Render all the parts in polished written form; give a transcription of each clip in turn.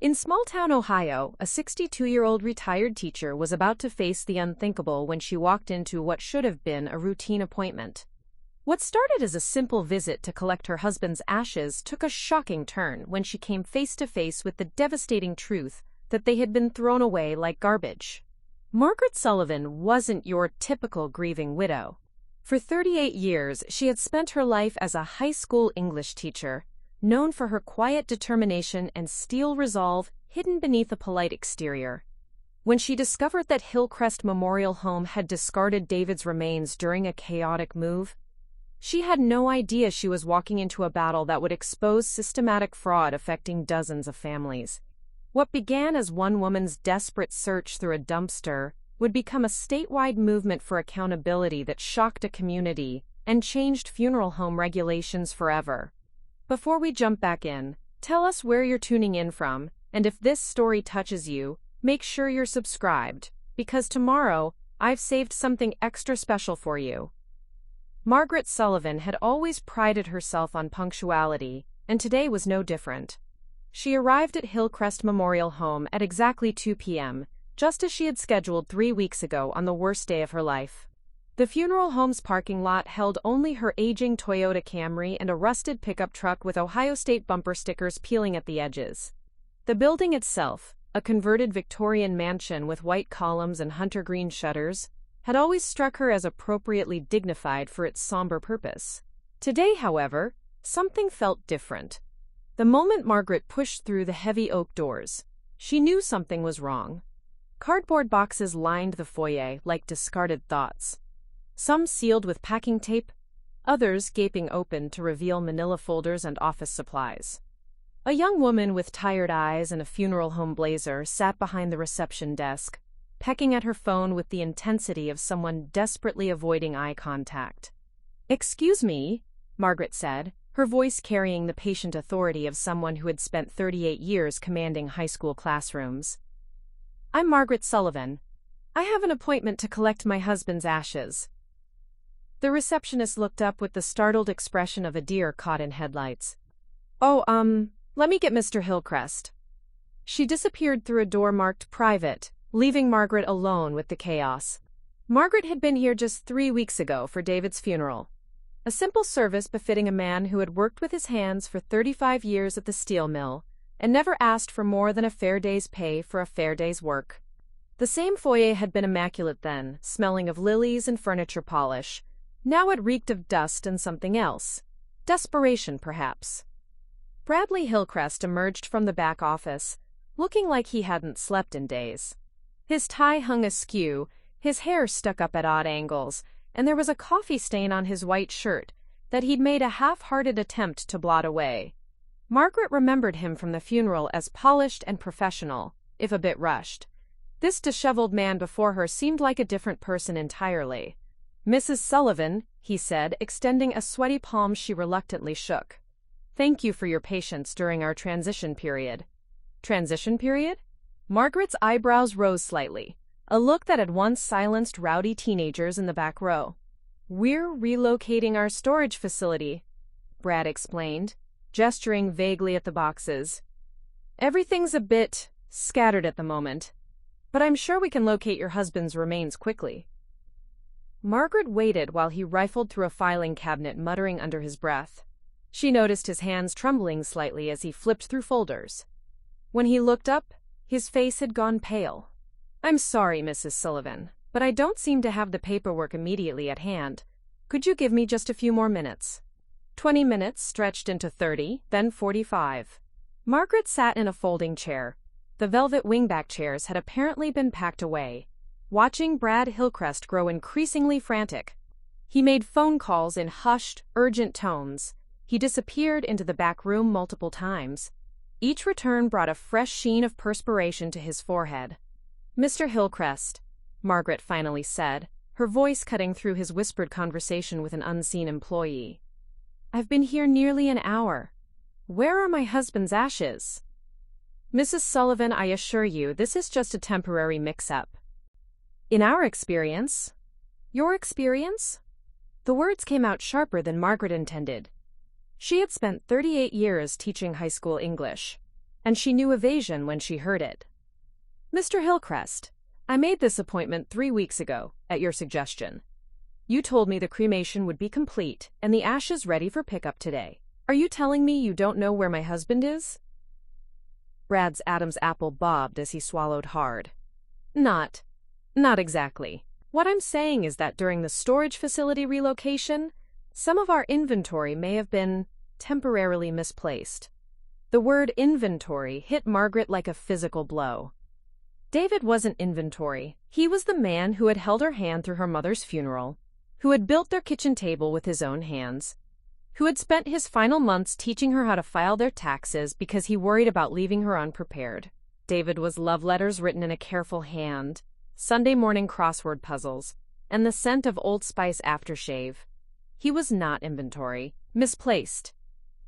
In small-town Ohio, a 62-year-old retired teacher was about to face the unthinkable when she walked into what should have been a routine appointment. What started as a simple visit to collect her husband's ashes took a shocking turn when she came face to face with the devastating truth that they had been thrown away like garbage. Margaret Sullivan wasn't your typical grieving widow. For 38 years, she had spent her life as a high school English teacher, known for her quiet determination and steel resolve hidden beneath a polite exterior. When she discovered that Hillcrest Memorial Home had discarded David's remains during a chaotic move, she had no idea she was walking into a battle that would expose systematic fraud affecting dozens of families. What began as one woman's desperate search through a dumpster would become a statewide movement for accountability that shocked a community and changed funeral home regulations forever. Before we jump back in, tell us where you're tuning in from, and if this story touches you, make sure you're subscribed, because tomorrow, I've saved something extra special for you. Margaret Sullivan had always prided herself on punctuality, and today was no different. She arrived at Hillcrest Memorial Home at exactly 2 p.m., just as she had scheduled 3 weeks ago on the worst day of her life. The funeral home's parking lot held only her aging Toyota Camry and a rusted pickup truck with Ohio State bumper stickers peeling at the edges. The building itself, a converted Victorian mansion with white columns and hunter green shutters, had always struck her as appropriately dignified for its somber purpose. Today, however, something felt different. The moment Margaret pushed through the heavy oak doors, she knew something was wrong. Cardboard boxes lined the foyer like discarded thoughts. Some sealed with packing tape, others gaping open to reveal manila folders and office supplies. A young woman with tired eyes and a funeral home blazer sat behind the reception desk, pecking at her phone with the intensity of someone desperately avoiding eye contact. "Excuse me," Margaret said, her voice carrying the patient authority of someone who had spent 38 years commanding high school classrooms. "I'm Margaret Sullivan. I have an appointment to collect my husband's ashes." The receptionist looked up with the startled expression of a deer caught in headlights. "Oh, let me get Mr. Hillcrest." She disappeared through a door marked private, leaving Margaret alone with the chaos. Margaret had been here just 3 weeks ago for David's funeral. A simple service befitting a man who had worked with his hands for 35 years at the steel mill and never asked for more than a fair day's pay for a fair day's work. The same foyer had been immaculate then, smelling of lilies and furniture polish. Now it reeked of dust and something else. Desperation, perhaps. Bradley Hillcrest emerged from the back office, looking like he hadn't slept in days. His tie hung askew, his hair stuck up at odd angles, and there was a coffee stain on his white shirt that he'd made a half-hearted attempt to blot away. Margaret remembered him from the funeral as polished and professional, if a bit rushed. This disheveled man before her seemed like a different person entirely. "Mrs. Sullivan," he said, extending a sweaty palm she reluctantly shook. "Thank you for your patience during our transition period." Transition period? Margaret's eyebrows rose slightly, a look that had once silenced rowdy teenagers in the back row. "We're relocating our storage facility," Brad explained, gesturing vaguely at the boxes. "Everything's a bit scattered at the moment, but I'm sure we can locate your husband's remains quickly." Margaret waited while he rifled through a filing cabinet, muttering under his breath. She noticed his hands trembling slightly as he flipped through folders. When he looked up, his face had gone pale. "I'm sorry, Mrs. Sullivan, but I don't seem to have the paperwork immediately at hand. Could you give me just a few more minutes?" 20 minutes stretched into 30, then 45. Margaret sat in a folding chair. The velvet wingback chairs had apparently been packed away, watching Brad Hillcrest grow increasingly frantic. He made phone calls in hushed, urgent tones. He disappeared into the back room multiple times. Each return brought a fresh sheen of perspiration to his forehead. "Mr. Hillcrest," Margaret finally said, her voice cutting through his whispered conversation with an unseen employee. "I've been here nearly an hour. Where are my husband's ashes?" "Mrs. Sullivan, I assure you, this is just a temporary mix-up." "In our experience?" "Your experience?" The words came out sharper than Margaret intended. She had spent 38 years teaching high school English. and she knew evasion when she heard it. "Mr. Hillcrest, I made this appointment 3 weeks ago, at your suggestion. You told me the cremation would be complete and the ashes ready for pickup today. Are you telling me you don't know where my husband is?" Brad's Adam's apple bobbed as he swallowed hard. Not exactly. What I'm saying is that during the storage facility relocation, some of our inventory may have been temporarily misplaced. The word inventory hit Margaret like a physical blow. David wasn't inventory. He was the man who had held her hand through her mother's funeral, who had built their kitchen table with his own hands, who had spent his final months teaching her how to file their taxes because he worried about leaving her unprepared. David was love letters written in a careful hand, Sunday morning crossword puzzles, and the scent of Old Spice aftershave. He was not inventory. Misplaced,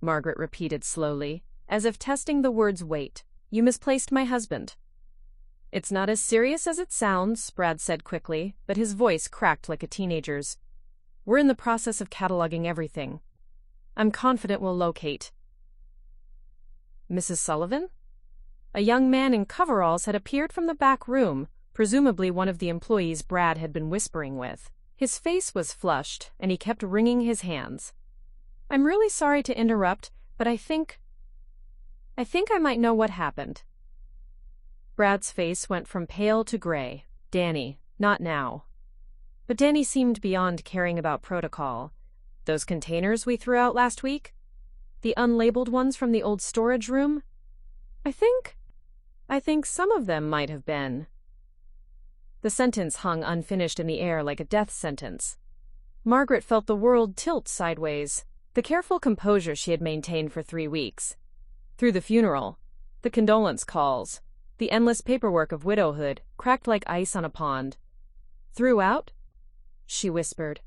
Margaret repeated slowly, as if testing the word's weight. "You misplaced my husband." "It's not as serious as it sounds," Brad said quickly, but his voice cracked like a teenager's. "We're in the process of cataloging everything. I'm confident we'll locate." "Mrs. Sullivan?" A young man in coveralls had appeared from the back room, presumably one of the employees Brad had been whispering with. His face was flushed, and he kept wringing his hands. "I'm really sorry to interrupt, but I think I might know what happened." Brad's face went from pale to gray. "Danny, not now." But Danny seemed beyond caring about protocol. "Those containers we threw out last week? The unlabeled ones from the old storage room? I think some of them might have been." The sentence hung unfinished in the air like a death sentence. Margaret felt the world tilt sideways. The careful composure she had maintained for 3 weeks. Through the funeral, the condolence calls, the endless paperwork of widowhood, cracked like ice on a pond. "Throughout?" she whispered.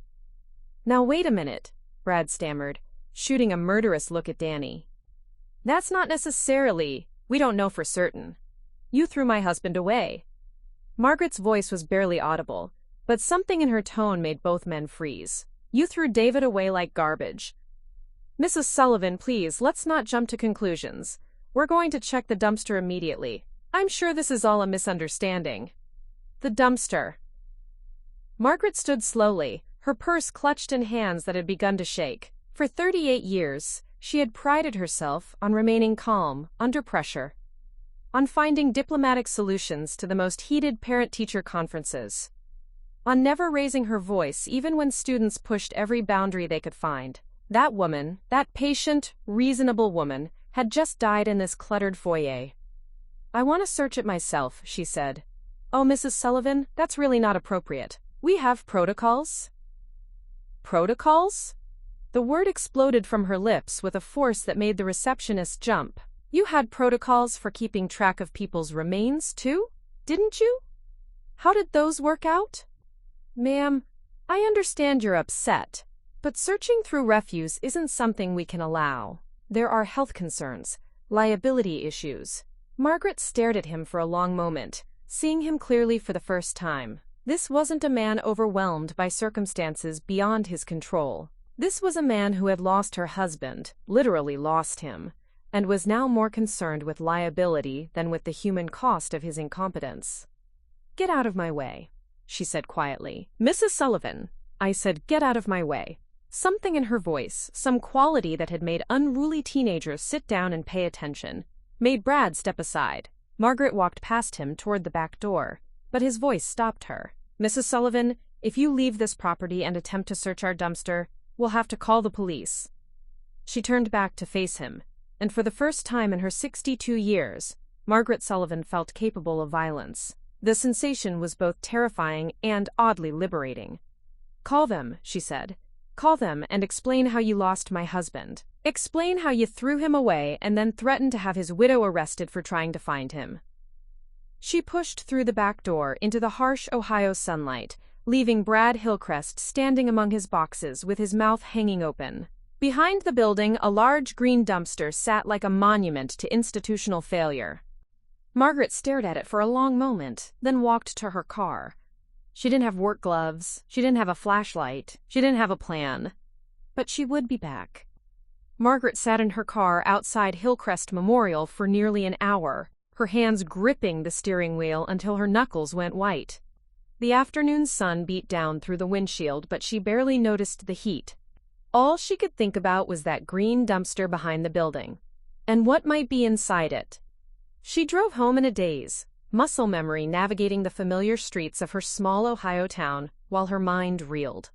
"Now wait a minute," Brad stammered, shooting a murderous look at Danny. "That's not necessarily. We don't know for certain. You threw my husband away." Margaret's voice was barely audible, but something in her tone made both men freeze. "You threw David away like garbage." "Mrs. Sullivan, please, let's not jump to conclusions. We're going to check the dumpster immediately. I'm sure this is all a misunderstanding." "The dumpster." Margaret stood slowly, her purse clutched in hands that had begun to shake. For 38 years, she had prided herself on remaining calm, under pressure, on finding diplomatic solutions to the most heated parent-teacher conferences, on never raising her voice even when students pushed every boundary they could find. That woman, that patient, reasonable woman, had just died in this cluttered foyer. "I want to search it myself," she said. "Oh, Mrs. Sullivan, that's really not appropriate. We have protocols." "Protocols?" The word exploded from her lips with a force that made the receptionist jump. "You had protocols for keeping track of people's remains, too, didn't you? How did those work out?" "Ma'am, I understand you're upset, but searching through refuse isn't something we can allow. There are health concerns, liability issues." Margaret stared at him for a long moment, seeing him clearly for the first time. This wasn't a man overwhelmed by circumstances beyond his control. This was a man who had lost her husband, literally lost him, and was now more concerned with liability than with the human cost of his incompetence. "Get out of my way," she said quietly. "Mrs. Sullivan," I said, "get out of my way." Something in her voice, some quality that had made unruly teenagers sit down and pay attention, made Brad step aside. Margaret walked past him toward the back door, but his voice stopped her. "Mrs. Sullivan, if you leave this property and attempt to search our dumpster, we'll have to call the police." She turned back to face him, and for the first time in her 62 years, Margaret Sullivan felt capable of violence. The sensation was both terrifying and oddly liberating. "Call them," she said. "Call them and explain how you lost my husband. Explain how you threw him away and then threatened to have his widow arrested for trying to find him." She pushed through the back door into the harsh Ohio sunlight, leaving Brad Hillcrest standing among his boxes with his mouth hanging open. Behind the building, a large green dumpster sat like a monument to institutional failure. Margaret stared at it for a long moment, then walked to her car. She didn't have work gloves, she didn't have a flashlight, she didn't have a plan. But she would be back. Margaret sat in her car outside Hillcrest Memorial for nearly an hour, her hands gripping the steering wheel until her knuckles went white. The afternoon sun beat down through the windshield, but she barely noticed the heat. All she could think about was that green dumpster behind the building, and what might be inside it. She drove home in a daze, muscle memory navigating the familiar streets of her small Ohio town while her mind reeled.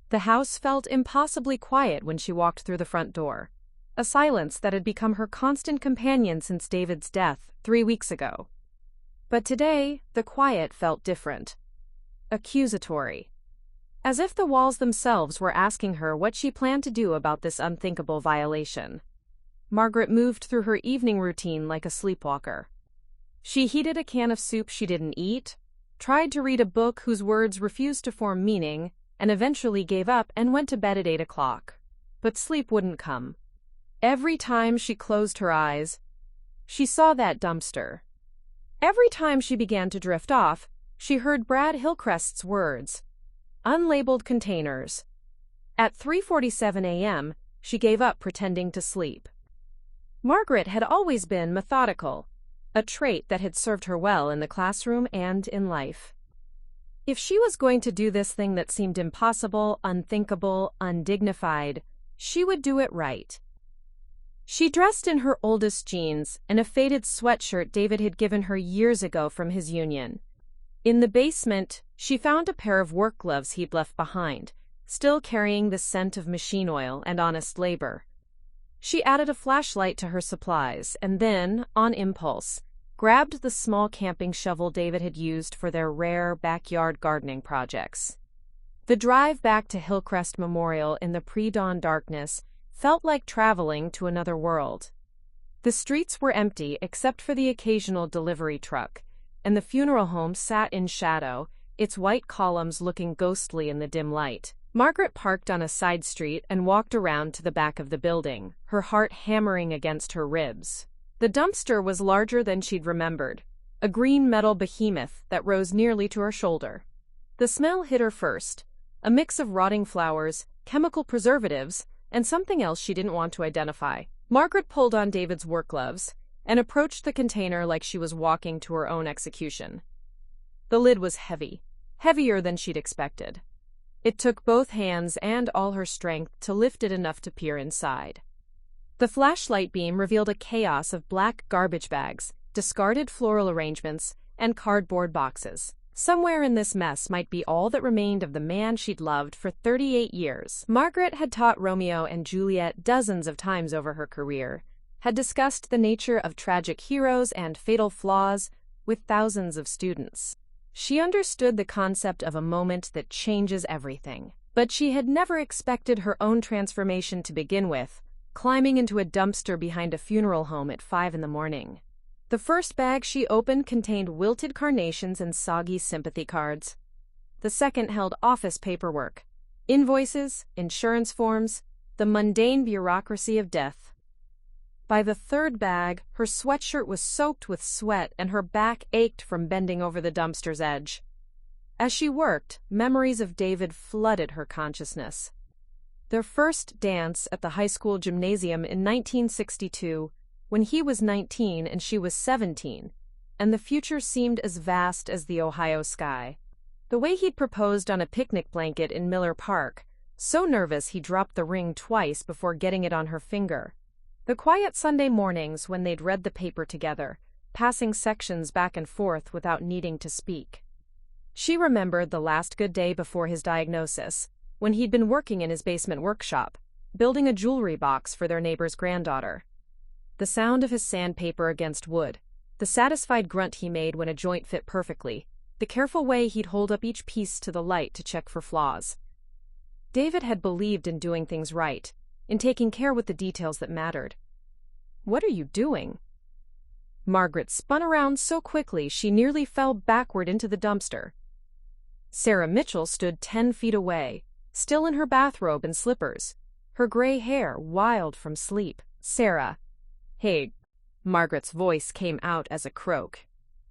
The house felt impossibly quiet when she walked through the front door, a silence that had become her constant companion since David's death 3 weeks ago. But today, the quiet felt different. Accusatory. As if the walls themselves were asking her what she planned to do about this unthinkable violation. Margaret moved through her evening routine like a sleepwalker. She heated a can of soup she didn't eat, tried to read a book whose words refused to form meaning, and eventually gave up and went to bed at 8 o'clock. But sleep wouldn't come. Every time she closed her eyes, she saw that dumpster. Every time she began to drift off, she heard Brad Hillcrest's words. Unlabeled containers. At 3:47 a.m., she gave up pretending to sleep. Margaret had always been methodical, a trait that had served her well in the classroom and in life. If she was going to do this thing that seemed impossible, unthinkable, undignified, she would do it right. She dressed in her oldest jeans and a faded sweatshirt David had given her years ago from his union. In the basement, she found a pair of work gloves he'd left behind, still carrying the scent of machine oil and honest labor. She added a flashlight to her supplies and then, on impulse, grabbed the small camping shovel David had used for their rare backyard gardening projects. The drive back to Hillcrest Memorial in the pre-dawn darkness felt like traveling to another world. The streets were empty except for the occasional delivery truck, and the funeral home sat in shadow, its white columns looking ghostly in the dim light. Margaret parked on a side street and walked around to the back of the building, her heart hammering against her ribs. The dumpster was larger than she'd remembered, a green metal behemoth that rose nearly to her shoulder. The smell hit her first, a mix of rotting flowers, chemical preservatives, and something else she didn't want to identify. Margaret pulled on David's work gloves and approached the container like she was walking to her own execution. The lid was heavy, heavier than she'd expected. It took both hands and all her strength to lift it enough to peer inside. The flashlight beam revealed a chaos of black garbage bags, discarded floral arrangements, and cardboard boxes. Somewhere in this mess might be all that remained of the man she'd loved for 38 years. Margaret had taught Romeo and Juliet dozens of times over her career, had discussed the nature of tragic heroes and fatal flaws with thousands of students. She understood the concept of a moment that changes everything, but she had never expected her own transformation to begin with, climbing into a dumpster behind a funeral home at 5 in the morning. The first bag she opened contained wilted carnations and soggy sympathy cards. The second held office paperwork, invoices, insurance forms, the mundane bureaucracy of death. By the third bag, her sweatshirt was soaked with sweat and her back ached from bending over the dumpster's edge. As she worked, memories of David flooded her consciousness. Their first dance at the high school gymnasium in 1962, when he was 19 and she was 17, and the future seemed as vast as the Ohio sky. The way he'd proposed on a picnic blanket in Miller Park, so nervous he dropped the ring twice before getting it on her finger. The quiet Sunday mornings when they'd read the paper together, passing sections back and forth without needing to speak. She remembered the last good day before his diagnosis, when he'd been working in his basement workshop, building a jewelry box for their neighbor's granddaughter. The sound of his sandpaper against wood, the satisfied grunt he made when a joint fit perfectly, the careful way he'd hold up each piece to the light to check for flaws. David had believed in doing things right, in taking care with the details that mattered. "What are you doing?" Margaret spun around so quickly she nearly fell backward into the dumpster. Sarah Mitchell stood 10 feet away, still in her bathrobe and slippers, her gray hair wild from sleep. "Sarah." "Hey." Margaret's voice came out as a croak.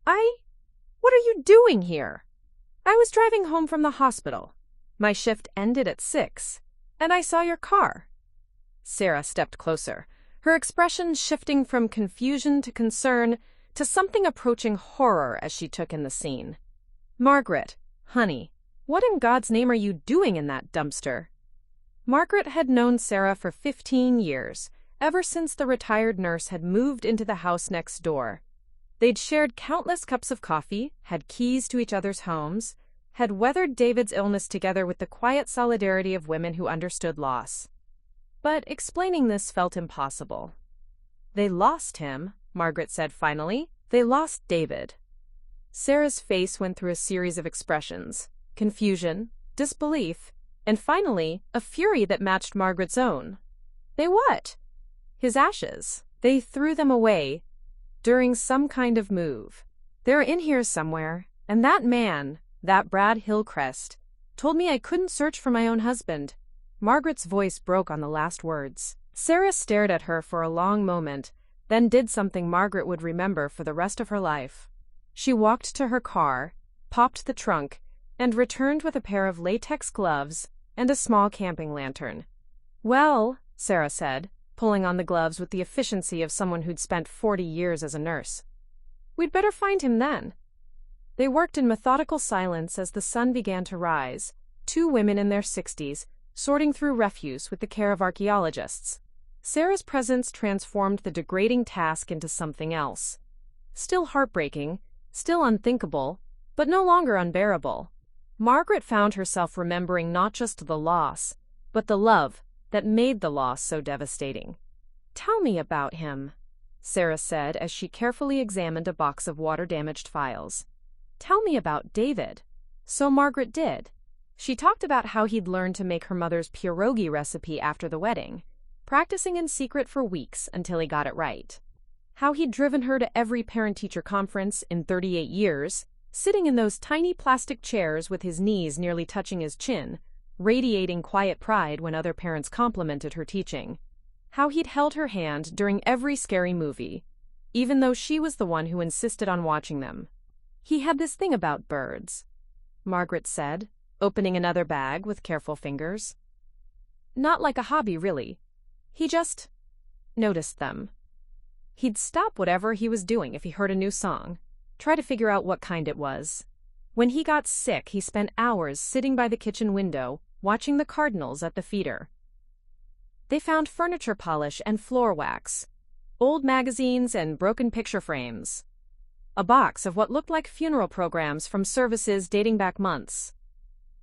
What are you doing here?" "I was driving home from the hospital. My shift ended at 6, and I saw your car." Sarah stepped closer, her expression shifting from confusion to concern to something approaching horror as she took in the scene. "Margaret, honey, what in God's name are you doing in that dumpster?" Margaret had known Sarah for 15 years, ever since the retired nurse had moved into the house next door. They'd shared countless cups of coffee, had keys to each other's homes, had weathered David's illness together with the quiet solidarity of women who understood loss. But explaining this felt impossible. "They lost him," Margaret said finally. "They lost David." Sarah's face went through a series of expressions: confusion, disbelief, and finally, a fury that matched Margaret's own. "They what?" "His ashes. They threw them away during some kind of move. They're in here somewhere, and that man, that Brad Hillcrest, told me I couldn't search for my own husband." Margaret's voice broke on the last words. Sarah stared at her for a long moment, then did something Margaret would remember for the rest of her life. She walked to her car, popped the trunk, and returned with a pair of latex gloves and a small camping lantern. "Well," Sarah said, pulling on the gloves with the efficiency of someone who'd spent 40 years as a nurse, "we'd better find him then." They worked in methodical silence as the sun began to rise, two women in their 60s, sorting through refuse with the care of archaeologists. Sarah's presence transformed the degrading task into something else. Still heartbreaking, still unthinkable, but no longer unbearable. Margaret found herself remembering not just the loss, but the love that made the loss so devastating. "Tell me about him," Sarah said as she carefully examined a box of water-damaged files. "Tell me about David." So Margaret did. She talked about how he'd learned to make her mother's pierogi recipe after the wedding, practicing in secret for weeks until he got it right. How he'd driven her to every parent-teacher conference in 38 years, sitting in those tiny plastic chairs with his knees nearly touching his chin, radiating quiet pride when other parents complimented her teaching. How he'd held her hand during every scary movie, even though she was the one who insisted on watching them. "He had this thing about birds," Margaret said, opening another bag with careful fingers. "Not like a hobby, really. He just noticed them. He'd stop whatever he was doing if he heard a new song, try to figure out what kind it was. When he got sick, he spent hours sitting by the kitchen window, watching the cardinals at the feeder. They found furniture polish and floor wax, old magazines and broken picture frames, a box of what looked like funeral programs from services dating back months.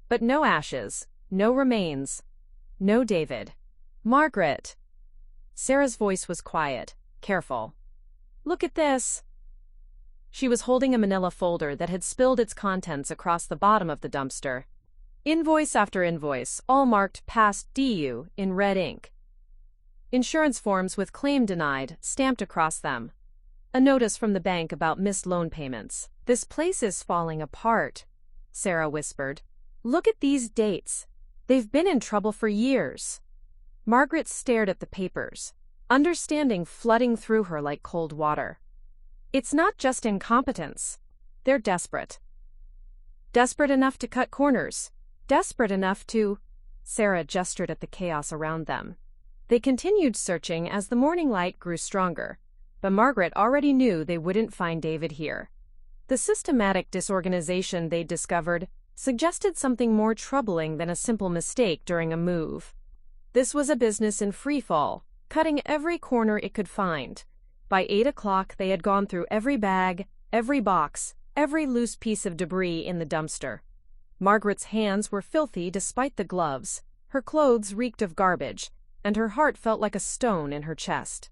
But no ashes, no remains, no David. Margaret." Sarah's voice was quiet, careful. "Look at this." She was holding a manila folder that had spilled its contents across the bottom of the dumpster. Invoice after invoice, all marked past due in red ink. Insurance forms with claim denied stamped across them. A notice from the bank about missed loan payments. "This place is falling apart," Sarah whispered. "Look at these dates. They've been in trouble for years." Margaret stared at the papers, understanding flooding through her like cold water. It's not just incompetence. They're desperate. Desperate enough to cut corners. Desperate enough to... Sarah gestured at the chaos around them. They continued searching as the morning light grew stronger, but Margaret already knew they wouldn't find David here. The systematic disorganization they'd discovered suggested something more troubling than a simple mistake during a move. This was a business in free fall, cutting every corner it could find. By 8 o'clock, they had gone through every bag, every box, every loose piece of debris in the dumpster. Margaret's hands were filthy despite the gloves, her clothes reeked of garbage, and her heart felt like a stone in her chest.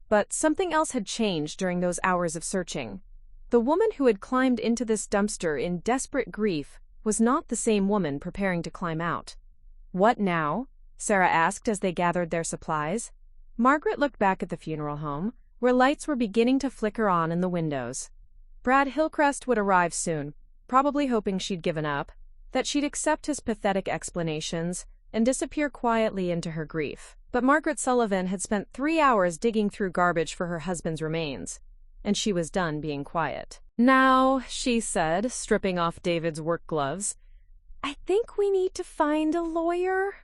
But something else had changed during those hours of searching. The woman who had climbed into this dumpster in desperate grief was not the same woman preparing to climb out. "What now?" Sarah asked as they gathered their supplies. Margaret looked back at the funeral home, where lights were beginning to flicker on in the windows. Brad Hillcrest would arrive soon, probably hoping she'd given up, that she'd accept his pathetic explanations and disappear quietly into her grief. But Margaret Sullivan had spent 3 hours digging through garbage for her husband's remains, and she was done being quiet. "Now," she said, stripping off David's work gloves, "I think we need to find a lawyer."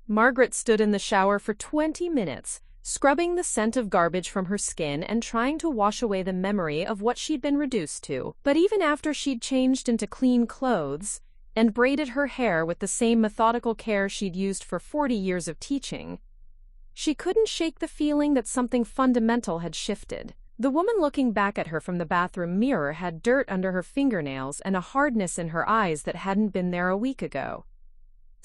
Margaret stood in the shower for 20 minutes, scrubbing the scent of garbage from her skin and trying to wash away the memory of what she'd been reduced to. But even after she'd changed into clean clothes and braided her hair with the same methodical care she'd used for 40 years of teaching, she couldn't shake the feeling that something fundamental had shifted. The woman looking back at her from the bathroom mirror had dirt under her fingernails and a hardness in her eyes that hadn't been there a week ago.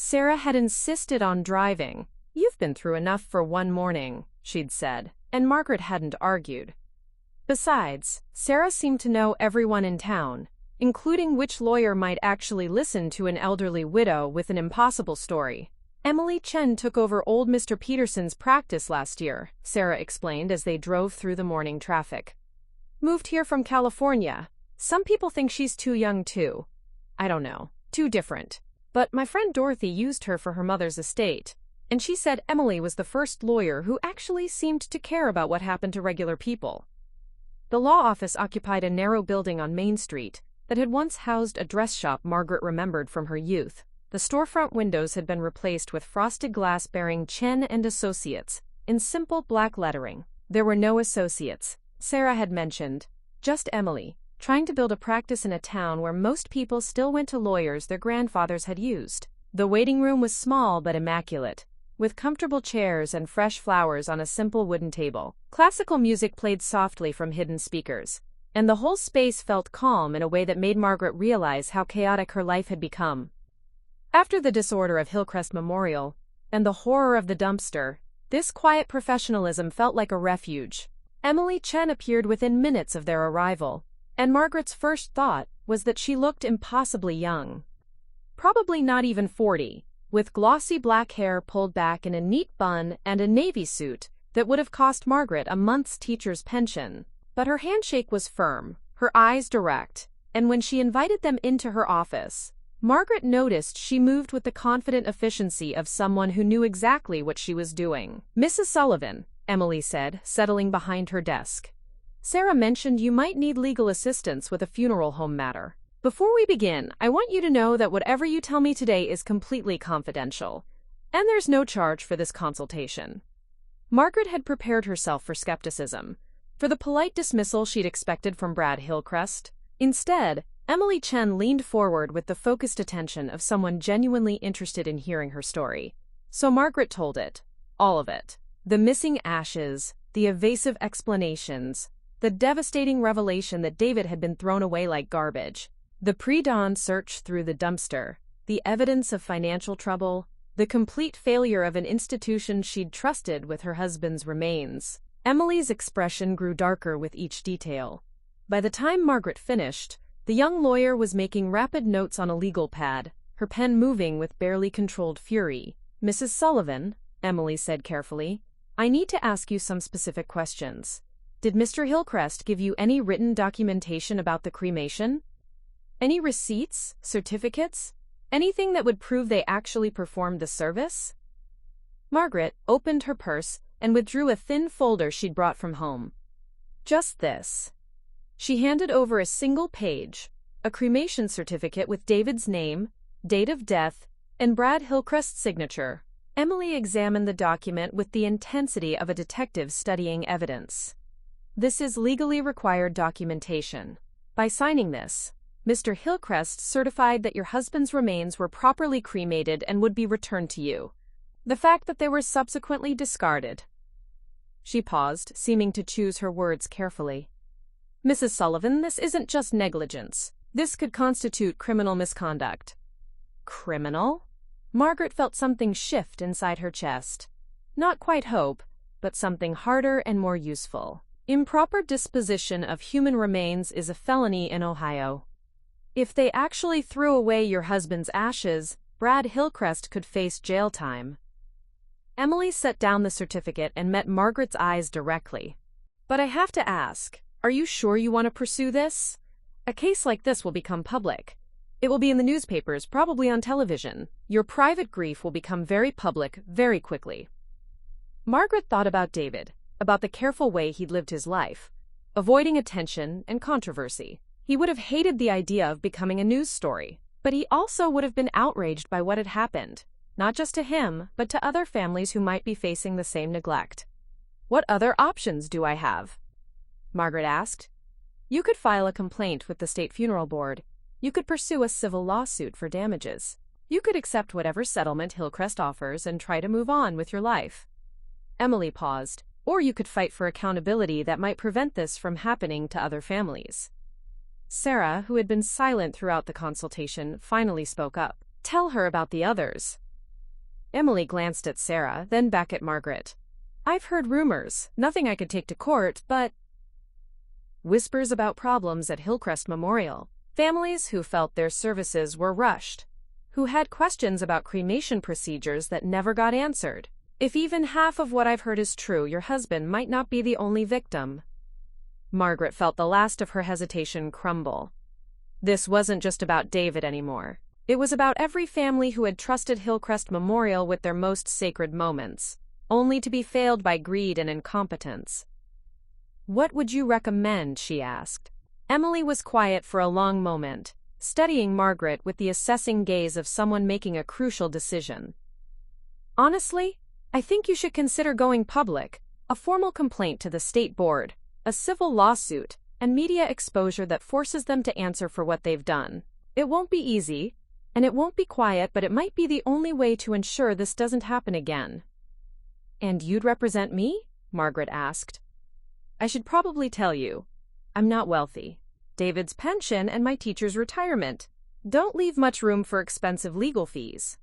Sarah had insisted on driving. "You've been through enough for one morning," she'd said, and Margaret hadn't argued. Besides, Sarah seemed to know everyone in town, including which lawyer might actually listen to an elderly widow with an impossible story. "Emily Chen took over old Mr. Peterson's practice last year," Sarah explained as they drove through the morning traffic. "Moved here from California. Some people think she's too young too. I don't know, too different. But my friend Dorothy used her for her mother's estate, and she said Emily was the first lawyer who actually seemed to care about what happened to regular people." The law office occupied a narrow building on Main Street that had once housed a dress shop Margaret remembered from her youth. The storefront windows had been replaced with frosted glass bearing Chen and Associates in simple black lettering. There were no associates, Sarah had mentioned, just Emily, trying to build a practice in a town where most people still went to lawyers their grandfathers had used. The waiting room was small but immaculate, with comfortable chairs and fresh flowers on a simple wooden table. Classical music played softly from hidden speakers, and the whole space felt calm in a way that made Margaret realize how chaotic her life had become. After the disorder of Hillcrest Memorial and the horror of the dumpster, this quiet professionalism felt like a refuge. Emily Chen appeared within minutes of their arrival, and Margaret's first thought was that she looked impossibly young. Probably not even 40, with glossy black hair pulled back in a neat bun and a navy suit that would have cost Margaret a month's teacher's pension. But her handshake was firm, her eyes direct, and when she invited them into her office, Margaret noticed she moved with the confident efficiency of someone who knew exactly what she was doing. "Mrs. Sullivan," Emily said, settling behind her desk. "Sarah mentioned you might need legal assistance with a funeral home matter. Before we begin, I want you to know that whatever you tell me today is completely confidential, and there's no charge for this consultation." Margaret had prepared herself for skepticism, for the polite dismissal she'd expected from Brad Hillcrest. Instead, Emily Chen leaned forward with the focused attention of someone genuinely interested in hearing her story. So Margaret told it, all of it. The missing ashes, the evasive explanations, the devastating revelation that David had been thrown away like garbage, the pre-dawn search through the dumpster, the evidence of financial trouble, the complete failure of an institution she'd trusted with her husband's remains. Emily's expression grew darker with each detail. By the time Margaret finished, the young lawyer was making rapid notes on a legal pad, her pen moving with barely controlled fury. "Mrs. Sullivan," Emily said carefully, "I need to ask you some specific questions. Did Mr. Hillcrest give you any written documentation about the cremation? Any receipts, certificates, anything that would prove they actually performed the service?" Margaret opened her purse and withdrew a thin folder she'd brought from home. "Just this." She handed over a single page, a cremation certificate with David's name, date of death, and Brad Hillcrest's signature. Emily examined the document with the intensity of a detective studying evidence. "This is legally required documentation. By signing this, Mr. Hillcrest certified that your husband's remains were properly cremated and would be returned to you. The fact that they were subsequently discarded." She paused, seeming to choose her words carefully. "Mrs. Sullivan, this isn't just negligence. This could constitute criminal misconduct." Criminal? Margaret felt something shift inside her chest. Not quite hope, but something harder and more useful. Improper disposition of human remains is a felony in Ohio. If they actually threw away your husband's ashes, Brad Hillcrest could face jail time. Emily set down the certificate and met Margaret's eyes directly. "But I have to ask, are you sure you want to pursue this? A case like this will become public. It will be in the newspapers, probably on television. Your private grief will become very public very quickly." Margaret thought about David, about the careful way he'd lived his life, avoiding attention and controversy. He would have hated the idea of becoming a news story, but he also would have been outraged by what had happened. not just to him, but to other families who might be facing the same neglect. "What other options do I have?" Margaret asked. "You could file a complaint with the state funeral board. You could pursue a civil lawsuit for damages. You could accept whatever settlement Hillcrest offers and try to move on with your life." Emily paused. "Or you could fight for accountability that might prevent this from happening to other families." Sarah, who had been silent throughout the consultation, finally spoke up. "Tell her about the others." Emily glanced at Sarah, then back at Margaret. "I've heard rumors, nothing I could take to court, but whispers about problems at Hillcrest Memorial. Families who felt their services were rushed, who had questions about cremation procedures that never got answered. If even half of what I've heard is true, your husband might not be the only victim." Margaret felt the last of her hesitation crumble. This wasn't just about David anymore. It was about every family who had trusted Hillcrest Memorial with their most sacred moments, only to be failed by greed and incompetence. "What would you recommend?" she asked. Emily was quiet for a long moment, studying Margaret with the assessing gaze of someone making a crucial decision. "Honestly, I think you should consider going public, a formal complaint to the state board, a civil lawsuit, and media exposure that forces them to answer for what they've done. It won't be easy, and it won't be quiet, but it might be the only way to ensure this doesn't happen again." "And you'd represent me?" Margaret asked. "I should probably tell you, I'm not wealthy. David's pension and my teacher's retirement don't leave much room for expensive legal fees."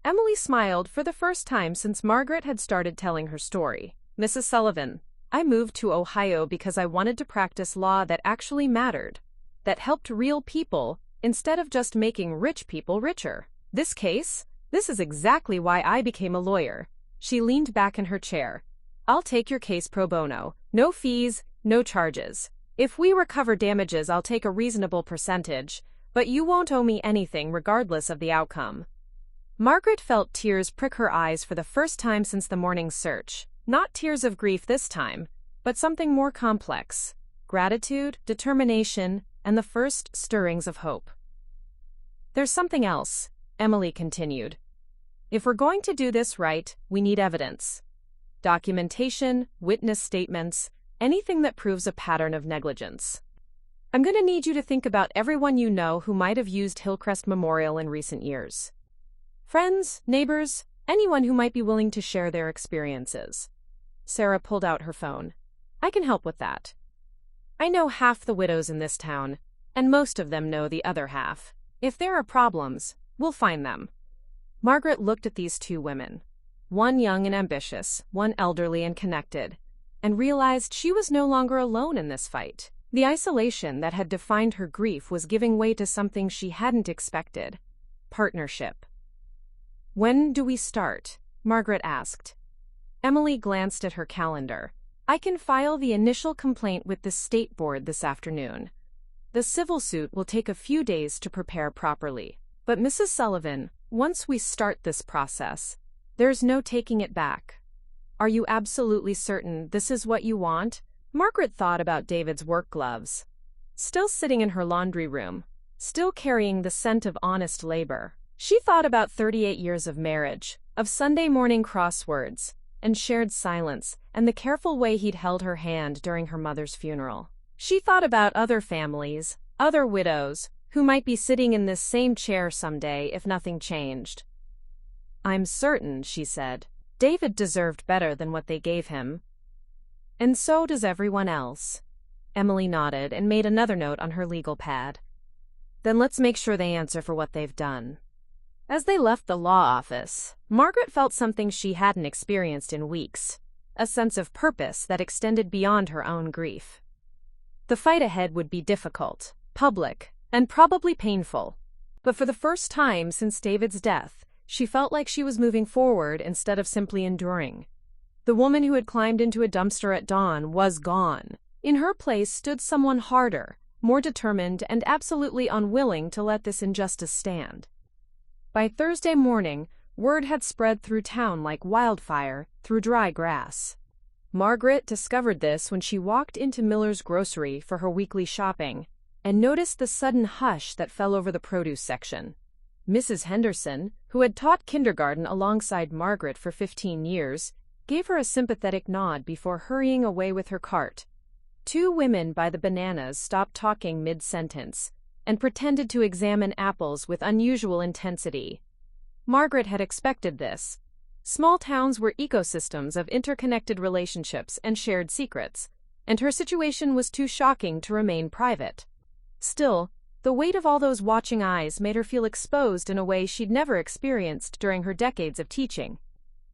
Emily smiled for the first time since Margaret had started telling her story. "Mrs. Sullivan, I moved to Ohio because I wanted to practice law that actually mattered, that helped real people instead of just making rich people richer. This is exactly why I became a lawyer." She leaned back in her chair. "I'll take your case pro bono. No fees, no charges. If we recover damages, I'll take a reasonable percentage, but you won't owe me anything regardless of the outcome." Margaret felt tears prick her eyes for the first time since the morning's search. Not tears of grief this time, but something more complex: gratitude, determination, and the first stirrings of hope. "There's something else," Emily continued. "If we're going to do this right, we need evidence. Documentation, witness statements, anything that proves a pattern of negligence. I'm going to need you to think about everyone you know who might have used Hillcrest Memorial in recent years. Friends, neighbors, anyone who might be willing to share their experiences." Sarah pulled out her phone. "I can help with that. I know half the widows in this town, and most of them know the other half. If there are problems, we'll find them." Margaret looked at these two women, one young and ambitious, one elderly and connected, and realized she was no longer alone in this fight. The isolation that had defined her grief was giving way to something she hadn't expected: partnership. "When do we start?" Margaret asked. Emily glanced at her calendar. "I can file the initial complaint with the state board this afternoon. The civil suit will take a few days to prepare properly. But Mrs. Sullivan, once we start this process, there's no taking it back. Are you absolutely certain this is what you want?" Margaret thought about David's work gloves, still sitting in her laundry room, still carrying the scent of honest labor. She thought about 38 years of marriage, of Sunday morning crosswords, and shared silence, and the careful way he'd held her hand during her mother's funeral. She thought about other families, other widows, who might be sitting in this same chair someday if nothing changed. "I'm certain," she said, "David deserved better than what they gave him. And so does everyone else." Emily nodded and made another note on her legal pad. "Then let's make sure they answer for what they've done." As they left the law office, Margaret felt something she hadn't experienced in weeks: a sense of purpose that extended beyond her own grief. The fight ahead would be difficult, public, and probably painful. But for the first time since David's death, she felt like she was moving forward instead of simply enduring. The woman who had climbed into a dumpster at dawn was gone. In her place stood someone harder, more determined, and absolutely unwilling to let this injustice stand. By Thursday morning, word had spread through town like wildfire through dry grass. Margaret discovered this when she walked into Miller's grocery for her weekly shopping and noticed the sudden hush that fell over the produce section. Mrs. Henderson, who had taught kindergarten alongside Margaret for 15 years, gave her a sympathetic nod before hurrying away with her cart. Two women by the bananas stopped talking mid-sentence and pretended to examine apples with unusual intensity. Margaret had expected this. Small towns were ecosystems of interconnected relationships and shared secrets, and her situation was too shocking to remain private. Still, the weight of all those watching eyes made her feel exposed in a way she'd never experienced during her decades of teaching.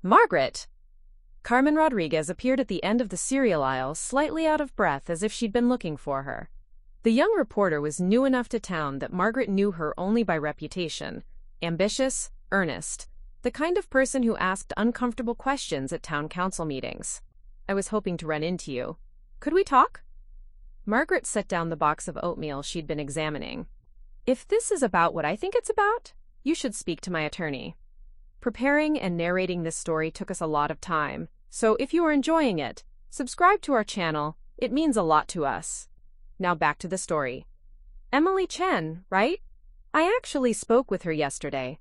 "Margaret!" Carmen Rodriguez appeared at the end of the cereal aisle, slightly out of breath as if she'd been looking for her. The young reporter was new enough to town that Margaret knew her only by reputation. Ambitious, earnest, the kind of person who asked uncomfortable questions at town council meetings. "I was hoping to run into you. Could we talk?" Margaret set down the box of oatmeal she'd been examining. "If this is about what I think it's about, you should speak to my attorney." Preparing and narrating this story took us a lot of time, so if you are enjoying it, subscribe to our channel. It means a lot to us. Now back to the story. Emily Chen, right? I actually spoke with her yesterday.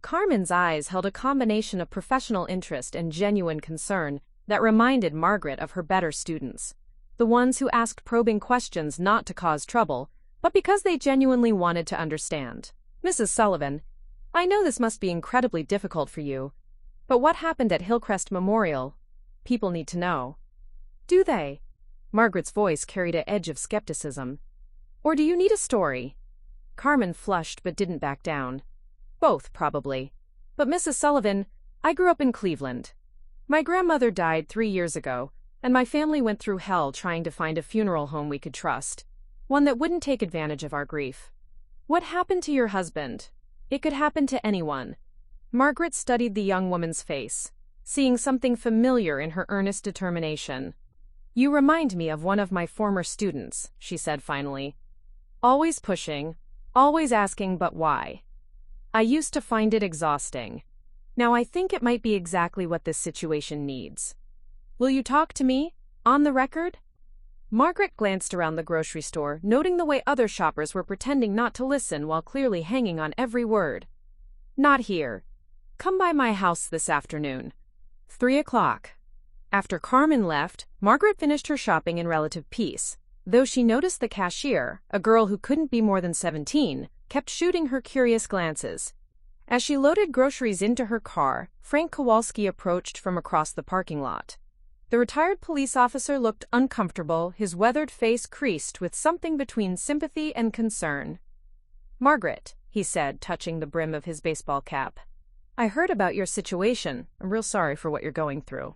Carmen's eyes held a combination of professional interest and genuine concern that reminded Margaret of her better students. The ones who asked probing questions not to cause trouble, but because they genuinely wanted to understand. "Mrs. Sullivan, I know this must be incredibly difficult for you, but what happened at Hillcrest Memorial? People need to know." "Do they?" Margaret's voice carried an edge of skepticism. "Or do you need a story?" Carmen flushed but didn't back down. "Both, probably. But Mrs. Sullivan, I grew up in Cleveland. My grandmother died 3 years ago, and my family went through hell trying to find a funeral home we could trust, one that wouldn't take advantage of our grief. What happened to your husband? It could happen to anyone." Margaret studied the young woman's face, seeing something familiar in her earnest determination. "You remind me of one of my former students," she said finally. "Always pushing, always asking but why. I used to find it exhausting. Now I think it might be exactly what this situation needs. Will you talk to me, on the record?" Margaret glanced around the grocery store, noting the way other shoppers were pretending not to listen while clearly hanging on every word. "Not here. Come by my house this afternoon. 3 o'clock. After Carmen left, Margaret finished her shopping in relative peace, though she noticed the cashier, a girl who couldn't be more than 17, kept shooting her curious glances. As she loaded groceries into her car, Frank Kowalski approached from across the parking lot. The retired police officer looked uncomfortable, his weathered face creased with something between sympathy and concern. "Margaret," he said, touching the brim of his baseball cap, "I heard about your situation. I'm real sorry for what you're going through."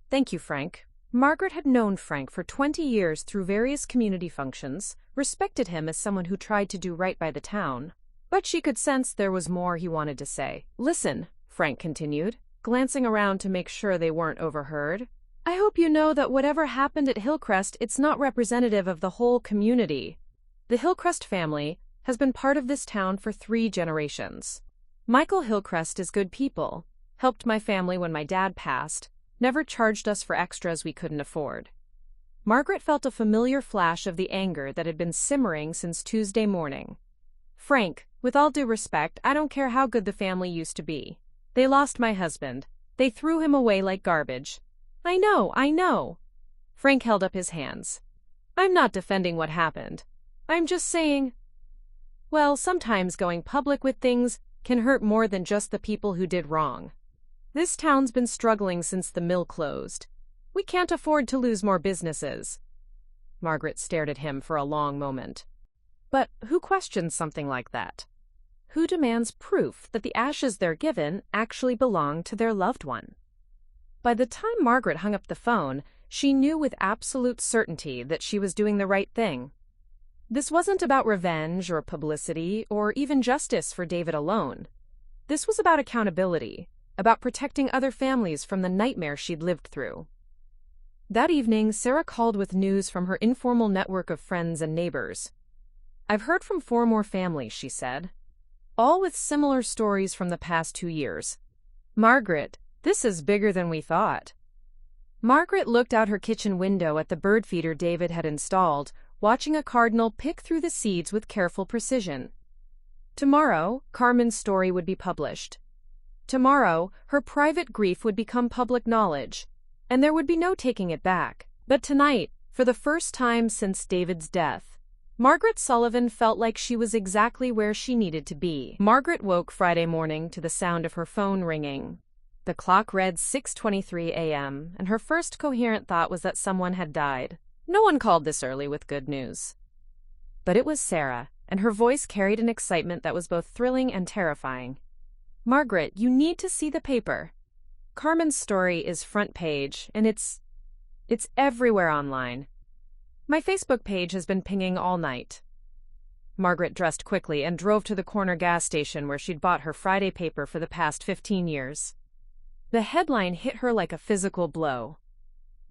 "Thank you, Frank." Margaret had known Frank for 20 years through various community functions, respected him as someone who tried to do right by the town. But she could sense there was more he wanted to say. "Listen," Frank continued, glancing around to make sure they weren't overheard. "I hope you know that whatever happened at Hillcrest, it's not representative of the whole community. The Hillcrest family has been part of this town for 3 generations. Michael Hillcrest is good people, helped my family when my dad passed, never charged us for extras we couldn't afford." Margaret felt a familiar flash of the anger that had been simmering since Tuesday morning. "Frank, with all due respect, I don't care how good the family used to be. They lost my husband. They threw him away like garbage." I know. Frank held up his hands. "I'm not defending what happened. I'm just saying, well, sometimes going public with things can hurt more than just the people who did wrong. This town's been struggling since the mill closed. We can't afford to lose more businesses." Margaret stared at him for a long moment. But who questions something like that? Who demands proof that the ashes they're given actually belong to their loved one? By the time Margaret hung up the phone, she knew with absolute certainty that she was doing the right thing. This wasn't about revenge or publicity or even justice for David alone. This was about accountability, about protecting other families from the nightmare she'd lived through. That evening, Sarah called with news from her informal network of friends and neighbors. "I've heard from 4 more families," she said, all with similar stories from the past 2 years. "Margaret, this is bigger than we thought." Margaret looked out her kitchen window at the bird feeder David had installed, watching a cardinal pick through the seeds with careful precision. Tomorrow, Carmen's story would be published. Tomorrow, her private grief would become public knowledge, and there would be no taking it back. But tonight, for the first time since David's death, Margaret Sullivan felt like she was exactly where she needed to be. Margaret woke Friday morning to the sound of her phone ringing. The clock read 6:23 a.m., and her first coherent thought was that someone had died. No one called this early with good news. But it was Sarah, and her voice carried an excitement that was both thrilling and terrifying. "Margaret, you need to see the paper. Carmen's story is front page, and it's everywhere online. My Facebook page has been pinging all night." Margaret dressed quickly and drove to the corner gas station where she'd bought her Friday paper for the past 15 years. The headline hit her like a physical blow.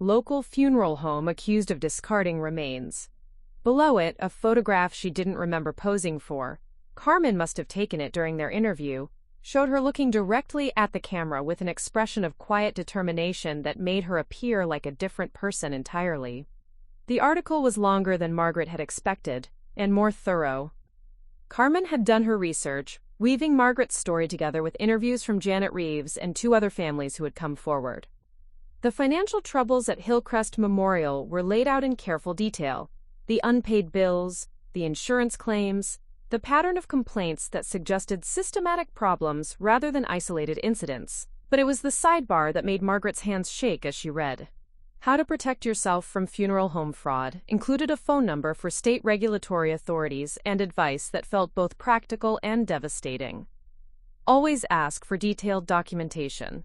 "Local funeral home accused of discarding remains." Below it, a photograph she didn't remember posing for. Carmen must have taken it during their interview, showed her looking directly at the camera with an expression of quiet determination that made her appear like a different person entirely. The article was longer than Margaret had expected, and more thorough. Carmen had done her research, weaving Margaret's story together with interviews from Janet Reeves and 2 other families who had come forward. The financial troubles at Hillcrest Memorial were laid out in careful detail: the unpaid bills, the insurance claims, the pattern of complaints that suggested systematic problems rather than isolated incidents. But it was the sidebar that made Margaret's hands shake as she read. How to protect yourself from funeral home fraud included a phone number for state regulatory authorities and advice that felt both practical and devastating. Always ask for detailed documentation.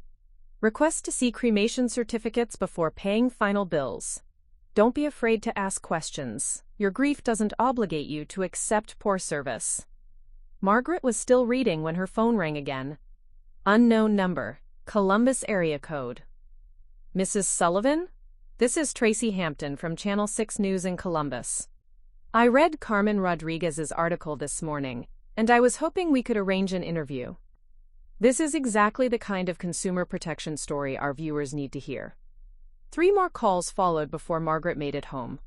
Request to see cremation certificates before paying final bills. Don't be afraid to ask questions. Your grief doesn't obligate you to accept poor service. Margaret was still reading when her phone rang again. Unknown number, Columbus area code. "Mrs. Sullivan? This is Tracy Hampton from Channel 6 News in Columbus. I read Carmen Rodriguez's article this morning, and I was hoping we could arrange an interview. This is exactly the kind of consumer protection story our viewers need to hear." 3 more calls followed before Margaret made it home.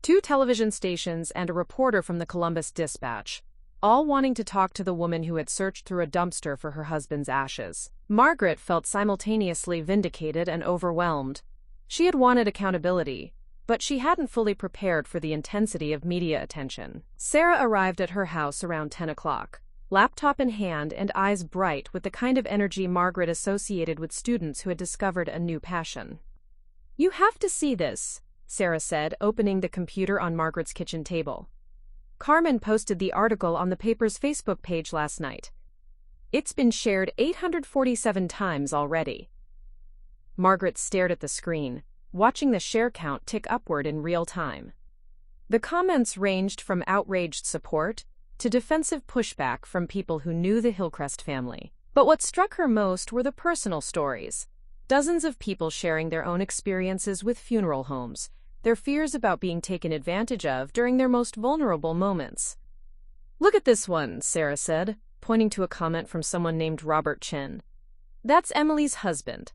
2 television stations and a reporter from the Columbus Dispatch, all wanting to talk to the woman who had searched through a dumpster for her husband's ashes. Margaret felt simultaneously vindicated and overwhelmed. She had wanted accountability, but she hadn't fully prepared for the intensity of media attention. Sarah arrived at her house around 10 o'clock, laptop in hand and eyes bright with the kind of energy Margaret associated with students who had discovered a new passion. "You have to see this," Sarah said, opening the computer on Margaret's kitchen table. "Carmen posted the article on the paper's Facebook page last night. It's been shared 847 times already." Margaret stared at the screen, watching the share count tick upward in real time. The comments ranged from outraged support to defensive pushback from people who knew the Hillcrest family. But what struck her most were the personal stories. Dozens of people sharing their own experiences with funeral homes, their fears about being taken advantage of during their most vulnerable moments. "Look at this one," Sarah said, pointing to a comment from someone named Robert Chin. "That's Emily's husband.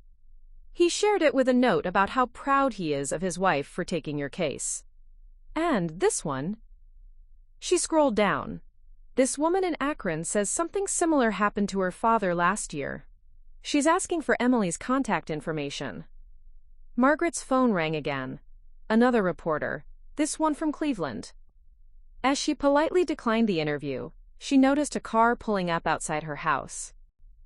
He shared it with a note about how proud he is of his wife for taking your case." "And this one." She scrolled down. "This woman in Akron says something similar happened to her father last year. She's asking for Emily's contact information." Margaret's phone rang again. Another reporter, this one from Cleveland. As she politely declined the interview, she noticed a car pulling up outside her house.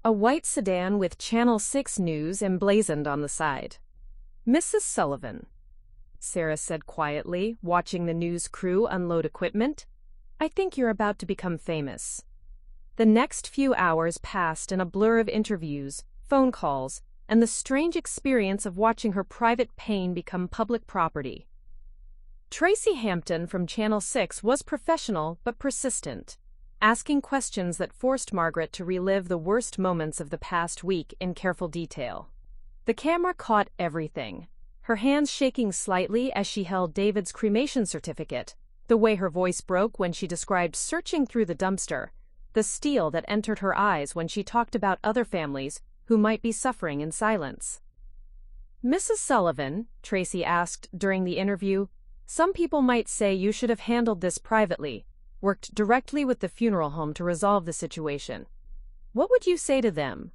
A white sedan with Channel 6 News emblazoned on the side. "Mrs. Sullivan," Sarah said quietly, watching the news crew unload equipment. "I think you're about to become famous." The next few hours passed in a blur of interviews, phone calls, and the strange experience of watching her private pain become public property. Tracy Hampton from Channel 6 was professional but persistent, asking questions that forced Margaret to relive the worst moments of the past week in careful detail. The camera caught everything, her hands shaking slightly as she held David's cremation certificate, the way her voice broke when she described searching through the dumpster, the steel that entered her eyes when she talked about other families who might be suffering in silence. "Mrs. Sullivan," Tracy asked during the interview, "some people might say you should have handled this privately. worked directly with the funeral home to resolve the situation. What would you say to them?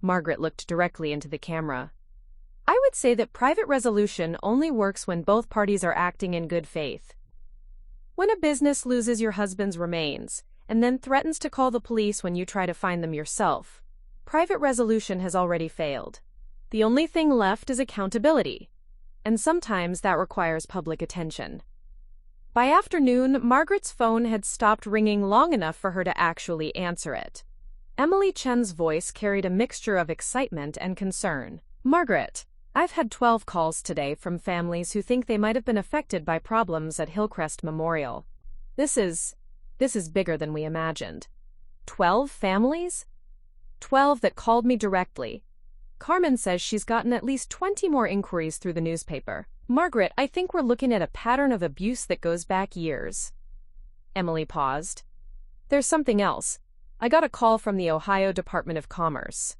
Margaret looked directly into the camera. I would say that private resolution only works when both parties are acting in good faith. When a business loses your husband's remains, and then threatens to call the police when you try to find them yourself, private resolution has already failed. The only thing left is accountability, and sometimes that requires public attention. By afternoon, Margaret's phone had stopped ringing long enough for her to actually answer it. Emily Chen's voice carried a mixture of excitement and concern. Margaret, I've had 12 calls today from families who think they might have been affected by problems at Hillcrest Memorial. This is bigger than we imagined. 12 families? 12 that called me directly. Carmen says she's gotten at least 20 more inquiries through the newspaper. Margaret, I think we're looking at a pattern of abuse that goes back years. Emily paused. There's something else. I got a call from the Ohio Department of Commerce.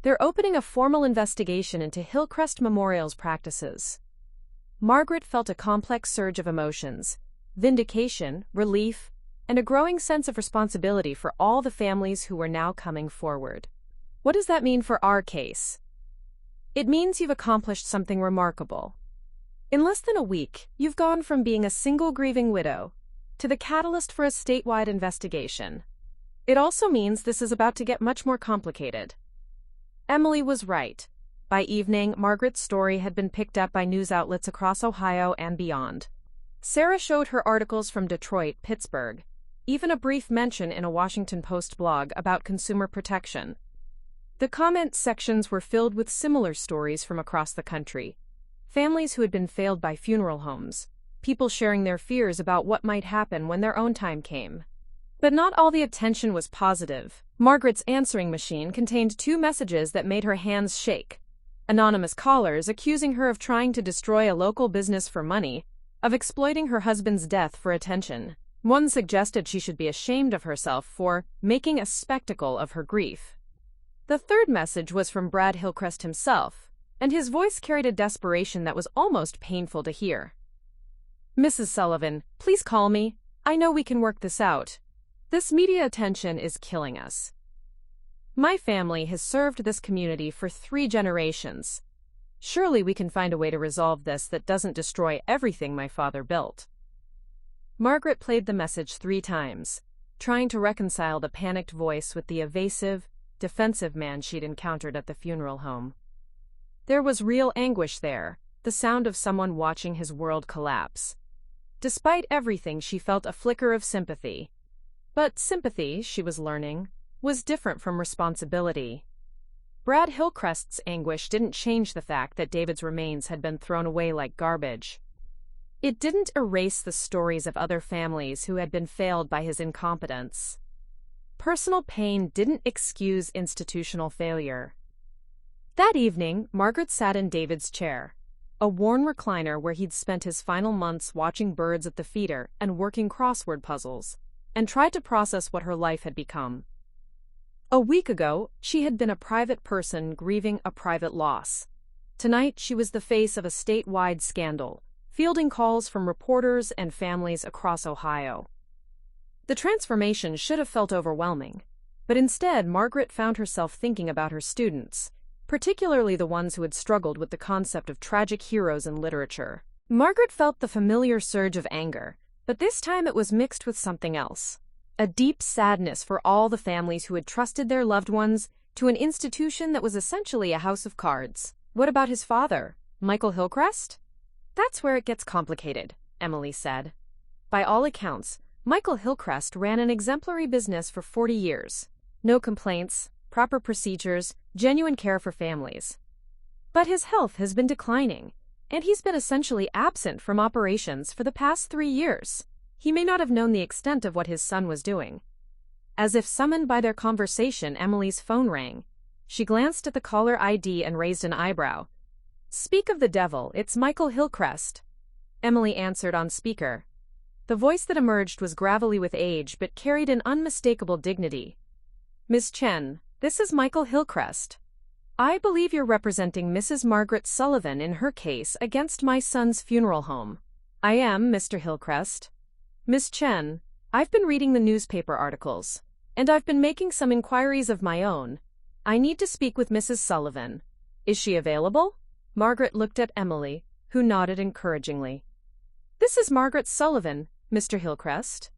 They're opening a formal investigation into Hillcrest Memorial's practices. Margaret felt a complex surge of emotions, vindication, relief, and a growing sense of responsibility for all the families who were now coming forward. What does that mean for our case? It means you've accomplished something remarkable. In less than a week, you've gone from being a single grieving widow to the catalyst for a statewide investigation. It also means this is about to get much more complicated. Emily was right. By evening, Margaret's story had been picked up by news outlets across Ohio and beyond. Sarah showed her articles from Detroit, Pittsburgh, even a brief mention in a Washington Post blog about consumer protection. The comment sections were filled with similar stories from across the country. Families who had been failed by funeral homes, people sharing their fears about what might happen when their own time came. But not all the attention was positive. Margaret's answering machine contained 2 messages that made her hands shake. Anonymous callers accusing her of trying to destroy a local business for money, of exploiting her husband's death for attention. One suggested she should be ashamed of herself for making a spectacle of her grief. The third message was from Brad Hillcrest himself, and his voice carried a desperation that was almost painful to hear. Mrs. Sullivan, please call me. I know we can work this out. This media attention is killing us. My family has served this community for 3 generations. Surely we can find a way to resolve this that doesn't destroy everything my father built. Margaret played the message 3 times, trying to reconcile the panicked voice with the evasive, defensive man she'd encountered at the funeral home. There was real anguish there, the sound of someone watching his world collapse. Despite everything, she felt a flicker of sympathy. But sympathy, she was learning, was different from responsibility. Brad Hillcrest's anguish didn't change the fact that David's remains had been thrown away like garbage. It didn't erase the stories of other families who had been failed by his incompetence. Personal pain didn't excuse institutional failure. That evening, Margaret sat in David's chair, a worn recliner where he'd spent his final months watching birds at the feeder and working crossword puzzles, and tried to process what her life had become. A week ago, she had been a private person grieving a private loss. Tonight, she was the face of a statewide scandal, fielding calls from reporters and families across Ohio. The transformation should have felt overwhelming, but instead, Margaret found herself thinking about her students, particularly the ones who had struggled with the concept of tragic heroes in literature. Margaret felt the familiar surge of anger, but this time it was mixed with something else. A deep sadness for all the families who had trusted their loved ones to an institution that was essentially a house of cards. What about his father, Michael Hillcrest? That's where it gets complicated, Emily said. By all accounts, Michael Hillcrest ran an exemplary business for 40 years. No complaints, proper procedures, genuine care for families. But his health has been declining, and he's been essentially absent from operations for the past 3 years. He may not have known the extent of what his son was doing. As if summoned by their conversation, Emily's phone rang. She glanced at the caller ID and raised an eyebrow. Speak of the devil, it's Michael Hillcrest. Emily answered on speaker. The voice that emerged was gravelly with age but carried an unmistakable dignity. Miss Chen, this is Michael Hillcrest. I believe you're representing Mrs. Margaret Sullivan in her case against my son's funeral home. I am, Mr. Hillcrest. Miss Chen, I've been reading the newspaper articles, and I've been making some inquiries of my own. I need to speak with Mrs. Sullivan. Is she available? Margaret looked at Emily, who nodded encouragingly. This is Margaret Sullivan, Mr. Hillcrest.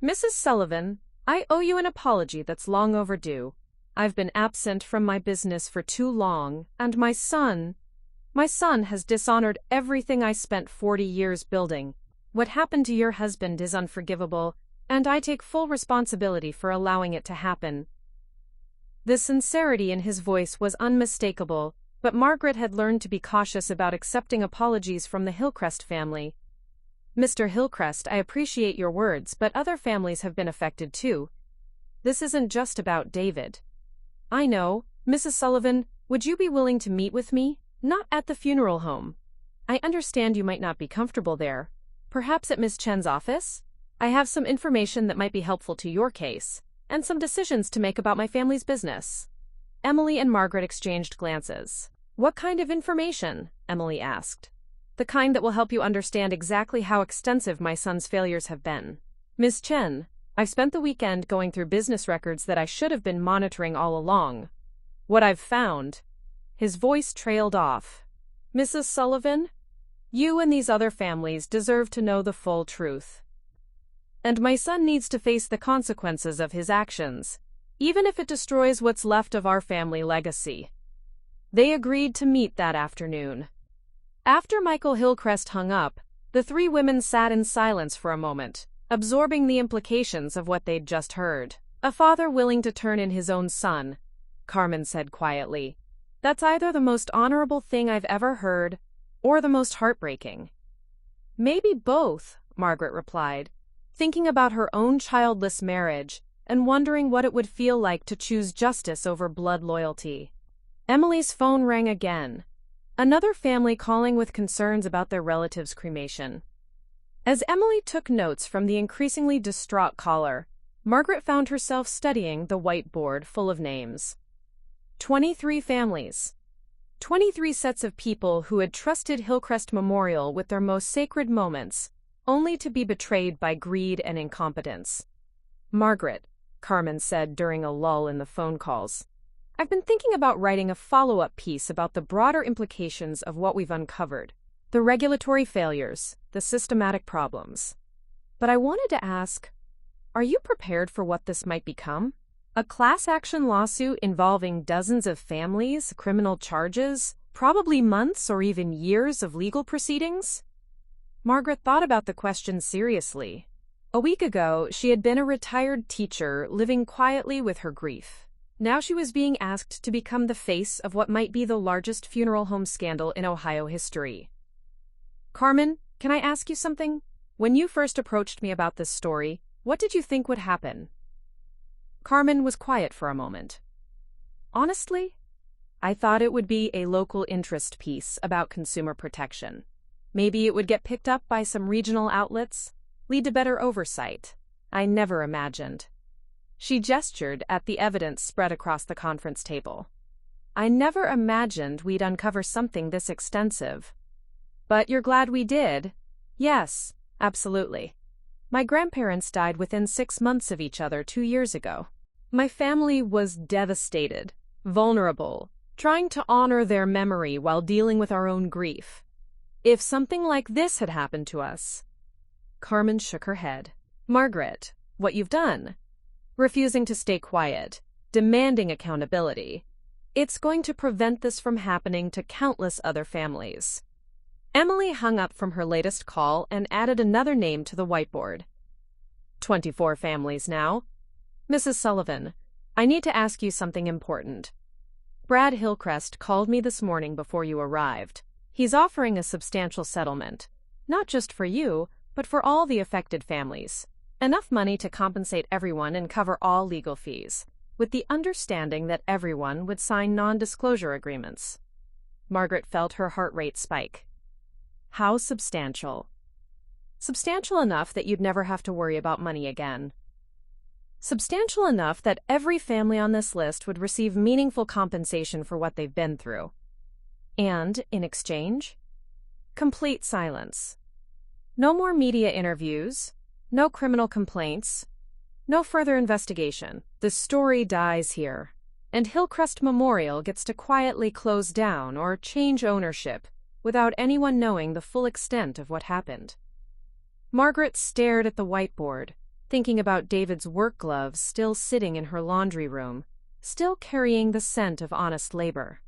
Mrs. Sullivan, I owe you an apology that's long overdue. I've been absent from my business for too long, and my son has dishonored everything I spent 40 years building. What happened to your husband is unforgivable, and I take full responsibility for allowing it to happen. The sincerity in his voice was unmistakable, but Margaret had learned to be cautious about accepting apologies from the Hillcrest family. Mr. Hillcrest, I appreciate your words, but other families have been affected too. This isn't just about David. I know. Mrs. Sullivan, would you be willing to meet with me? Not at the funeral home. I understand you might not be comfortable there. Perhaps at Miss Chen's office? I have some information that might be helpful to your case, and some decisions to make about my family's business. Emily and Margaret exchanged glances. What kind of information? Emily asked. The kind that will help you understand exactly how extensive my son's failures have been. Miss Chen, I've spent the weekend going through business records that I should have been monitoring all along. What I've found... His voice trailed off. Mrs. Sullivan, you and these other families deserve to know the full truth. And my son needs to face the consequences of his actions, even if it destroys what's left of our family legacy. They agreed to meet that afternoon. After Michael Hillcrest hung up, the three women sat in silence for a moment, absorbing the implications of what they'd just heard. A father willing to turn in his own son, Carmen said quietly. That's either the most honorable thing I've ever heard, or the most heartbreaking. Maybe both, Margaret replied, thinking about her own childless marriage and wondering what it would feel like to choose justice over blood loyalty. Emily's phone rang again. Another family calling with concerns about their relative's cremation. As Emily took notes from the increasingly distraught caller, Margaret found herself studying the whiteboard full of names. 23 families. 23 sets of people who had trusted Hillcrest Memorial with their most sacred moments, only to be betrayed by greed and incompetence. Margaret, Carmen said during a lull in the phone calls, I've been thinking about writing a follow-up piece about the broader implications of what we've uncovered. The regulatory failures, the systematic problems. But I wanted to ask, are you prepared for what this might become? A class action lawsuit involving dozens of families, criminal charges, probably months or even years of legal proceedings? Margaret thought about the question seriously. A week ago, she had been a retired teacher living quietly with her grief. Now she was being asked to become the face of what might be the largest funeral home scandal in Ohio history. Carmen, can I ask you something? When you first approached me about this story, what did you think would happen? Carmen was quiet for a moment. Honestly, I thought it would be a local interest piece about consumer protection. Maybe it would get picked up by some regional outlets, lead to better oversight. I never imagined. She gestured at the evidence spread across the conference table. I never imagined we'd uncover something this extensive. But you're glad we did? Yes, absolutely. My grandparents died within 6 months of each other 2 years ago. My family was devastated, vulnerable, trying to honor their memory while dealing with our own grief. If something like this had happened to us... Carmen shook her head. Margaret, what you've done, refusing to stay quiet, demanding accountability, it's going to prevent this from happening to countless other families. Emily hung up from her latest call and added another name to the whiteboard. 24 families now. Mrs. Sullivan, I need to ask you something important. Brad Hillcrest called me this morning before you arrived. He's offering a substantial settlement, not just for you, but for all the affected families. Enough money to compensate everyone and cover all legal fees, with the understanding that everyone would sign non-disclosure agreements. Margaret felt her heart rate spike. How substantial? Substantial enough that you'd never have to worry about money again. Substantial enough that every family on this list would receive meaningful compensation for what they've been through. And, in exchange, complete silence. No more media interviews, No criminal complaints. No further investigation. The story dies here. And Hillcrest Memorial gets to quietly close down or change ownership without anyone knowing the full extent of what happened. Margaret stared at the whiteboard, thinking about David's work gloves still sitting in her laundry room, still carrying the scent of honest labor.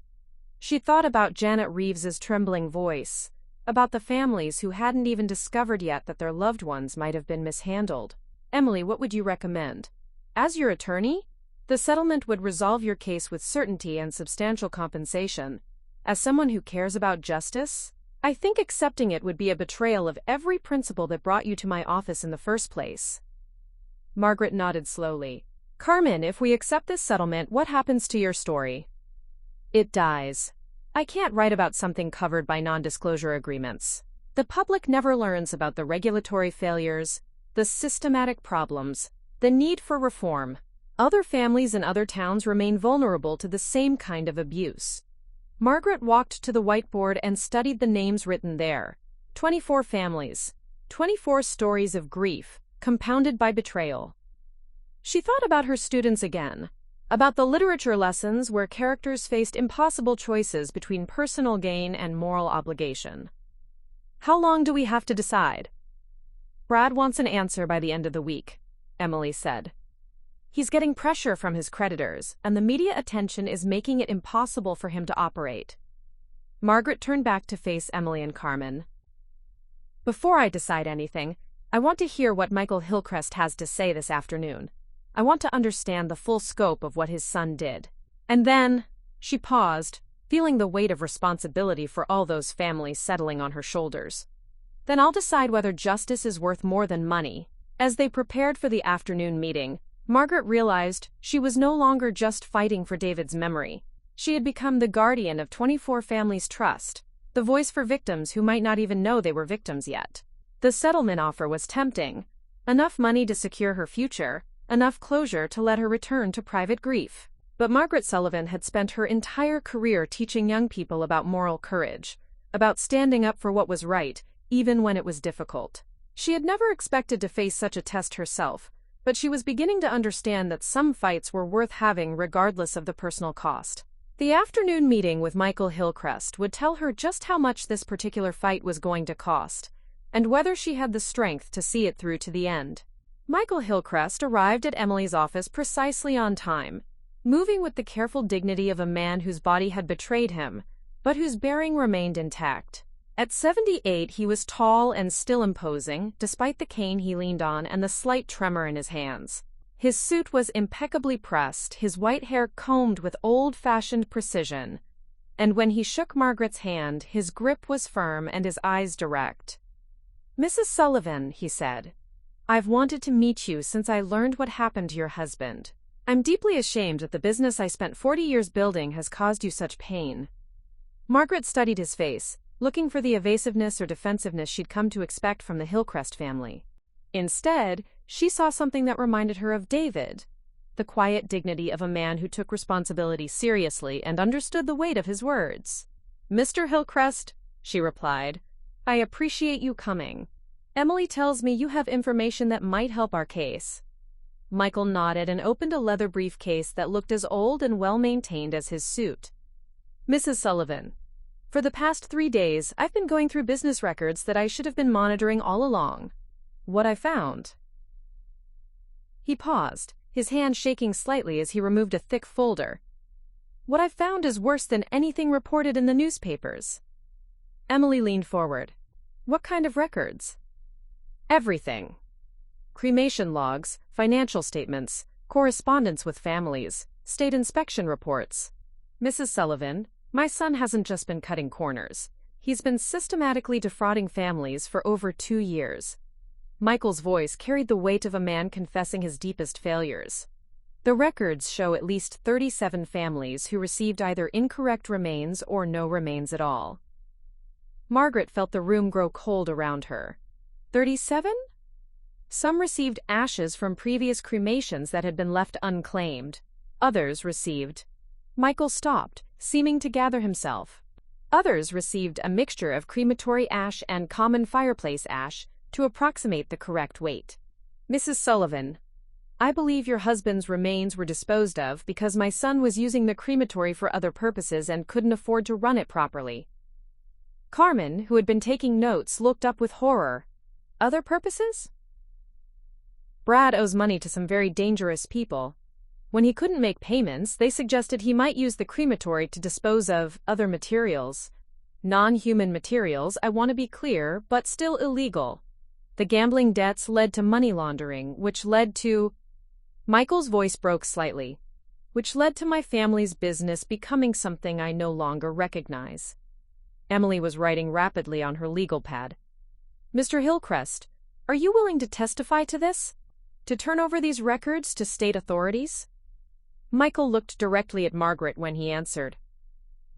She thought about Janet Reeves's trembling voice, about the families who hadn't even discovered yet that their loved ones might have been mishandled. Emily, what would you recommend? As your attorney? The settlement would resolve your case with certainty and substantial compensation. As someone who cares about justice, I think accepting it would be a betrayal of every principle that brought you to my office in the first place. Margaret nodded slowly. Carmen, if we accept this settlement, what happens to your story? It dies. I can't write about something covered by non-disclosure agreements. The public never learns about the regulatory failures, the systematic problems, the need for reform. Other families in other towns remain vulnerable to the same kind of abuse. Margaret walked to the whiteboard and studied the names written there. 24 families, 24 stories of grief, compounded by betrayal. She thought about her students again, about the literature lessons where characters faced impossible choices between personal gain and moral obligation. How long do we have to decide? Brad wants an answer by the end of the week, Emily said. He's getting pressure from his creditors, and the media attention is making it impossible for him to operate. Margaret turned back to face Emily and Carmen. Before I decide anything, I want to hear what Michael Hillcrest has to say this afternoon. I want to understand the full scope of what his son did. And then, she paused, feeling the weight of responsibility for all those families settling on her shoulders. Then I'll decide whether justice is worth more than money. As they prepared for the afternoon meeting, Margaret realized she was no longer just fighting for David's memory. She had become the guardian of 24 families' trust, the voice for victims who might not even know they were victims yet. The settlement offer was tempting. Enough money to secure her future, enough closure to let her return to private grief. But Margaret Sullivan had spent her entire career teaching young people about moral courage, about standing up for what was right, even when it was difficult. She had never expected to face such a test herself, but she was beginning to understand that some fights were worth having regardless of the personal cost. The afternoon meeting with Michael Hillcrest would tell her just how much this particular fight was going to cost, and whether she had the strength to see it through to the end. Michael Hillcrest arrived at Emily's office precisely on time, moving with the careful dignity of a man whose body had betrayed him, but whose bearing remained intact. At 78, he was tall and still imposing, despite the cane he leaned on and the slight tremor in his hands. His suit was impeccably pressed, his white hair combed with old-fashioned precision, and when he shook Margaret's hand, his grip was firm and his eyes direct. "Mrs. Sullivan," he said, "I've wanted to meet you since I learned what happened to your husband. I'm deeply ashamed that the business I spent 40 years building has caused you such pain." Margaret studied his face, looking for the evasiveness or defensiveness she'd come to expect from the Hillcrest family. Instead, she saw something that reminded her of David, the quiet dignity of a man who took responsibility seriously and understood the weight of his words. "Mr. Hillcrest," she replied, "I appreciate you coming. Emily tells me you have information that might help our case." Michael nodded and opened a leather briefcase that looked as old and well-maintained as his suit. "Mrs. Sullivan, for the past 3 days, I've been going through business records that I should have been monitoring all along. What I found..." He paused, his hand shaking slightly as he removed a thick folder. "What I've found is worse than anything reported in the newspapers." Emily leaned forward. "What kind of records?" "Everything. Cremation logs, financial statements, correspondence with families, state inspection reports. Mrs. Sullivan, my son hasn't just been cutting corners. He's been systematically defrauding families for over 2 years." Michael's voice carried the weight of a man confessing his deepest failures. "The records show at least 37 families who received either incorrect remains or no remains at all." Margaret felt the room grow cold around her. 37? Some received ashes from previous cremations that had been left unclaimed. Others received... Michael stopped, seeming to gather himself. Others received a mixture of crematory ash and common fireplace ash to approximate the correct weight. Mrs. Sullivan, I believe your husband's remains were disposed of because my son was using the crematory for other purposes and couldn't afford to run it properly. Carmen, who had been taking notes, looked up with horror. Other purposes? Brad owes money to some very dangerous people. When he couldn't make payments, they suggested he might use the crematory to dispose of other materials. Non-human materials, I want to be clear, but still illegal. The gambling debts led to money laundering, which led to... Michael's voice broke slightly. Which led to my family's business becoming something I no longer recognize. Emily was writing rapidly on her legal pad. Mr. Hillcrest, are you willing to testify to this? To turn over these records to state authorities? Michael looked directly at Margaret when he answered.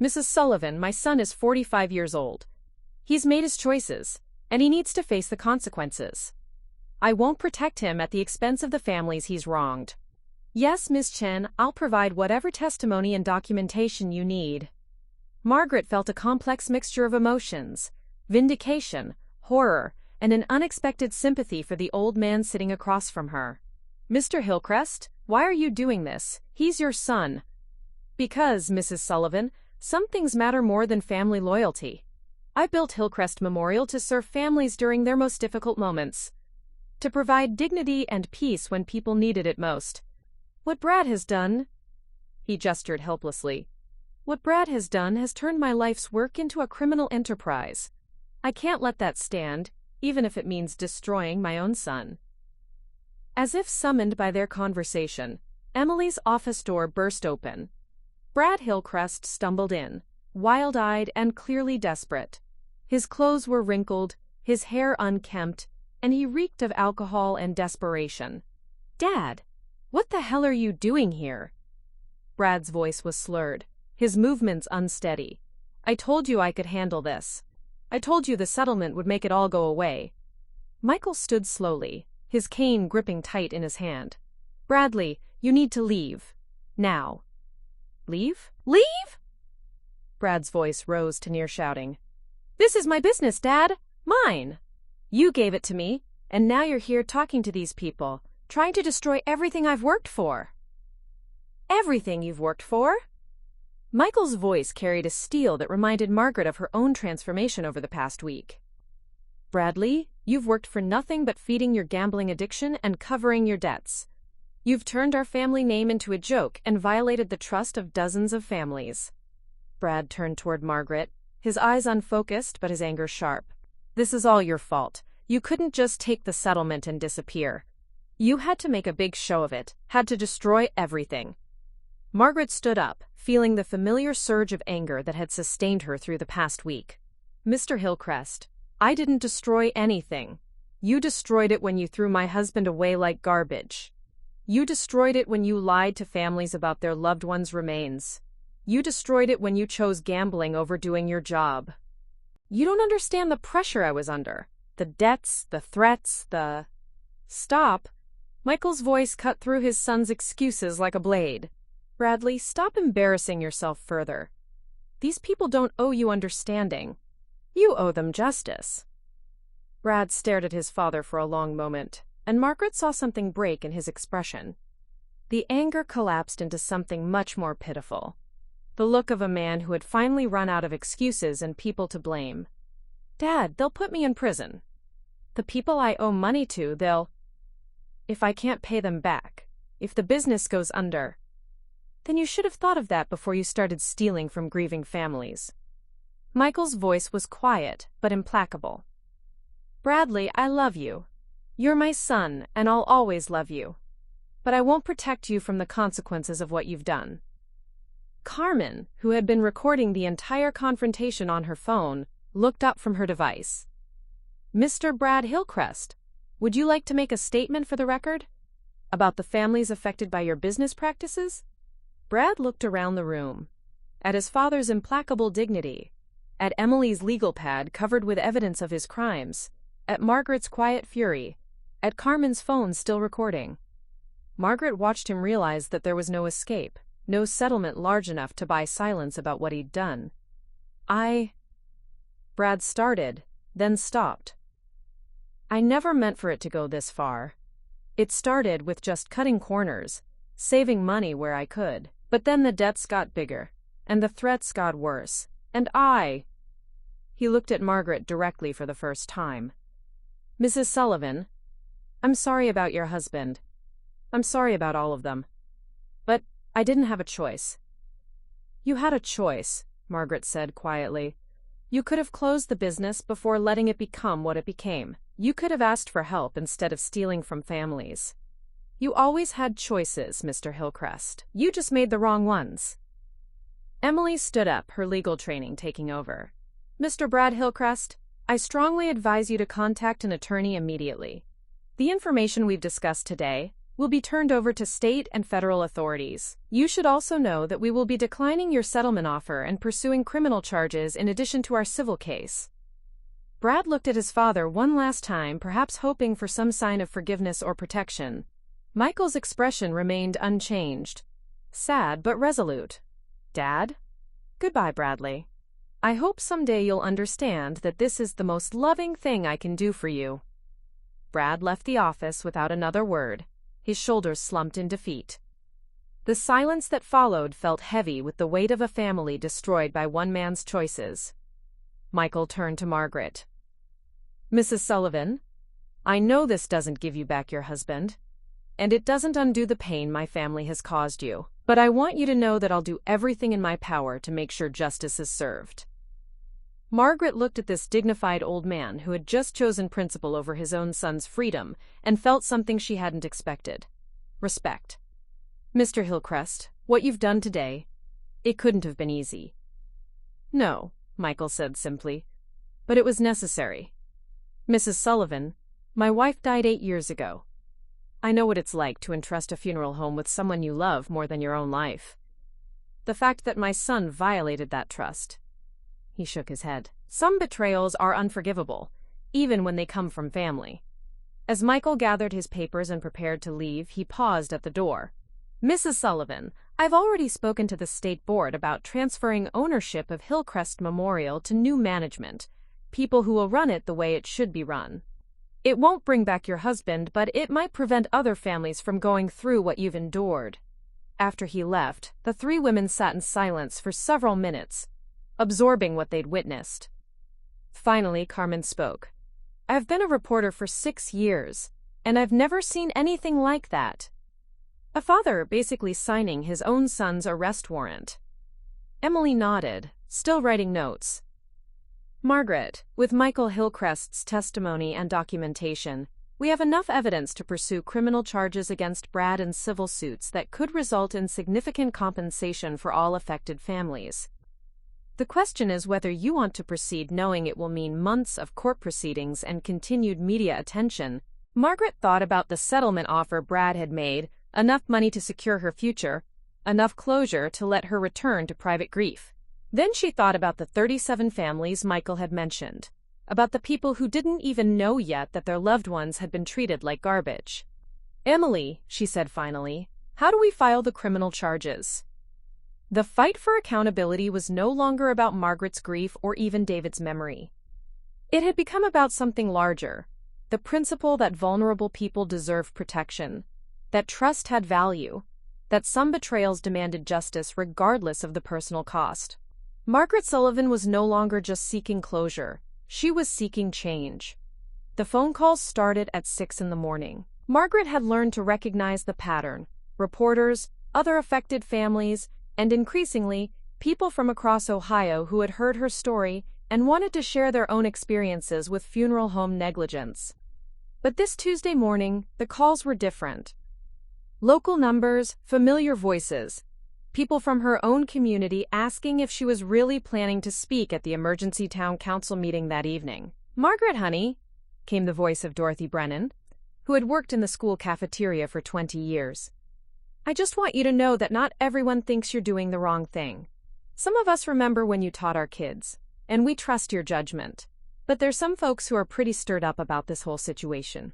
Mrs. Sullivan, my son is 45 years old. He's made his choices, and he needs to face the consequences. I won't protect him at the expense of the families he's wronged. Yes, Ms. Chen, I'll provide whatever testimony and documentation you need. Margaret felt a complex mixture of emotions, vindication, horror, and an unexpected sympathy for the old man sitting across from her. Mr. Hillcrest, why are you doing this? He's your son. Because, Mrs. Sullivan, some things matter more than family loyalty. I built Hillcrest Memorial to serve families during their most difficult moments, to provide dignity and peace when people needed it most. What Brad has done, he gestured helplessly, what Brad has done has turned my life's work into a criminal enterprise. I can't let that stand, even if it means destroying my own son. As if summoned by their conversation, Emily's office door burst open. Brad Hillcrest stumbled in, wild-eyed and clearly desperate. His clothes were wrinkled, his hair unkempt, and he reeked of alcohol and desperation. Dad, what the hell are you doing here? Brad's voice was slurred, his movements unsteady. I told you I could handle this. I told you the settlement would make it all go away. Michael stood slowly, his cane gripping tight in his hand. Bradley, you need to leave. Now. Leave? Leave? Brad's voice rose to near shouting. This is my business, Dad. Mine. You gave it to me, and now you're here talking to these people, trying to destroy everything I've worked for. Everything you've worked for? Michael's voice carried a steel that reminded Margaret of her own transformation over the past week. Bradley, you've worked for nothing but feeding your gambling addiction and covering your debts. You've turned our family name into a joke and violated the trust of dozens of families. Brad turned toward Margaret, his eyes unfocused but his anger sharp. This is all your fault. You couldn't just take the settlement and disappear. You had to make a big show of it, had to destroy everything. Margaret stood up, feeling the familiar surge of anger that had sustained her through the past week. Mr. Hillcrest, I didn't destroy anything. You destroyed it when you threw my husband away like garbage. You destroyed it when you lied to families about their loved ones' remains. You destroyed it when you chose gambling over doing your job. You don't understand the pressure I was under. The debts, the threats, the... Stop. Michael's voice cut through his son's excuses like a blade. Bradley, stop embarrassing yourself further. These people don't owe you understanding. You owe them justice. Brad stared at his father for a long moment, and Margaret saw something break in his expression. The anger collapsed into something much more pitiful. The look of a man who had finally run out of excuses and people to blame. Dad, they'll put me in prison. The people I owe money to, they'll... If I can't pay them back, if the business goes under, then you should have thought of that before you started stealing from grieving families. Michael's voice was quiet, but implacable. Bradley, I love you. You're my son, and I'll always love you. But I won't protect you from the consequences of what you've done. Carmen, who had been recording the entire confrontation on her phone, looked up from her device. Mr. Brad Hillcrest, would you like to make a statement for the record? About the families affected by your business practices? Brad looked around the room. At his father's implacable dignity. At Emily's legal pad covered with evidence of his crimes. At Margaret's quiet fury. At Carmen's phone still recording. Margaret watched him realize that there was no escape, no settlement large enough to buy silence about what he'd done. Brad started, then stopped. I never meant for it to go this far. It started with just cutting corners, saving money where I could. But then the debts got bigger, and the threats got worse, and He looked at Margaret directly for the first time. Mrs. Sullivan, I'm sorry about your husband. I'm sorry about all of them. But I didn't have a choice. You had a choice, Margaret said quietly. You could have closed the business before letting it become what it became. You could have asked for help instead of stealing from families. You always had choices, Mr. Hillcrest. You just made the wrong ones. Emily stood up, her legal training taking over. Mr. Brad Hillcrest, I strongly advise you to contact an attorney immediately. The information we've discussed today will be turned over to state and federal authorities. You should also know that we will be declining your settlement offer and pursuing criminal charges in addition to our civil case. Brad looked at his father one last time, perhaps hoping for some sign of forgiveness or protection. Michael's expression remained unchanged, sad but resolute. Dad? Goodbye, Bradley. I hope someday you'll understand that this is the most loving thing I can do for you. Brad left the office without another word, his shoulders slumped in defeat. The silence that followed felt heavy with the weight of a family destroyed by one man's choices. Michael turned to Margaret. Mrs. Sullivan, I know this doesn't give you back your husband, and it doesn't undo the pain my family has caused you, but I want you to know that I'll do everything in my power to make sure justice is served. Margaret looked at this dignified old man who had just chosen principle over his own son's freedom and felt something she hadn't expected. Respect. Mr. Hillcrest, what you've done today, it couldn't have been easy. No, Michael said simply, but it was necessary. Mrs. Sullivan, my wife died 8 years ago. I know what it's like to entrust a funeral home with someone you love more than your own life. The fact that my son violated that trust. He shook his head. Some betrayals are unforgivable, even when they come from family. As Michael gathered his papers and prepared to leave, he paused at the door. Mrs. Sullivan, I've already spoken to the state board about transferring ownership of Hillcrest Memorial to new management, people who will run it the way it should be run. It won't bring back your husband, but it might prevent other families from going through what you've endured. After he left, the three women sat in silence for several minutes, absorbing what they'd witnessed. Finally, Carmen spoke. I've been a reporter for 6 years, and I've never seen anything like that. A father basically signing his own son's arrest warrant. Emily nodded, still writing notes. Margaret, with Michael Hillcrest's testimony and documentation, we have enough evidence to pursue criminal charges against Brad in civil suits that could result in significant compensation for all affected families. The question is whether you want to proceed knowing it will mean months of court proceedings and continued media attention. Margaret thought about the settlement offer Brad had made, enough money to secure her future, enough closure to let her return to private grief. Then she thought about the 37 families Michael had mentioned, about the people who didn't even know yet that their loved ones had been treated like garbage. Emily, she said finally, how do we file the criminal charges? The fight for accountability was no longer about Margaret's grief or even David's memory. It had become about something larger, the principle that vulnerable people deserve protection, that trust had value, that some betrayals demanded justice regardless of the personal cost. Margaret Sullivan was no longer just seeking closure, she was seeking change. The phone calls started at 6 in the morning. Margaret had learned to recognize the pattern: reporters, other affected families, and increasingly, people from across Ohio who had heard her story and wanted to share their own experiences with funeral home negligence. But this Tuesday morning, the calls were different. Local numbers, familiar voices, people from her own community asking if she was really planning to speak at the emergency town council meeting that evening. Margaret, honey, came the voice of Dorothy Brennan, who had worked in the school cafeteria for 20 years. I just want you to know that not everyone thinks you're doing the wrong thing. Some of us remember when you taught our kids, and we trust your judgment. But there's some folks who are pretty stirred up about this whole situation.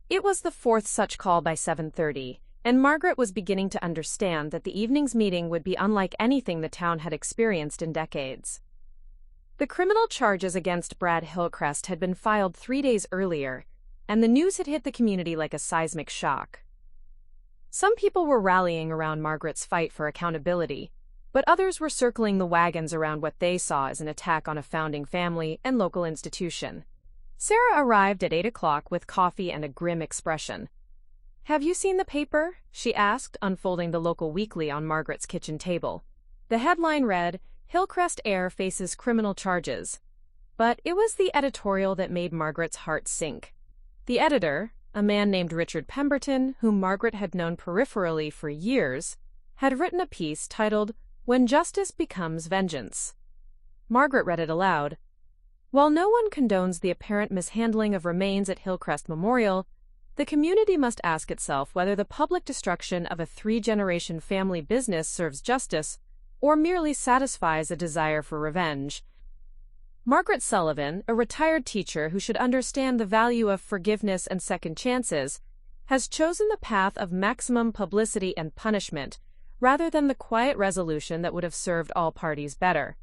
It was the fourth such call by 7:30, and Margaret was beginning to understand that the evening's meeting would be unlike anything the town had experienced in decades. The criminal charges against Brad Hillcrest had been filed 3 days earlier, and the news had hit the community like a seismic shock. Some people were rallying around Margaret's fight for accountability, but others were circling the wagons around what they saw as an attack on a founding family and local institution. Sarah arrived at 8 o'clock with coffee and a grim expression. "Have you seen the paper?" she asked, unfolding the local weekly on Margaret's kitchen table. The headline read, "Hillcrest heir faces criminal charges." But it was the editorial that made Margaret's heart sink. The editor, a man named Richard Pemberton, whom Margaret had known peripherally for years, had written a piece titled, "When Justice Becomes Vengeance." Margaret read it aloud. While no one condones the apparent mishandling of remains at Hillcrest Memorial, the community must ask itself whether the public destruction of a 3-generation family business serves justice or merely satisfies a desire for revenge. Margaret Sullivan, a retired teacher who should understand the value of forgiveness and second chances, has chosen the path of maximum publicity and punishment rather than the quiet resolution that would have served all parties better.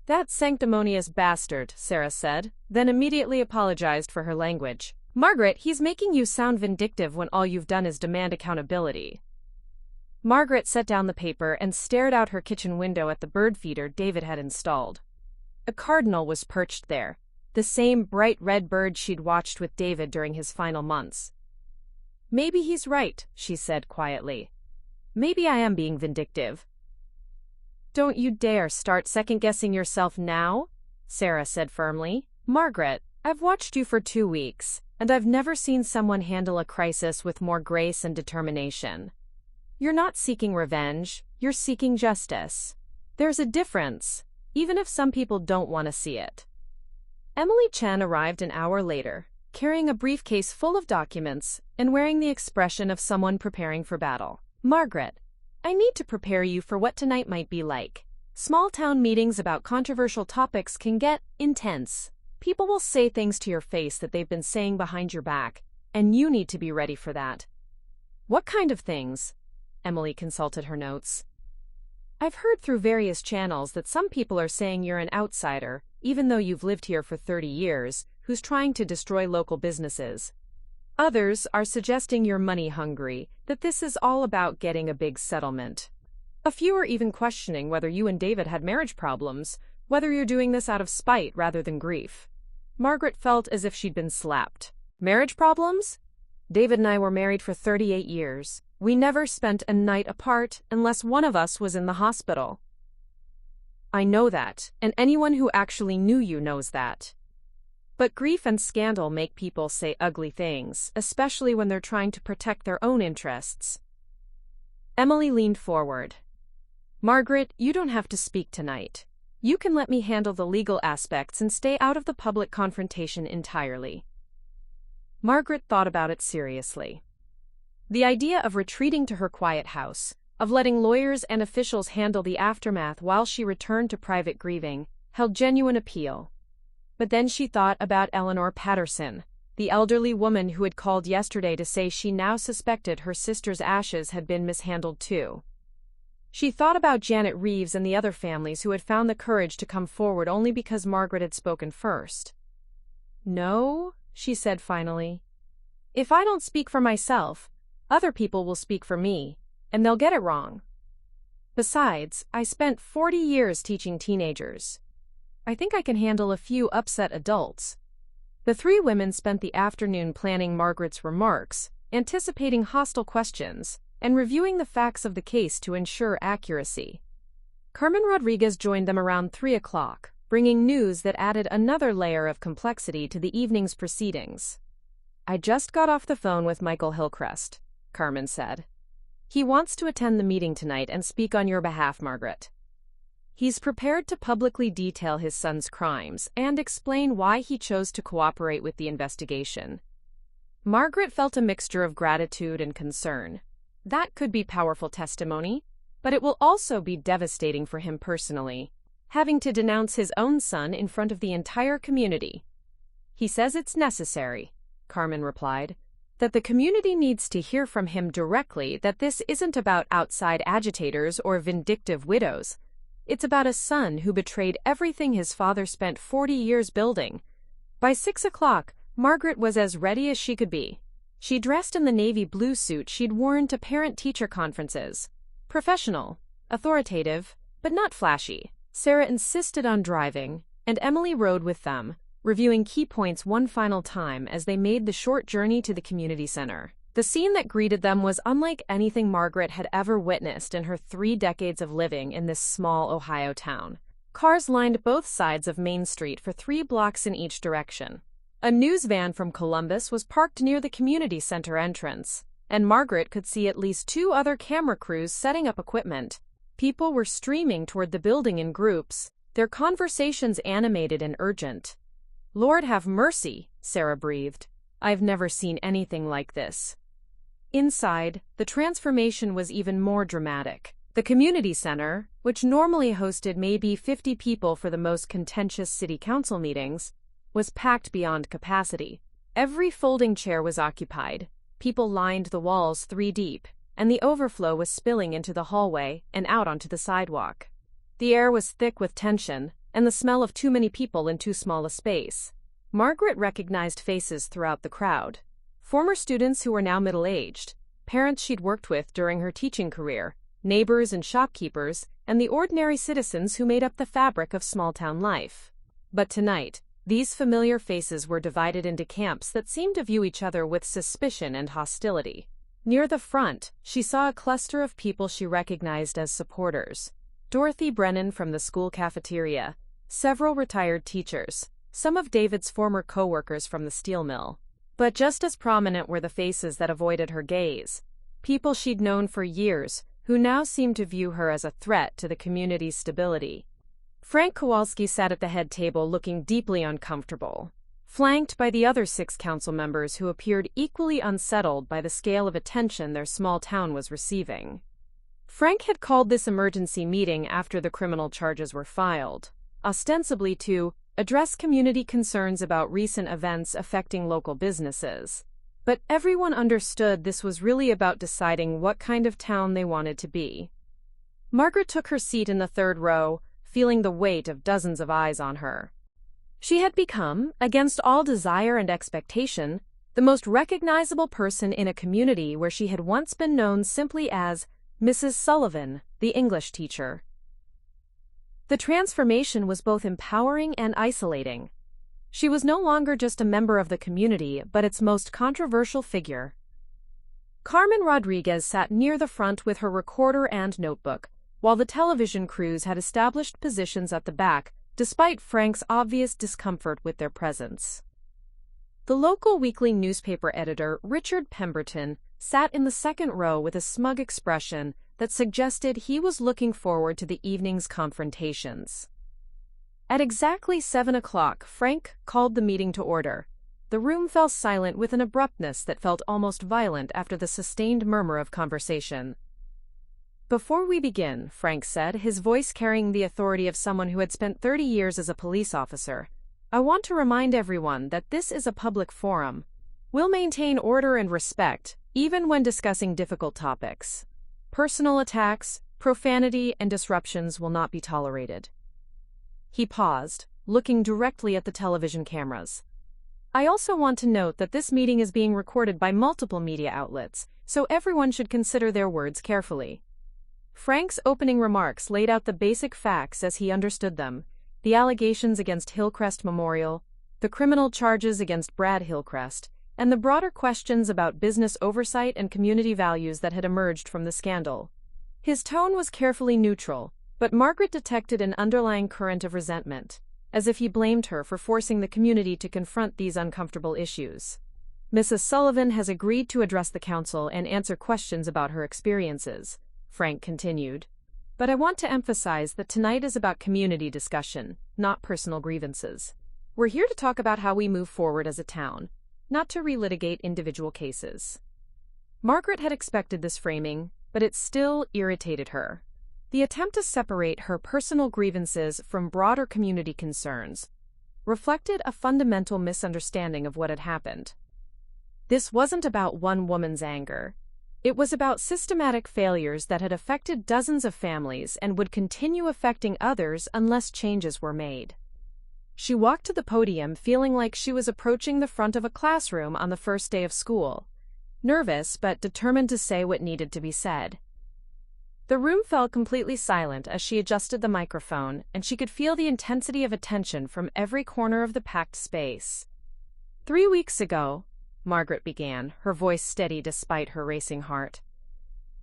"That sanctimonious bastard," Sarah said, then immediately apologized for her language. "Margaret, he's making you sound vindictive when all you've done is demand accountability." Margaret set down the paper and stared out her kitchen window at the bird feeder David had installed. A cardinal was perched there, the same bright red bird she'd watched with David during his final months. "Maybe he's right," she said quietly. "Maybe I am being vindictive." "Don't you dare start second-guessing yourself now," Sarah said firmly. "Margaret, I've watched you for 2 weeks, and I've never seen someone handle a crisis with more grace and determination. You're not seeking revenge, you're seeking justice. There's a difference, even if some people don't want to see it." Emily Chen arrived an hour later, carrying a briefcase full of documents and wearing the expression of someone preparing for battle. "Margaret, I need to prepare you for what tonight might be like. Small-town meetings about controversial topics can get intense. People will say things to your face that they've been saying behind your back, and you need to be ready for that." "What kind of things?" Emily consulted her notes. "I've heard through various channels that some people are saying you're an outsider, even though you've lived here for 30 years, who's trying to destroy local businesses. Others are suggesting you're money-hungry, that this is all about getting a big settlement. A few are even questioning whether you and David had marriage problems, whether you're doing this out of spite rather than grief." Margaret felt as if she'd been slapped. "Marriage problems? David and I were married for 38 years. We never spent a night apart unless one of us was in the hospital." "I know that, and anyone who actually knew you knows that. But grief and scandal make people say ugly things, especially when they're trying to protect their own interests." Emily leaned forward. "Margaret, you don't have to speak tonight. You can let me handle the legal aspects and stay out of the public confrontation entirely." Margaret thought about it seriously. The idea of retreating to her quiet house, of letting lawyers and officials handle the aftermath while she returned to private grieving, held genuine appeal. But then she thought about Eleanor Patterson, the elderly woman who had called yesterday to say she now suspected her sister's ashes had been mishandled too. She thought about Janet Reeves and the other families who had found the courage to come forward only because Margaret had spoken first. "No," she said finally. "If I don't speak for myself, other people will speak for me, and they'll get it wrong. Besides, I spent 40 years teaching teenagers. I think I can handle a few upset adults." The 3 women spent the afternoon planning Margaret's remarks, anticipating hostile questions, and reviewing the facts of the case to ensure accuracy. Carmen Rodriguez joined them around 3 o'clock, bringing news that added another layer of complexity to the evening's proceedings. "I just got off the phone with Michael Hillcrest," Carmen said. "He wants to attend the meeting tonight and speak on your behalf, Margaret. He's prepared to publicly detail his son's crimes and explain why he chose to cooperate with the investigation." Margaret felt a mixture of gratitude and concern. That could be powerful testimony, but it will also be devastating for him personally, having to denounce his own son in front of the entire community. "He says it's necessary," Carmen replied, "that the community needs to hear from him directly that this isn't about outside agitators or vindictive widows. It's about a son who betrayed everything his father spent 40 years building." By 6 o'clock, Margaret was as ready as she could be. She dressed in the navy blue suit she'd worn to parent-teacher conferences. Professional, authoritative, but not flashy. Sarah insisted on driving, and Emily rode with them, reviewing key points one final time as they made the short journey to the community center. The scene that greeted them was unlike anything Margaret had ever witnessed in her 3 decades of living in this small Ohio town. Cars lined both sides of Main Street for 3 blocks in each direction. A news van from Columbus was parked near the community center entrance, and Margaret could see at least 2 other camera crews setting up equipment. People were streaming toward the building in groups, their conversations animated and urgent. "Lord have mercy," Sarah breathed. "I've never seen anything like this." Inside, the transformation was even more dramatic. The community center, which normally hosted maybe 50 people for the most contentious city council meetings, was packed beyond capacity. Every folding chair was occupied, people lined the walls 3 deep, and the overflow was spilling into the hallway and out onto the sidewalk. The air was thick with tension, and the smell of too many people in too small a space. Margaret recognized faces throughout the crowd. Former students who were now middle-aged, parents she'd worked with during her teaching career, neighbors and shopkeepers, and the ordinary citizens who made up the fabric of small-town life. But tonight, these familiar faces were divided into camps that seemed to view each other with suspicion and hostility. Near the front, she saw a cluster of people she recognized as supporters. Dorothy Brennan from the school cafeteria, several retired teachers, some of David's former co-workers from the steel mill. But just as prominent were the faces that avoided her gaze, people she'd known for years who now seemed to view her as a threat to the community's stability. Frank Kowalski sat at the head table looking deeply uncomfortable, flanked by the other 6 council members who appeared equally unsettled by the scale of attention their small town was receiving. Frank had called this emergency meeting after the criminal charges were filed, ostensibly to address community concerns about recent events affecting local businesses. But everyone understood this was really about deciding what kind of town they wanted to be. Margaret took her seat in the 3rd row, feeling the weight of dozens of eyes on her. She had become, against all desire and expectation, the most recognizable person in a community where she had once been known simply as Mrs. Sullivan, the English teacher. The transformation was both empowering and isolating. She was no longer just a member of the community, but its most controversial figure. Carmen Rodriguez sat near the front with her recorder and notebook, while the television crews had established positions at the back, despite Frank's obvious discomfort with their presence. The local weekly newspaper editor, Richard Pemberton, sat in the 2nd row with a smug expression that suggested he was looking forward to the evening's confrontations. At exactly 7 o'clock, Frank called the meeting to order. The room fell silent with an abruptness that felt almost violent after the sustained murmur of conversation. "Before we begin," Frank said, his voice carrying the authority of someone who had spent 30 years as a police officer, "I want to remind everyone that this is a public forum. We'll maintain order and respect, even when discussing difficult topics. Personal attacks, profanity, and disruptions will not be tolerated." He paused, looking directly at the television cameras. "I also want to note that this meeting is being recorded by multiple media outlets, so everyone should consider their words carefully." Frank's opening remarks laid out the basic facts as he understood them: the allegations against Hillcrest Memorial, the criminal charges against Brad Hillcrest, and the broader questions about business oversight and community values that had emerged from the scandal. His tone was carefully neutral, but Margaret detected an underlying current of resentment, as if he blamed her for forcing the community to confront these uncomfortable issues. "Mrs. Sullivan has agreed to address the council and answer questions about her experiences," Frank continued. "But I want to emphasize that tonight is about community discussion, not personal grievances. We're here to talk about how we move forward as a town, not to relitigate individual cases." Margaret had expected this framing, but it still irritated her. The attempt to separate her personal grievances from broader community concerns reflected a fundamental misunderstanding of what had happened. This wasn't about one woman's anger. It was about systematic failures that had affected dozens of families and would continue affecting others unless changes were made. She walked to the podium feeling like she was approaching the front of a classroom on the first day of school, nervous but determined to say what needed to be said. The room fell completely silent as she adjusted the microphone, and she could feel the intensity of attention from every corner of the packed space. 3 weeks ago, Margaret began, her voice steady despite her racing heart.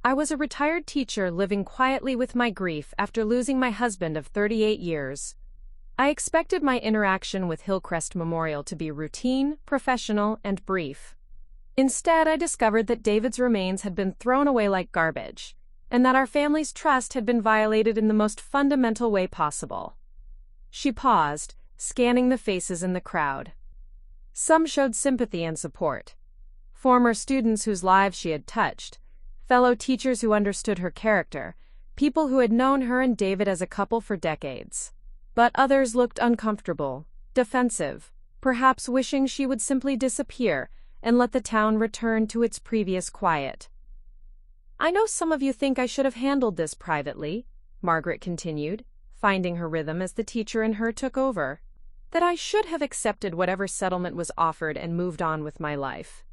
I was a retired teacher living quietly with my grief after losing my husband of 38 years. I expected my interaction with Hillcrest Memorial to be routine, professional, and brief. Instead, I discovered that David's remains had been thrown away like garbage, and that our family's trust had been violated in the most fundamental way possible. She paused, scanning the faces in the crowd. Some showed sympathy and support. Former students whose lives she had touched, fellow teachers who understood her character, people who had known her and David as a couple for decades. But others looked uncomfortable, defensive, perhaps wishing she would simply disappear and let the town return to its previous quiet. I know some of you think I should have handled this privately, Margaret continued, finding her rhythm as the teacher in her took over. That I should have accepted whatever settlement was offered and moved on with my life.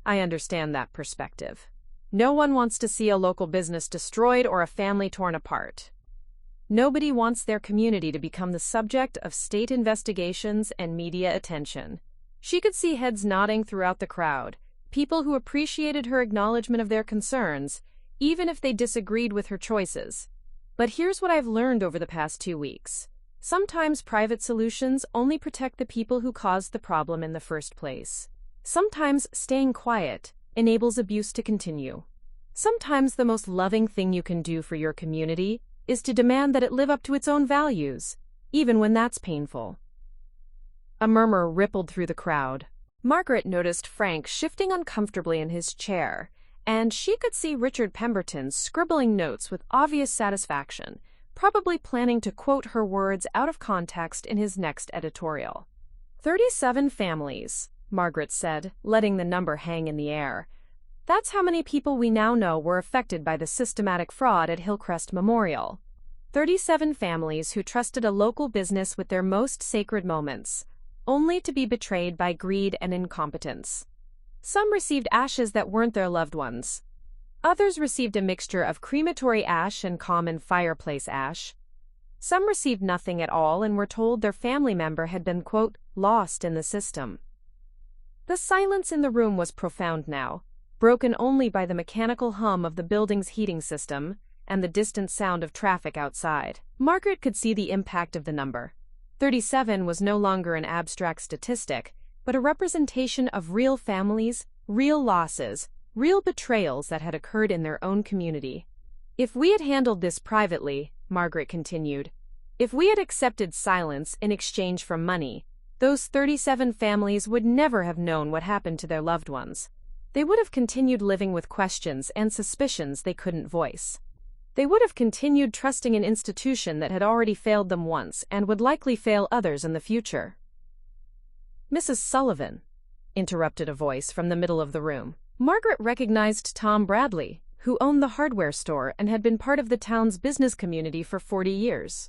I understand that perspective. No one wants to see a local business destroyed or a family torn apart. Nobody wants their community to become the subject of state investigations and media attention. She could see heads nodding throughout the crowd, people who appreciated her acknowledgement of their concerns, even if they disagreed with her choices. But here's what I've learned over the past 2 weeks. Sometimes private solutions only protect the people who caused the problem in the first place. Sometimes staying quiet enables abuse to continue. Sometimes the most loving thing you can do for your community is to demand that it live up to its own values, even when that's painful. A murmur rippled through the crowd. Margaret noticed Frank shifting uncomfortably in his chair, and she could see Richard Pemberton scribbling notes with obvious satisfaction, probably planning to quote her words out of context in his next editorial. 37 families, Margaret said, letting the number hang in the air. That's how many people we now know were affected by the systematic fraud at Hillcrest Memorial. 37 families who trusted a local business with their most sacred moments, only to be betrayed by greed and incompetence. Some received ashes that weren't their loved ones. Others received a mixture of crematory ash and common fireplace ash. Some received nothing at all and were told their family member had been, quote, lost in the system. The silence in the room was profound now, broken only by the mechanical hum of the building's heating system and the distant sound of traffic outside. Margaret could see the impact of the number. 37 was no longer an abstract statistic, but a representation of real families, real losses, real betrayals that had occurred in their own community. If we had handled this privately, Margaret continued, if we had accepted silence in exchange for money, those 37 families would never have known what happened to their loved ones. They would have continued living with questions and suspicions they couldn't voice. They would have continued trusting an institution that had already failed them once and would likely fail others in the future. Mrs. Sullivan, interrupted a voice from the middle of the room. Margaret recognized Tom Bradley, who owned the hardware store and had been part of the town's business community for 40 years.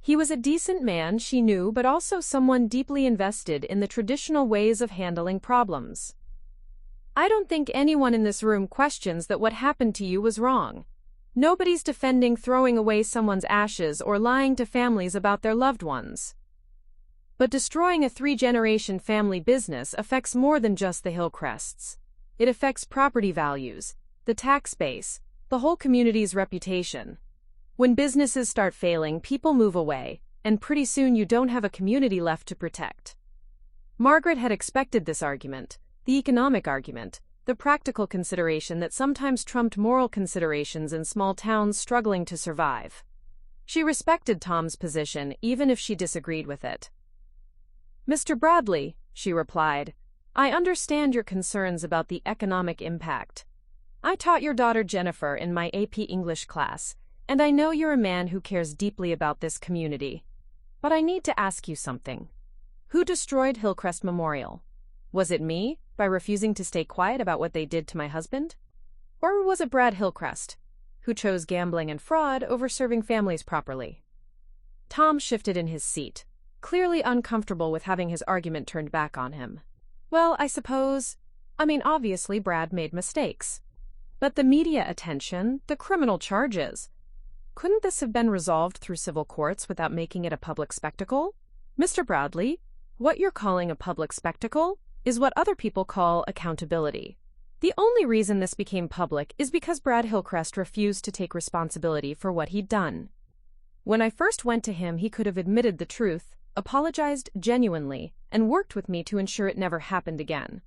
He was a decent man, she knew, but also someone deeply invested in the traditional ways of handling problems. I don't think anyone in this room questions that what happened to you was wrong. Nobody's defending throwing away someone's ashes or lying to families about their loved ones. But destroying a 3-generation family business affects more than just the Hillcrests. It affects property values, the tax base, the whole community's reputation. When businesses start failing, people move away, and pretty soon you don't have a community left to protect. Margaret had expected this argument, the economic argument, the practical consideration that sometimes trumped moral considerations in small towns struggling to survive. She respected Tom's position, even if she disagreed with it. Mr. Bradley, she replied, I understand your concerns about the economic impact. I taught your daughter Jennifer in my AP English class, and I know you're a man who cares deeply about this community. But I need to ask you something. Who destroyed Hillcrest Memorial? Was it me, by refusing to stay quiet about what they did to my husband? Or was it Brad Hillcrest, who chose gambling and fraud over serving families properly? Tom shifted in his seat. clearly uncomfortable with having his argument turned back on him. Well, obviously Brad made mistakes. But the media attention, the criminal charges, couldn't this have been resolved through civil courts without making it a public spectacle? Mr. Bradley, what you're calling a public spectacle is what other people call accountability. The only reason this became public is because Brad Hillcrest refused to take responsibility for what he'd done. When I first went to him, he could have admitted the truth, apologized genuinely, and worked with me to ensure it never happened again.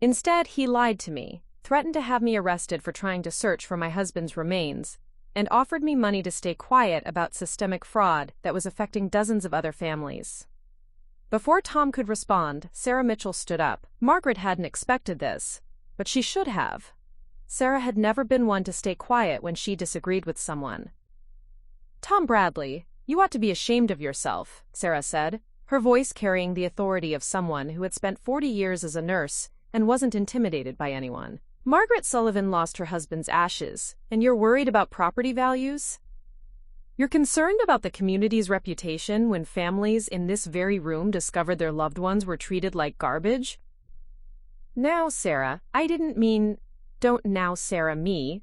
Instead, he lied to me, threatened to have me arrested for trying to search for my husband's remains, and offered me money to stay quiet about systemic fraud that was affecting dozens of other families. Before Tom could respond, Sarah Mitchell stood up. Margaret hadn't expected this, but she should have. Sarah had never been one to stay quiet when she disagreed with someone. "Tom Bradley, you ought to be ashamed of yourself," Sarah said, her voice carrying the authority of someone who had spent 40 years as a nurse and wasn't intimidated by anyone. "Margaret Sullivan lost her husband's ashes, and you're worried about property values? You're concerned about the community's reputation when families in this very room discovered their loved ones were treated like garbage?" "Now, Sarah, I didn't mean, don't now Sarah me.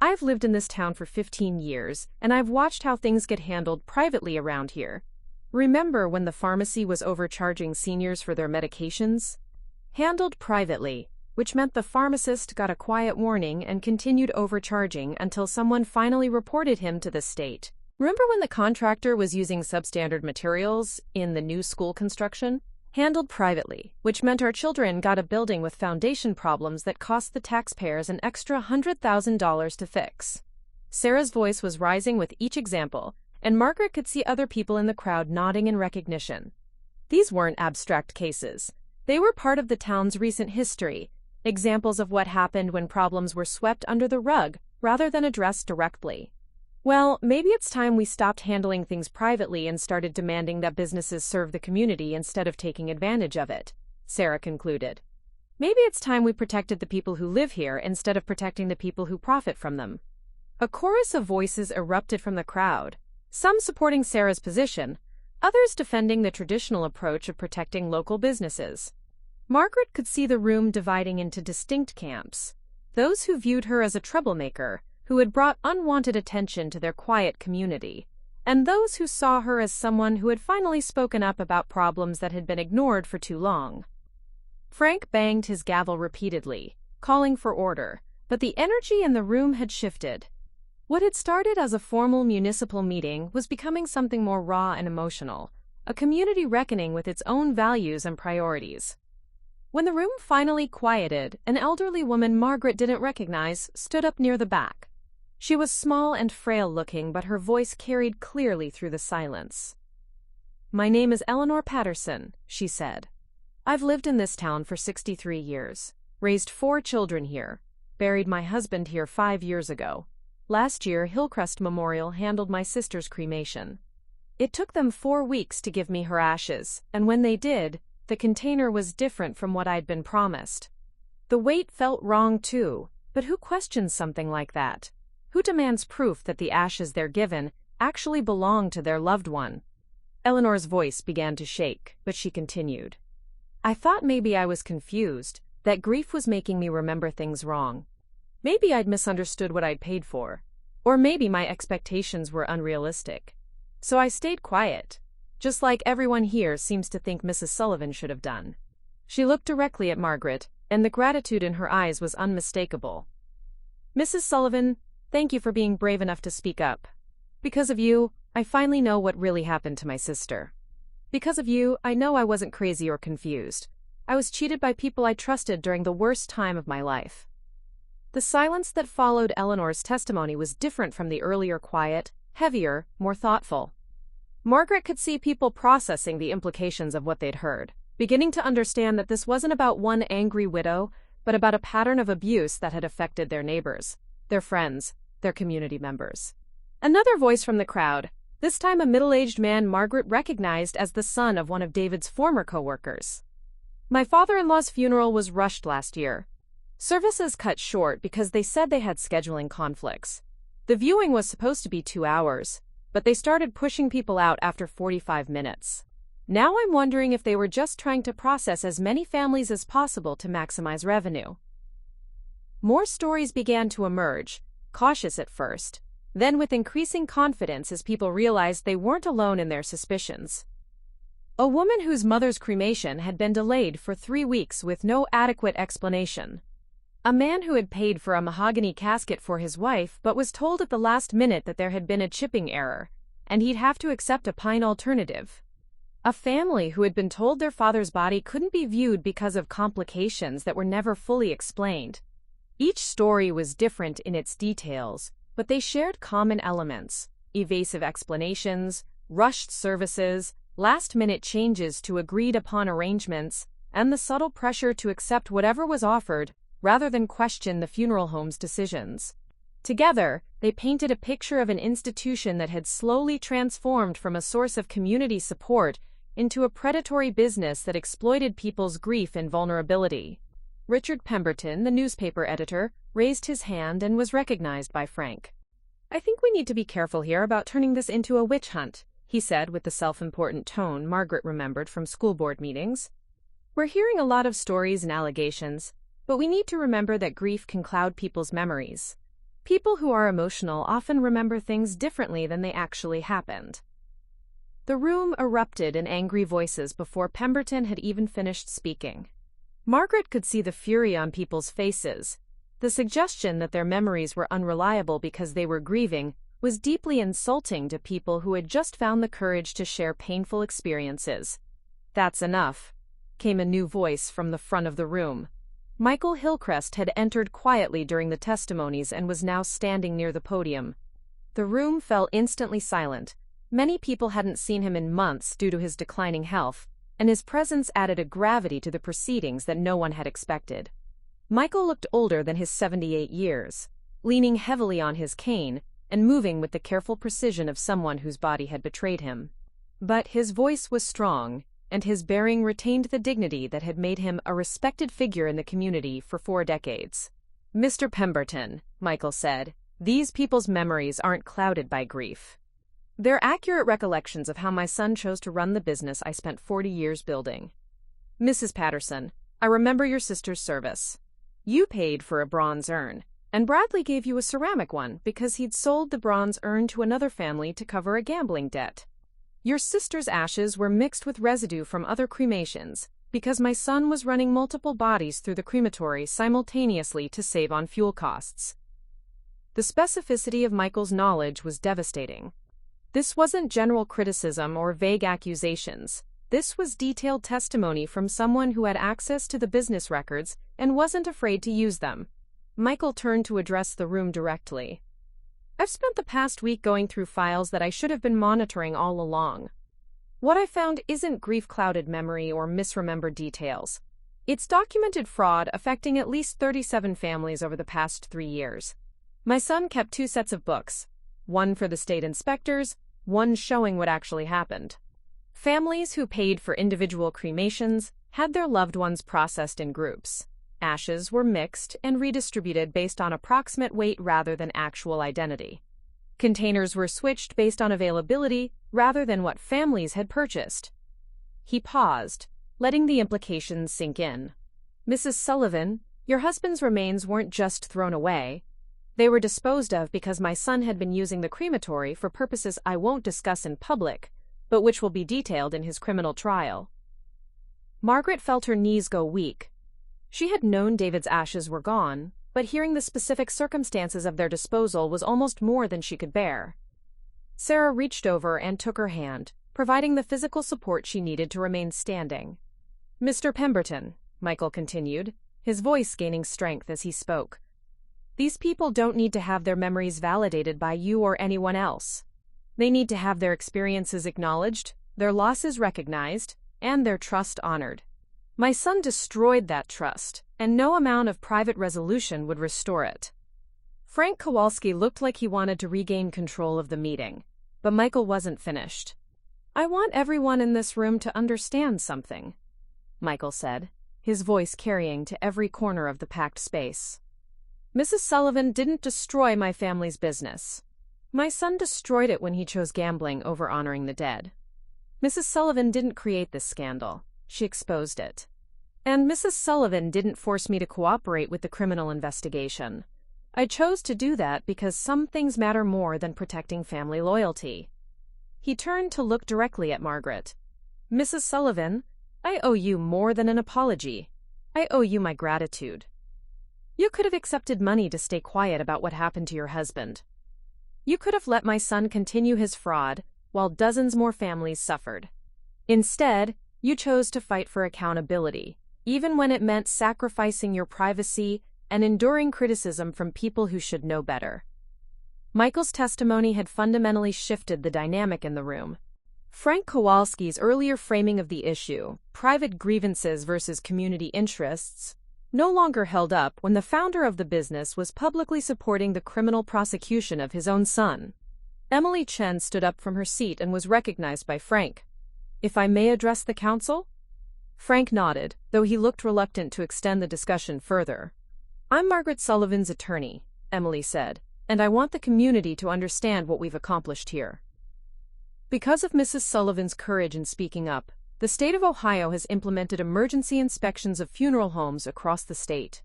I've lived in this town for 15 years, and I've watched how things get handled privately around here. Remember when the pharmacy was overcharging seniors for their medications? Handled privately, which meant the pharmacist got a quiet warning and continued overcharging until someone finally reported him to the state. Remember when the contractor was using substandard materials in the new school construction? Handled privately, which meant our children got a building with foundation problems that cost the taxpayers an extra $100,000 to fix." Sarah's voice was rising with each example, and Margaret could see other people in the crowd nodding in recognition. These weren't abstract cases. They were part of the town's recent history, examples of what happened when problems were swept under the rug rather than addressed directly. "Well, maybe it's time we stopped handling things privately and started demanding that businesses serve the community instead of taking advantage of it," Sarah concluded. "Maybe it's time we protected the people who live here instead of protecting the people who profit from them." A chorus of voices erupted from the crowd, some supporting Sarah's position, others defending the traditional approach of protecting local businesses. Margaret could see the room dividing into distinct camps: those who viewed her as a troublemaker, who had brought unwanted attention to their quiet community, and those who saw her as someone who had finally spoken up about problems that had been ignored for too long. Frank banged his gavel repeatedly, calling for order, but the energy in the room had shifted. What had started as a formal municipal meeting was becoming something more raw and emotional, a community reckoning with its own values and priorities. When the room finally quieted, an elderly woman Margaret didn't recognize stood up near the back. She was small and frail-looking, but her voice carried clearly through the silence. "My name is Eleanor Patterson," she said. "I've lived in this town for 63 years, raised 4 children here, buried my husband here 5 years ago. Last year, Hillcrest Memorial handled my sister's cremation. It took them 4 weeks to give me her ashes, and when they did, the container was different from what I'd been promised. The weight felt wrong too, but who questions something like that? Who demands proof that the ashes they're given actually belong to their loved one?" Eleanor's voice began to shake, but she continued. "I thought maybe I was confused, that grief was making me remember things wrong. Maybe I'd misunderstood what I'd paid for, or maybe my expectations were unrealistic. So I stayed quiet, just like everyone here seems to think Mrs. Sullivan should have done." She looked directly at Margaret, and the gratitude in her eyes was unmistakable. "Mrs. Sullivan, thank you for being brave enough to speak up. Because of you, I finally know what really happened to my sister. Because of you, I know I wasn't crazy or confused. I was cheated by people I trusted during the worst time of my life." The silence that followed Eleanor's testimony was different from the earlier quiet, heavier, more thoughtful. Margaret could see people processing the implications of what they'd heard, beginning to understand that this wasn't about one angry widow, but about a pattern of abuse that had affected their neighbors, their friends, their community members. Another voice from the crowd, this time a middle-aged man Margaret recognized as the son of one of David's former co-workers. "My father-in-law's funeral was rushed last year. Services cut short because they said they had scheduling conflicts. The viewing was supposed to be 2 hours, but they started pushing people out after 45 minutes. Now I'm wondering if they were just trying to process as many families as possible to maximize revenue. More stories began to emerge, cautious at first, then with increasing confidence as people realized they weren't alone in their suspicions. A woman whose mother's cremation had been delayed for 3 weeks with no adequate explanation. A man who had paid for a mahogany casket for his wife but was told at the last minute that there had been a chipping error, and he'd have to accept a pine alternative. A family who had been told their father's body couldn't be viewed because of complications that were never fully explained. Each story was different in its details, but they shared common elements: evasive explanations, rushed services, last-minute changes to agreed-upon arrangements, and the subtle pressure to accept whatever was offered rather than question the funeral home's decisions. Together, they painted a picture of an institution that had slowly transformed from a source of community support into a predatory business that exploited people's grief and vulnerability. Richard Pemberton, the newspaper editor, raised his hand and was recognized by Frank. "I think we need to be careful here about turning this into a witch hunt," he said with the self-important tone Margaret remembered from school board meetings. "We're hearing a lot of stories and allegations, but we need to remember that grief can cloud people's memories. People who are emotional often remember things differently than they actually happened." The room erupted in angry voices before Pemberton had even finished speaking. Margaret could see the fury on people's faces. The suggestion that their memories were unreliable because they were grieving was deeply insulting to people who had just found the courage to share painful experiences. "That's enough," came a new voice from the front of the room. Michael Hillcrest had entered quietly during the testimonies and was now standing near the podium. The room fell instantly silent. Many people hadn't seen him in months due to his declining health, and his presence added a gravity to the proceedings that no one had expected. Michael looked older than his 78 years, leaning heavily on his cane and moving with the careful precision of someone whose body had betrayed him. But his voice was strong, and his bearing retained the dignity that had made him a respected figure in the community for 4 decades. "Mr. Pemberton," Michael said, "these people's memories aren't clouded by grief. They're accurate recollections of how my son chose to run the business I spent 40 years building. Mrs. Patterson, I remember your sister's service. You paid for a bronze urn, and Bradley gave you a ceramic one because he'd sold the bronze urn to another family to cover a gambling debt. Your sister's ashes were mixed with residue from other cremations because my son was running multiple bodies through the crematory simultaneously to save on fuel costs." The specificity of Michael's knowledge was devastating. This wasn't general criticism or vague accusations. This was detailed testimony from someone who had access to the business records and wasn't afraid to use them. Michael turned to address the room directly. "I've spent the past week going through files that I should have been monitoring all along. What I found isn't grief-clouded memory or misremembered details. It's documented fraud affecting at least 37 families over the past 3 years. My son kept 2 sets of books, one for the state inspectors, one showing what actually happened. Families who paid for individual cremations had their loved ones processed in groups. Ashes were mixed and redistributed based on approximate weight rather than actual identity. Containers were switched based on availability rather than what families had purchased." He paused, letting the implications sink in. "Mrs. Sullivan, your husband's remains weren't just thrown away. They were disposed of because my son had been using the crematory for purposes I won't discuss in public, but which will be detailed in his criminal trial." Margaret felt her knees go weak. She had known David's ashes were gone, but hearing the specific circumstances of their disposal was almost more than she could bear. Sarah reached over and took her hand, providing the physical support she needed to remain standing. "Mr. Pemberton," Michael continued, his voice gaining strength as he spoke, "these people don't need to have their memories validated by you or anyone else. They need to have their experiences acknowledged, their losses recognized, and their trust honored. My son destroyed that trust, and no amount of private resolution would restore it." Frank Kowalski looked like he wanted to regain control of the meeting, but Michael wasn't finished. "I want everyone in this room to understand something," Michael said, his voice carrying to every corner of the packed space. "Mrs. Sullivan didn't destroy my family's business. My son destroyed it when he chose gambling over honoring the dead. Mrs. Sullivan didn't create this scandal. She exposed it. And Mrs. Sullivan didn't force me to cooperate with the criminal investigation. I chose to do that because some things matter more than protecting family loyalty. He turned to look directly at Margaret. Mrs. Sullivan, I owe you more than an apology. I owe you my gratitude. You could have accepted money to stay quiet about what happened to your husband. You could have let my son continue his fraud while dozens more families suffered. Instead, you chose to fight for accountability, even when it meant sacrificing your privacy and enduring criticism from people who should know better. Michael's testimony had fundamentally shifted the dynamic in the room. Frank Kowalski's earlier framing of the issue, private grievances versus community interests, no longer held up when the founder of the business was publicly supporting the criminal prosecution of his own son. Emily Chen stood up from her seat and was recognized by Frank. If I may address the council? Frank nodded, though he looked reluctant to extend the discussion further. I'm Margaret Sullivan's attorney, Emily said, and I want the community to understand what we've accomplished here. Because of Mrs. Sullivan's courage in speaking up, the state of Ohio has implemented emergency inspections of funeral homes across the state.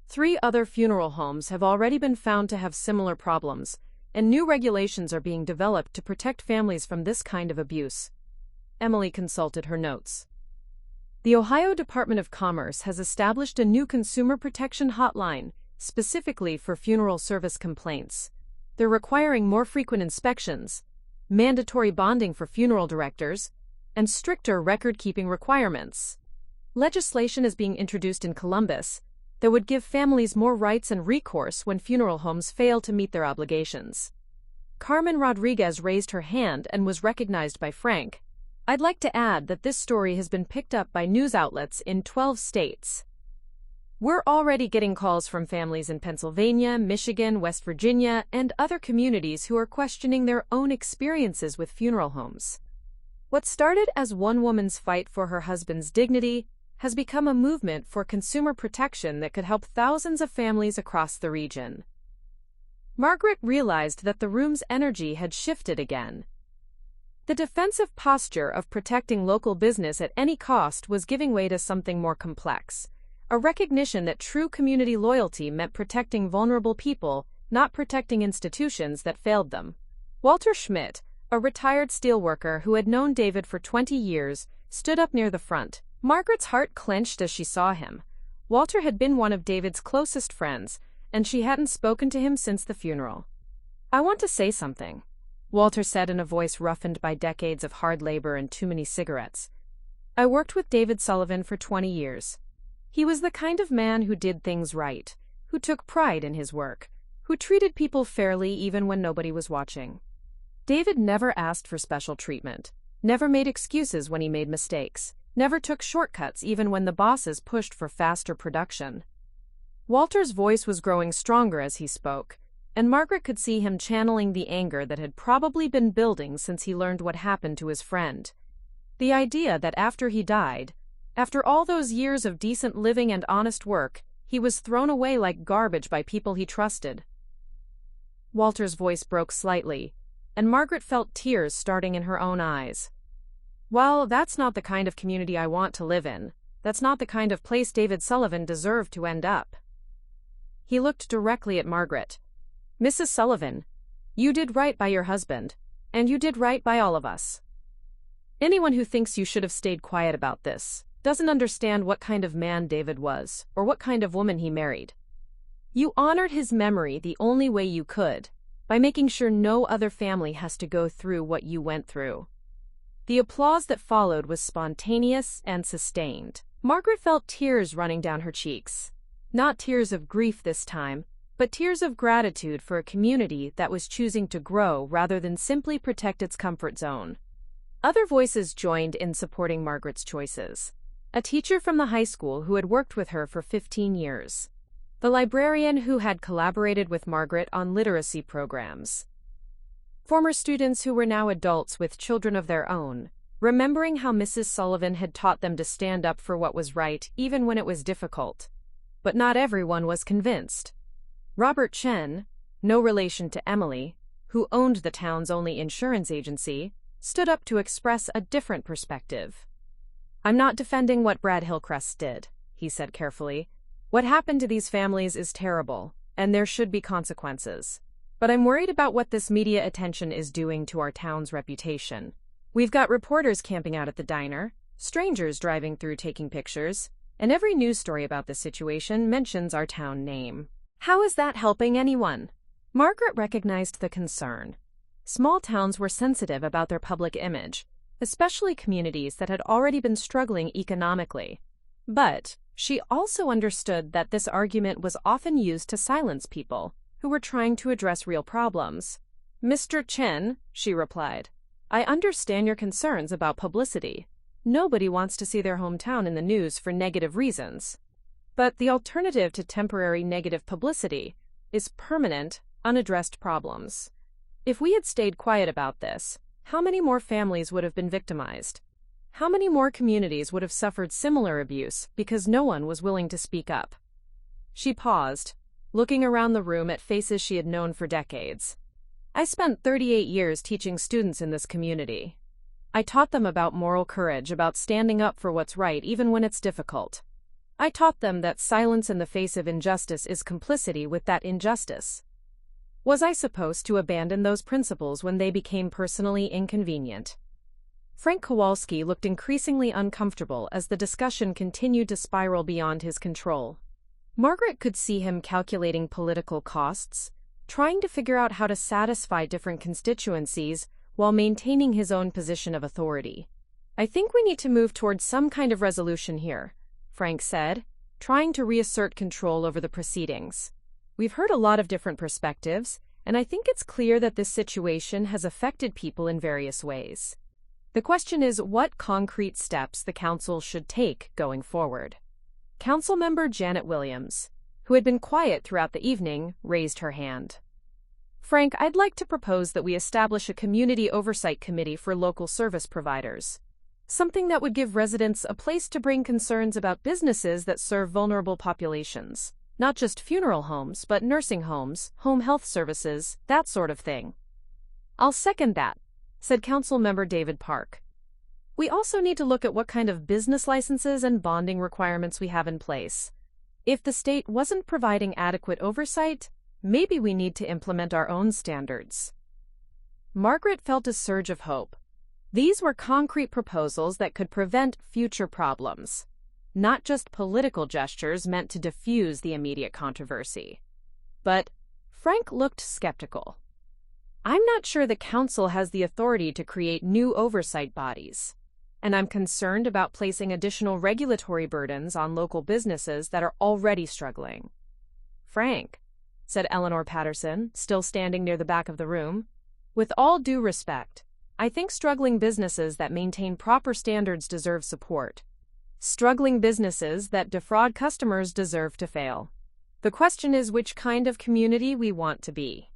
3 other funeral homes have already been found to have similar problems, and new regulations are being developed to protect families from this kind of abuse. Emily consulted her notes. The Ohio Department of Commerce has established a new consumer protection hotline, specifically for funeral service complaints. They're requiring more frequent inspections, mandatory bonding for funeral directors, and stricter record-keeping requirements. Legislation is being introduced in Columbus that would give families more rights and recourse when funeral homes fail to meet their obligations. Carmen Rodriguez raised her hand and was recognized by Frank. I'd like to add that this story has been picked up by news outlets in 12 states. We're already getting calls from families in Pennsylvania, Michigan, West Virginia, and other communities who are questioning their own experiences with funeral homes. What started as one woman's fight for her husband's dignity has become a movement for consumer protection that could help thousands of families across the region. Margaret realized that the room's energy had shifted again. The defensive posture of protecting local business at any cost was giving way to something more complex, a recognition that true community loyalty meant protecting vulnerable people, not protecting institutions that failed them. Walter Schmidt, a retired steelworker who had known David for 20 years, stood up near the front. Margaret's heart clenched as she saw him. Walter had been one of David's closest friends, and she hadn't spoken to him since the funeral. I want to say something, Walter said in a voice roughened by decades of hard labor and too many cigarettes. I worked with David Sullivan for 20 years. He was the kind of man who did things right, who took pride in his work, who treated people fairly even when nobody was watching. David never asked for special treatment, never made excuses when he made mistakes, never took shortcuts even when the bosses pushed for faster production. Walter's voice was growing stronger as he spoke, and Margaret could see him channeling the anger that had probably been building since he learned what happened to his friend. The idea that after he died, after all those years of decent living and honest work, he was thrown away like garbage by people he trusted. Walter's voice broke slightly, and Margaret felt tears starting in her own eyes. Well, that's not the kind of community I want to live in. That's not the kind of place David Sullivan deserved to end up. He looked directly at Margaret. Mrs. Sullivan, you did right by your husband, and you did right by all of us. Anyone who thinks you should have stayed quiet about this doesn't understand what kind of man David was, or what kind of woman he married. You honored his memory the only way you could, by making sure no other family has to go through what you went through. The applause that followed was spontaneous and sustained. Margaret felt tears running down her cheeks. Not tears of grief this time, but tears of gratitude for a community that was choosing to grow rather than simply protect its comfort zone. Other voices joined in supporting Margaret's choices. A teacher from the high school who had worked with her for 15 years. The librarian who had collaborated with Margaret on literacy programs. Former students who were now adults with children of their own, remembering how Mrs. Sullivan had taught them to stand up for what was right even when it was difficult. But not everyone was convinced. Robert Chen, no relation to Emily, who owned the town's only insurance agency, stood up to express a different perspective. "I'm not defending what Brad Hillcrest did," he said carefully. "What happened to these families is terrible, and there should be consequences. But I'm worried about what this media attention is doing to our town's reputation. We've got reporters camping out at the diner, strangers driving through taking pictures, and every news story about this situation mentions our town name. How is that helping anyone?" Margaret recognized the concern. Small towns were sensitive about their public image, especially communities that had already been struggling economically. But she also understood that this argument was often used to silence people who were trying to address real problems. "Mr. Chen," she replied, "I understand your concerns about publicity. Nobody wants to see their hometown in the news for negative reasons. But the alternative to temporary negative publicity is permanent, unaddressed problems. If we had stayed quiet about this, how many more families would have been victimized? How many more communities would have suffered similar abuse because no one was willing to speak up?" She paused, looking around the room at faces she had known for decades. "I spent 38 years teaching students in this community. I taught them about moral courage, about standing up for what's right even when it's difficult. I taught them that silence in the face of injustice is complicity with that injustice. Was I supposed to abandon those principles when they became personally inconvenient?" Frank Kowalski looked increasingly uncomfortable as the discussion continued to spiral beyond his control. Margaret could see him calculating political costs, trying to figure out how to satisfy different constituencies while maintaining his own position of authority. "I think we need to move towards some kind of resolution here," Frank said, trying to reassert control over the proceedings. "We've heard a lot of different perspectives, and I think it's clear that this situation has affected people in various ways. The question is what concrete steps the council should take going forward." Councilmember Janet Williams, who had been quiet throughout the evening, raised her hand. "Frank, I'd like to propose that we establish a community oversight committee for local service providers. Something that would give residents a place to bring concerns about businesses that serve vulnerable populations. Not just funeral homes, but nursing homes, home health services, that sort of thing." "I'll second that," said Councilmember David Park. "We also need to look at what kind of business licenses and bonding requirements we have in place. If the state wasn't providing adequate oversight, maybe we need to implement our own standards." Margaret felt a surge of hope. These were concrete proposals that could prevent future problems, not just political gestures meant to diffuse the immediate controversy. But Frank looked skeptical. "I'm not sure the council has the authority to create new oversight bodies, and I'm concerned about placing additional regulatory burdens on local businesses that are already struggling." "Frank," said Eleanor Patterson, still standing near the back of the room, "with all due respect, I think struggling businesses that maintain proper standards deserve support. Struggling businesses that defraud customers deserve to fail. The question is which kind of community we want to be."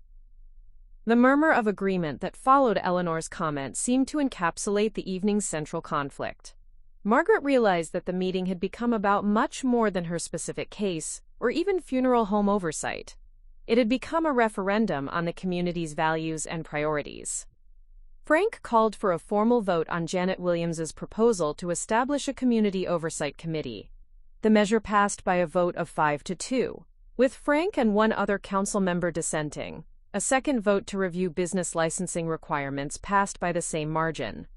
The murmur of agreement that followed Eleanor's comment seemed to encapsulate the evening's central conflict. Margaret realized that the meeting had become about much more than her specific case, or even funeral home oversight. It had become a referendum on the community's values and priorities. Frank called for a formal vote on Janet Williams's proposal to establish a community oversight committee. The measure passed by a vote of 5-2, with Frank and one other council member dissenting. A second vote to review business licensing requirements passed by the same margin.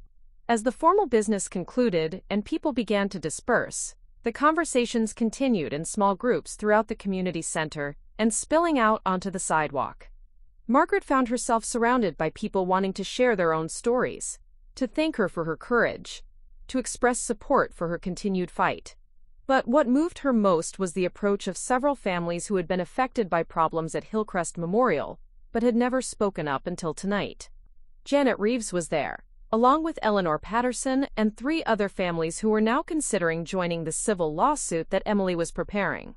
As the formal business concluded and people began to disperse, the conversations continued in small groups throughout the community center and spilling out onto the sidewalk. Margaret found herself surrounded by people wanting to share their own stories, to thank her for her courage, to express support for her continued fight. But what moved her most was the approach of several families who had been affected by problems at Hillcrest Memorial, but had never spoken up until tonight. Janet Reeves was there, along with Eleanor Patterson and 3 other families who were now considering joining the civil lawsuit that Emily was preparing.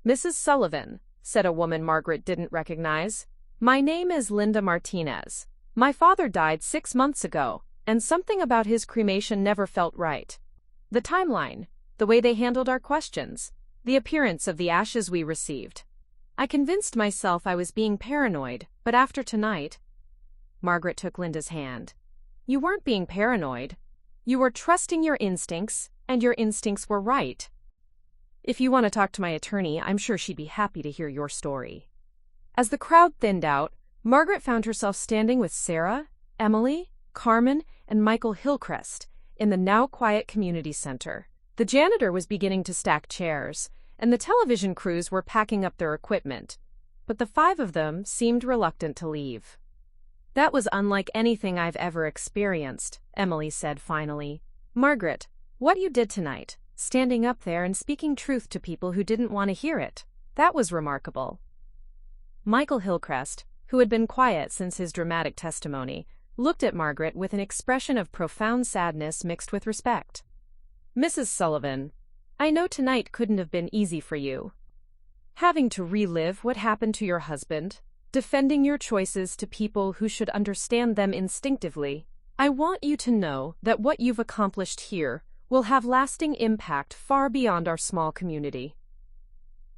"Mrs. Sullivan," said a woman Margaret didn't recognize, "my name is Linda Martinez. My father died 6 months ago, and something about his cremation never felt right. The timeline, the way they handled our questions, the appearance of the ashes we received. I convinced myself I was being paranoid, but after tonight..." Margaret took Linda's hand. You weren't being paranoid. You were trusting your instincts, and your instincts were right. If you want to talk to my attorney, I'm sure she'd be happy to hear your story. As the crowd thinned out, Margaret found herself standing with Sarah, Emily, Carmen, and Michael Hillcrest in the now quiet community center. The janitor was beginning to stack chairs, and the television crews were packing up their equipment, but the five of them seemed reluctant to leave. That was unlike anything I've ever experienced, Emily said finally. Margaret, what you did tonight, standing up there and speaking truth to people who didn't want to hear it, that was remarkable. Michael Hillcrest, who had been quiet since his dramatic testimony, looked at Margaret with an expression of profound sadness mixed with respect. Mrs. Sullivan, I know tonight couldn't have been easy for you. Having to relive what happened to your husband, defending your choices to people who should understand them instinctively. I want you to know that what you've accomplished here will have lasting impact far beyond our small community.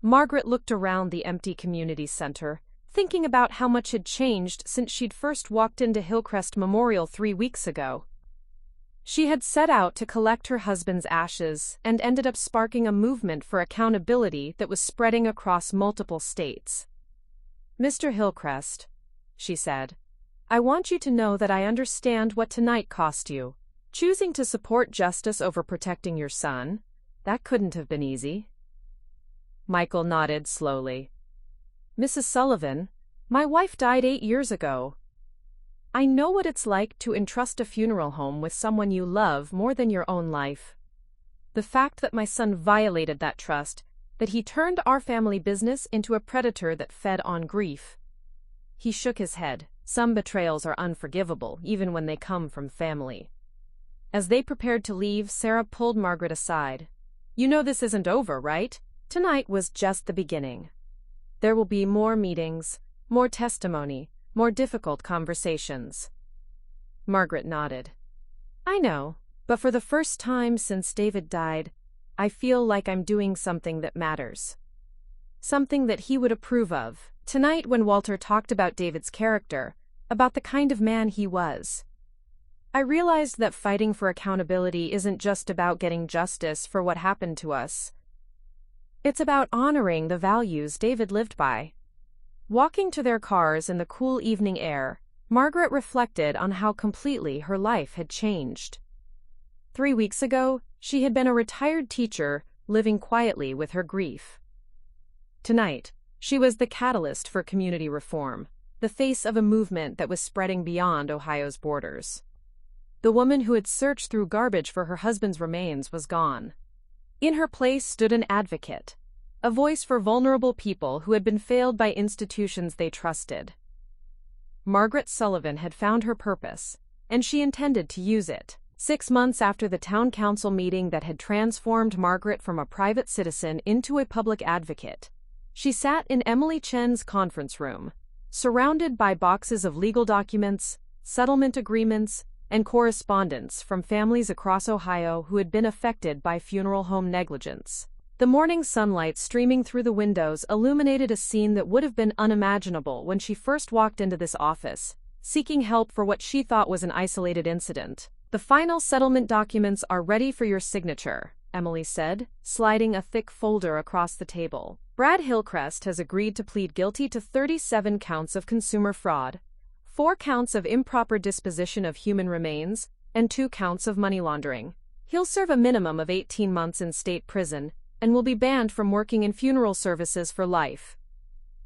Margaret looked around the empty community center, thinking about how much had changed since she'd first walked into Hillcrest Memorial 3 weeks ago. She had set out to collect her husband's ashes and ended up sparking a movement for accountability that was spreading across multiple states. Mr. Hillcrest, she said, I want you to know that I understand what tonight cost you. Choosing to support justice over protecting your son, that couldn't have been easy. Michael nodded slowly. Mrs. Sullivan, my wife died 8 years ago. I know what it's like to entrust a funeral home with someone you love more than your own life. The fact that my son violated that trust, that he turned our family business into a predator that fed on grief. He shook his head. Some betrayals are unforgivable, even when they come from family. As they prepared to leave, Sarah pulled Margaret aside. You know this isn't over, right? Tonight was just the beginning. There will be more meetings, more testimony, more difficult conversations. Margaret nodded. I know, but for the first time since David died, I feel like I'm doing something that matters. Something that he would approve of. Tonight when Walter talked about David's character, about the kind of man he was, I realized that fighting for accountability isn't just about getting justice for what happened to us. It's about honoring the values David lived by. Walking to their cars in the cool evening air, Margaret reflected on how completely her life had changed. 3 weeks ago, she had been a retired teacher living quietly with her grief. Tonight, she was the catalyst for community reform, the face of a movement that was spreading beyond Ohio's borders. The woman who had searched through garbage for her husband's remains was gone. In her place stood an advocate, a voice for vulnerable people who had been failed by institutions they trusted. Margaret Sullivan had found her purpose, and she intended to use it. 6 months after the town council meeting that had transformed Margaret from a private citizen into a public advocate, she sat in Emily Chen's conference room, surrounded by boxes of legal documents, settlement agreements, and correspondence from families across Ohio who had been affected by funeral home negligence. The morning sunlight streaming through the windows illuminated a scene that would have been unimaginable when she first walked into this office, seeking help for what she thought was an isolated incident. The final settlement documents are ready for your signature, Emily said, sliding a thick folder across the table. Brad Hillcrest has agreed to plead guilty to 37 counts of consumer fraud, 4 counts of improper disposition of human remains, and 2 counts of money laundering. He'll serve a minimum of 18 months in state prison and will be banned from working in funeral services for life.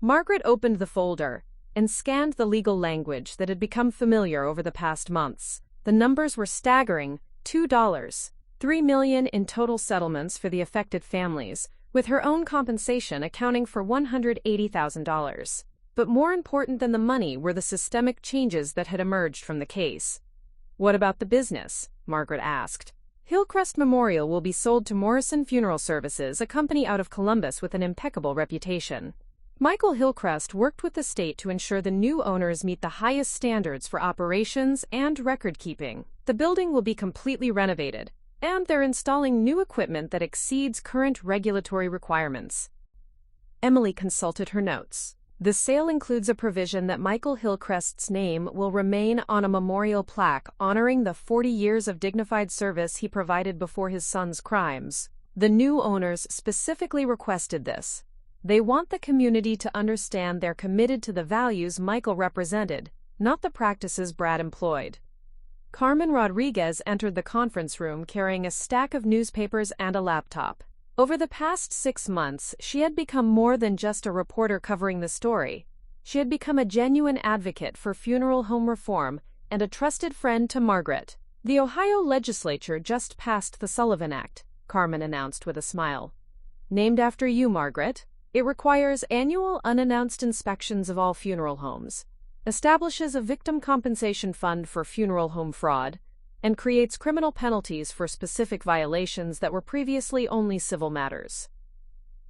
Margaret opened the folder and scanned the legal language that had become familiar over the past months. The numbers were staggering: $2, $3 million in total settlements for the affected families, with her own compensation accounting for $180,000. But more important than the money were the systemic changes that had emerged from the case. What about the business? Margaret asked. Hillcrest Memorial will be sold to Morrison Funeral Services, a company out of Columbus with an impeccable reputation. Michael Hillcrest worked with the state to ensure the new owners meet the highest standards for operations and record-keeping. The building will be completely renovated, and they're installing new equipment that exceeds current regulatory requirements. Emily consulted her notes. The sale includes a provision that Michael Hillcrest's name will remain on a memorial plaque honoring the 40 years of dignified service he provided before his son's crimes. The new owners specifically requested this. They want the community to understand they're committed to the values Michael represented, not the practices Brad employed. Carmen Rodriguez entered the conference room carrying a stack of newspapers and a laptop. Over the past 6 months, she had become more than just a reporter covering the story. She had become a genuine advocate for funeral home reform and a trusted friend to Margaret. The Ohio legislature just passed the Sullivan Act, Carmen announced with a smile. Named after you, Margaret, it requires annual unannounced inspections of all funeral homes, establishes a victim compensation fund for funeral home fraud, and creates criminal penalties for specific violations that were previously only civil matters.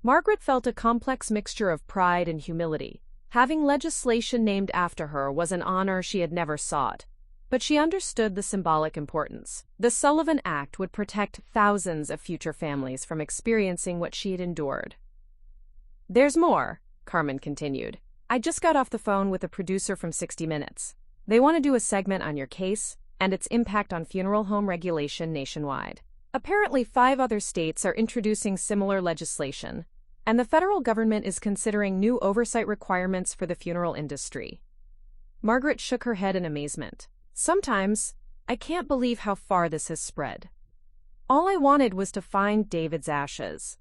Margaret felt a complex mixture of pride and humility. Having legislation named after her was an honor she had never sought, but she understood the symbolic importance. The Sullivan Act would protect thousands of future families from experiencing what she had endured. There's more, Carmen continued. I just got off the phone with a producer from 60 Minutes. They want to do a segment on your case and its impact on funeral home regulation nationwide. Apparently, 5 other states are introducing similar legislation, and the federal government is considering new oversight requirements for the funeral industry. Margaret shook her head in amazement. Sometimes, I can't believe how far this has spread. All I wanted was to find David's ashes.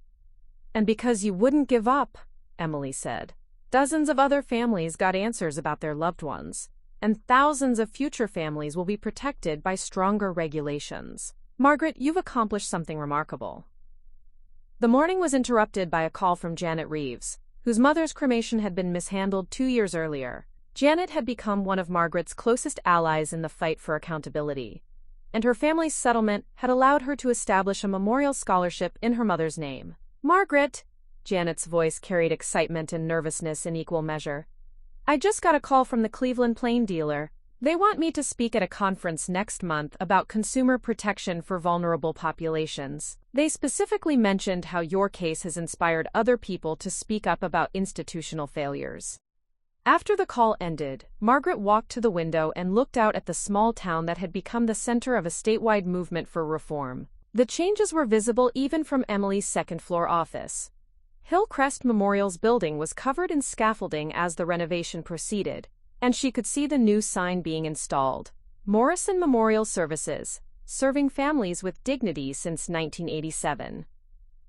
And because you wouldn't give up, Emily said. Dozens of other families got answers about their loved ones, and thousands of future families will be protected by stronger regulations. Margaret, you've accomplished something remarkable. The morning was interrupted by a call from Janet Reeves, whose mother's cremation had been mishandled 2 years earlier. Janet had become one of Margaret's closest allies in the fight for accountability, and her family's settlement had allowed her to establish a memorial scholarship in her mother's name. Margaret, Janet's voice carried excitement and nervousness in equal measure. I just got a call from the Cleveland Plain dealer. They want me to speak at a conference next month about consumer protection for vulnerable populations. They specifically mentioned how your case has inspired other people to speak up about institutional failures. After the call ended, Margaret walked to the window and looked out at the small town that had become the center of a statewide movement for reform. The changes were visible even from Emily's second-floor office. Hillcrest Memorial's building was covered in scaffolding as the renovation proceeded, and she could see the new sign being installed. Morrison Memorial Services, serving families with dignity since 1987.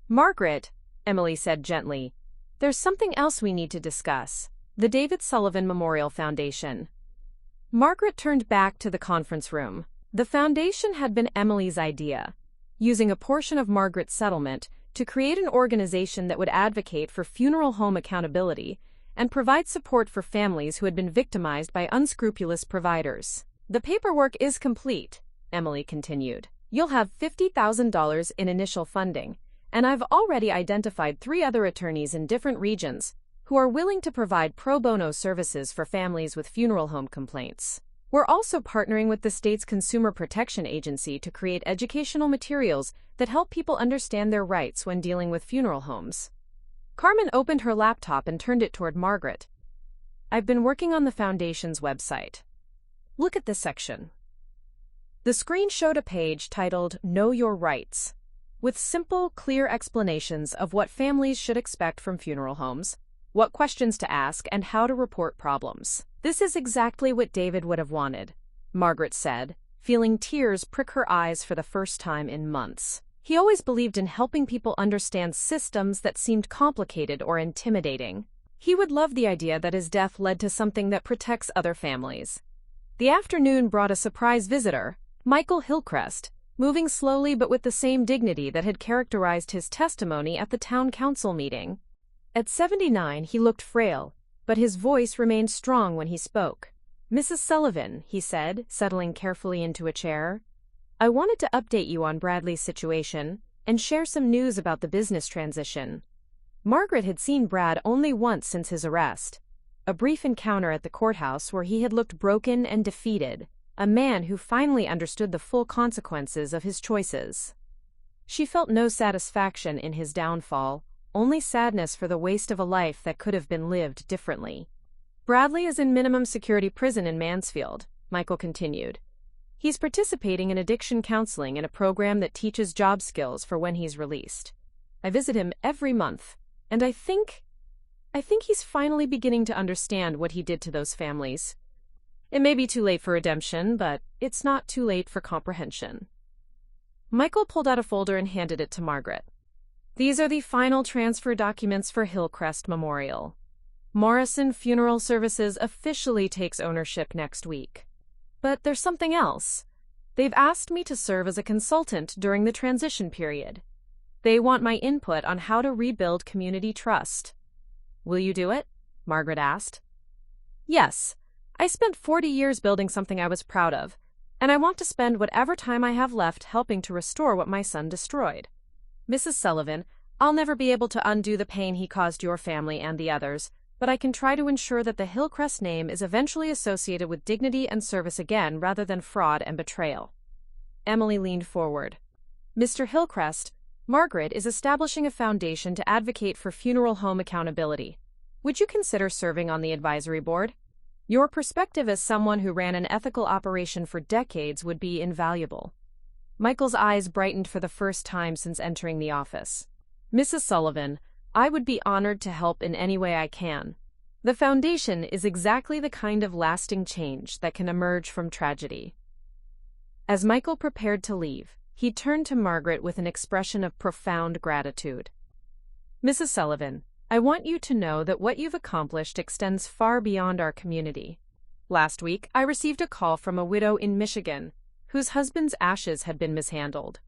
Margaret, Emily said gently, there's something else we need to discuss. The David Sullivan Memorial Foundation. Margaret turned back to the conference room. The foundation had been Emily's idea, using a portion of Margaret's settlement to create an organization that would advocate for funeral home accountability and provide support for families who had been victimized by unscrupulous providers. The paperwork is complete, Emily continued. You'll have $50,000 in initial funding, and I've already identified 3 other attorneys in different regions who are willing to provide pro bono services for families with funeral home complaints. We're also partnering with the state's Consumer Protection Agency to create educational materials that help people understand their rights when dealing with funeral homes. Carmen opened her laptop and turned it toward Margaret. I've been working on the foundation's website. Look at this section. The screen showed a page titled Know Your Rights, with simple, clear explanations of what families should expect from funeral homes, what questions to ask, and how to report problems. This is exactly what David would have wanted, Margaret said, feeling tears prick her eyes for the first time in months. He always believed in helping people understand systems that seemed complicated or intimidating. He would love the idea that his death led to something that protects other families. The afternoon brought a surprise visitor, Michael Hillcrest, moving slowly but with the same dignity that had characterized his testimony at the town council meeting. At 79, he looked frail, but his voice remained strong when he spoke. Mrs. Sullivan, he said, settling carefully into a chair, I wanted to update you on Bradley's situation and share some news about the business transition. Margaret had seen Brad only once since his arrest, a brief encounter at the courthouse where he had looked broken and defeated, a man who finally understood the full consequences of his choices. She felt no satisfaction in his downfall, only sadness for the waste of a life that could have been lived differently. Bradley is in minimum security prison in Mansfield, Michael continued. He's participating in addiction counseling in a program that teaches job skills for when he's released. I visit him every month, and I think he's finally beginning to understand what he did to those families. It may be too late for redemption, but it's not too late for comprehension. Michael pulled out a folder and handed it to Margaret. These are the final transfer documents for Hillcrest Memorial. Morrison Funeral Services officially takes ownership next week. But there's something else. They've asked me to serve as a consultant during the transition period. They want my input on how to rebuild community trust. Will you do it? Margaret asked. Yes. I spent 40 years building something I was proud of, and I want to spend whatever time I have left helping to restore what my son destroyed. Mrs. Sullivan, I'll never be able to undo the pain he caused your family and the others, but I can try to ensure that the Hillcrest name is eventually associated with dignity and service again rather than fraud and betrayal. Emily leaned forward. Mr. Hillcrest, Margaret is establishing a foundation to advocate for funeral home accountability. Would you consider serving on the advisory board? Your perspective as someone who ran an ethical operation for decades would be invaluable. Michael's eyes brightened for the first time since entering the office. Mrs. Sullivan, I would be honored to help in any way I can. The foundation is exactly the kind of lasting change that can emerge from tragedy. As Michael prepared to leave, he turned to Margaret with an expression of profound gratitude. Mrs. Sullivan, I want you to know that what you've accomplished extends far beyond our community. Last week, I received a call from a widow in Michigan whose husband's ashes had been mishandled.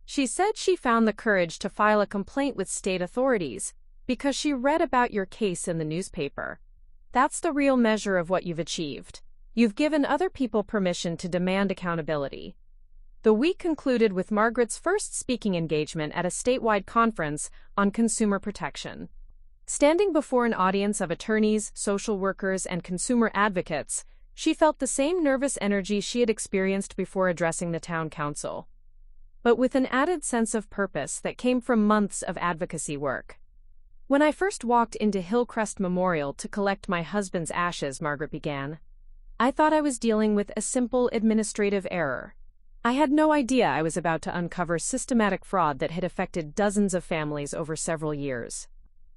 She said she found the courage to file a complaint with state authorities because she read about your case in the newspaper. That's the real measure of what you've achieved. You've given other people permission to demand accountability. The week concluded with Margaret's first speaking engagement at a statewide conference on consumer protection. Standing before an audience of attorneys, social workers, and consumer advocates, she felt the same nervous energy she had experienced before addressing the town council, but with an added sense of purpose that came from months of advocacy work. When I first walked into Hillcrest Memorial to collect my husband's ashes, Margaret began, I thought I was dealing with a simple administrative error. I had no idea I was about to uncover systematic fraud that had affected dozens of families over several years.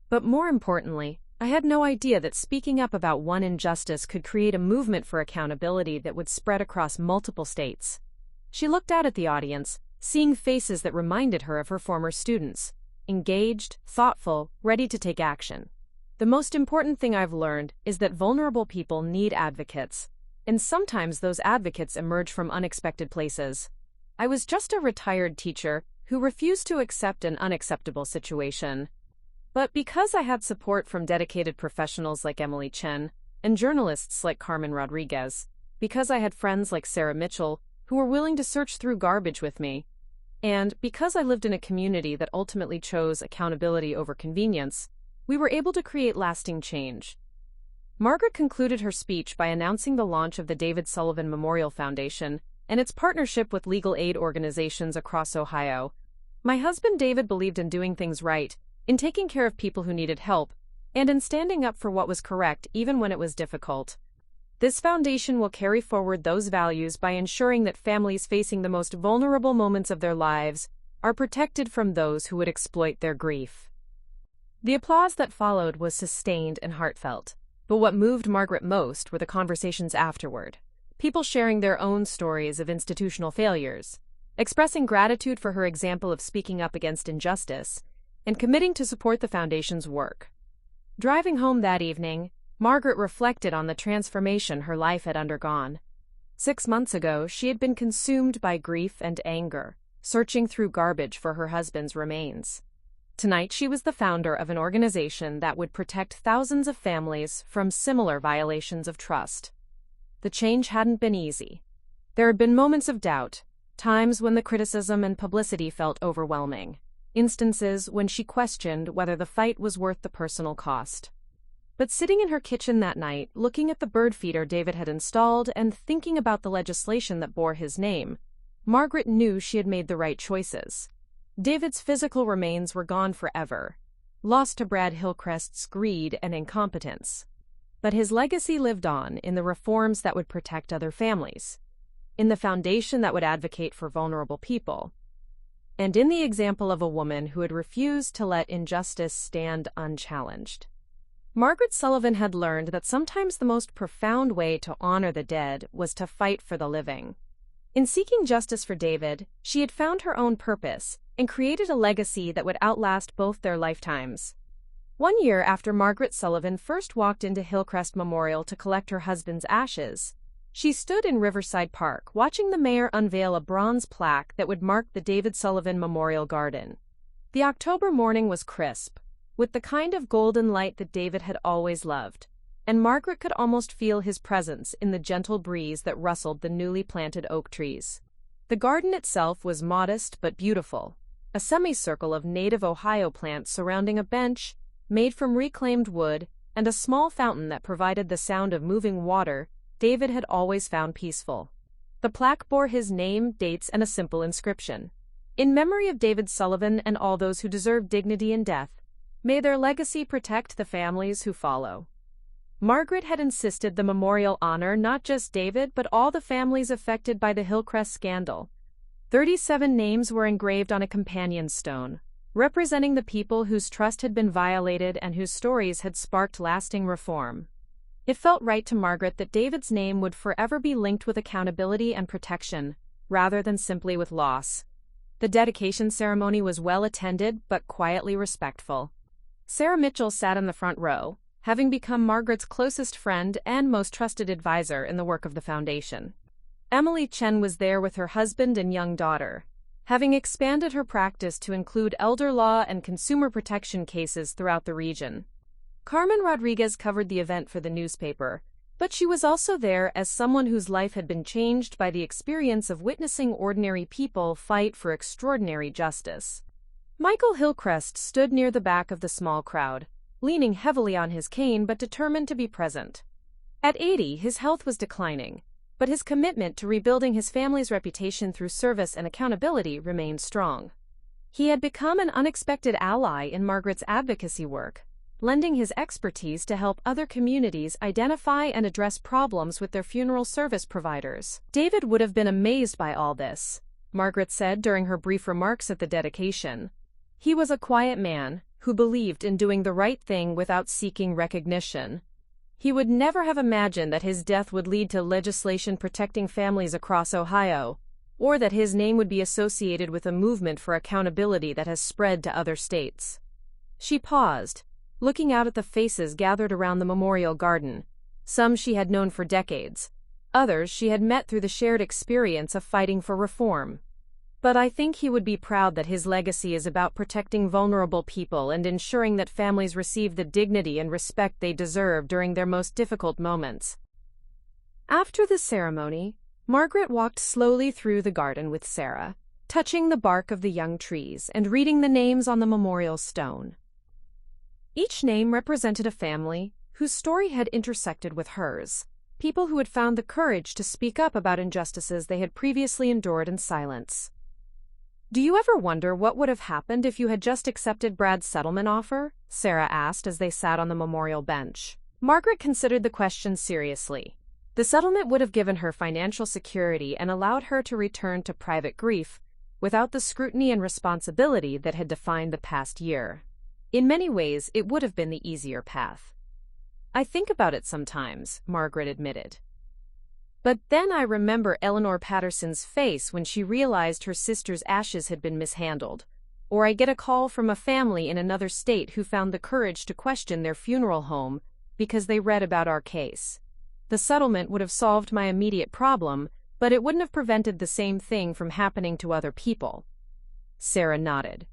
But more importantly, I had no idea that speaking up about one injustice could create a movement for accountability that would spread across multiple states. She looked out at the audience, seeing faces that reminded her of her former students, engaged, thoughtful, ready to take action. The most important thing I've learned is that vulnerable people need advocates, and sometimes those advocates emerge from unexpected places. I was just a retired teacher who refused to accept an unacceptable situation. But because I had support from dedicated professionals like Emily Chen and journalists like Carmen Rodriguez, because I had friends like Sarah Mitchell who were willing to search through garbage with me, and because I lived in a community that ultimately chose accountability over convenience, we were able to create lasting change. Margaret concluded her speech by announcing the launch of the David Sullivan Memorial Foundation and its partnership with legal aid organizations across Ohio. My husband David believed in doing things right, in taking care of people who needed help, and in standing up for what was correct even when it was difficult. This foundation will carry forward those values by ensuring that families facing the most vulnerable moments of their lives are protected from those who would exploit their grief. The applause that followed was sustained and heartfelt, but what moved Margaret most were the conversations afterward. People sharing their own stories of institutional failures, expressing gratitude for her example of speaking up against injustice, and committing to support the foundation's work. Driving home that evening, Margaret reflected on the transformation her life had undergone. 6 months ago, she had been consumed by grief and anger, searching through garbage for her husband's remains. Tonight, she was the founder of an organization that would protect thousands of families from similar violations of trust. The change hadn't been easy. There had been moments of doubt, times when the criticism and publicity felt overwhelming, instances when she questioned whether the fight was worth the personal cost. But sitting in her kitchen that night, looking at the bird feeder David had installed and thinking about the legislation that bore his name, Margaret knew she had made the right choices. David's physical remains were gone forever, lost to Brad Hillcrest's greed and incompetence. But his legacy lived on in the reforms that would protect other families, in the foundation that would advocate for vulnerable people, and in the example of a woman who had refused to let injustice stand unchallenged. Margaret Sullivan had learned that sometimes the most profound way to honor the dead was to fight for the living. In seeking justice for David, she had found her own purpose and created a legacy that would outlast both their lifetimes. One year after Margaret Sullivan first walked into Hillcrest Memorial to collect her husband's ashes, she stood in Riverside Park watching the mayor unveil a bronze plaque that would mark the David Sullivan Memorial Garden. The October morning was crisp, with the kind of golden light that David had always loved, and Margaret could almost feel his presence in the gentle breeze that rustled the newly planted oak trees. The garden itself was modest but beautiful, a semicircle of native Ohio plants surrounding a bench made from reclaimed wood and a small fountain that provided the sound of moving water David had always found peaceful. The plaque bore his name, dates, and a simple inscription. In memory of David Sullivan and all those who deserve dignity in death, may their legacy protect the families who follow. Margaret had insisted the memorial honor not just David but all the families affected by the Hillcrest scandal. 37 names were engraved on a companion stone, representing the people whose trust had been violated and whose stories had sparked lasting reform. It felt right to Margaret that David's name would forever be linked with accountability and protection, rather than simply with loss. The dedication ceremony was well attended but quietly respectful. Sarah Mitchell sat in the front row, having become Margaret's closest friend and most trusted advisor in the work of the foundation. Emily Chen was there with her husband and young daughter, having expanded her practice to include elder law and consumer protection cases throughout the region. Carmen Rodriguez covered the event for the newspaper, but she was also there as someone whose life had been changed by the experience of witnessing ordinary people fight for extraordinary justice. Michael Hillcrest stood near the back of the small crowd, leaning heavily on his cane but determined to be present. At 80, his health was declining, but his commitment to rebuilding his family's reputation through service and accountability remained strong. He had become an unexpected ally in Margaret's advocacy work, lending his expertise to help other communities identify and address problems with their funeral service providers. David would have been amazed by all this, Margaret said during her brief remarks at the dedication. He was a quiet man who believed in doing the right thing without seeking recognition. He would never have imagined that his death would lead to legislation protecting families across Ohio, or that his name would be associated with a movement for accountability that has spread to other states. She paused, looking out at the faces gathered around the memorial garden. Some she had known for decades, others she had met through the shared experience of fighting for reform. But I think he would be proud that his legacy is about protecting vulnerable people and ensuring that families receive the dignity and respect they deserve during their most difficult moments. After the ceremony, Margaret walked slowly through the garden with Sarah, touching the bark of the young trees and reading the names on the memorial stone. Each name represented a family whose story had intersected with hers, people who had found the courage to speak up about injustices they had previously endured in silence. "Do you ever wonder what would have happened if you had just accepted Brad's settlement offer?" Sarah asked as they sat on the memorial bench. Margaret considered the question seriously. The settlement would have given her financial security and allowed her to return to private grief without the scrutiny and responsibility that had defined the past year. In many ways, it would have been the easier path. "I think about it sometimes," Margaret admitted. "But then I remember Eleanor Patterson's face when she realized her sister's ashes had been mishandled, or I get a call from a family in another state who found the courage to question their funeral home because they read about our case. The settlement would have solved my immediate problem, but it wouldn't have prevented the same thing from happening to other people." Sarah nodded.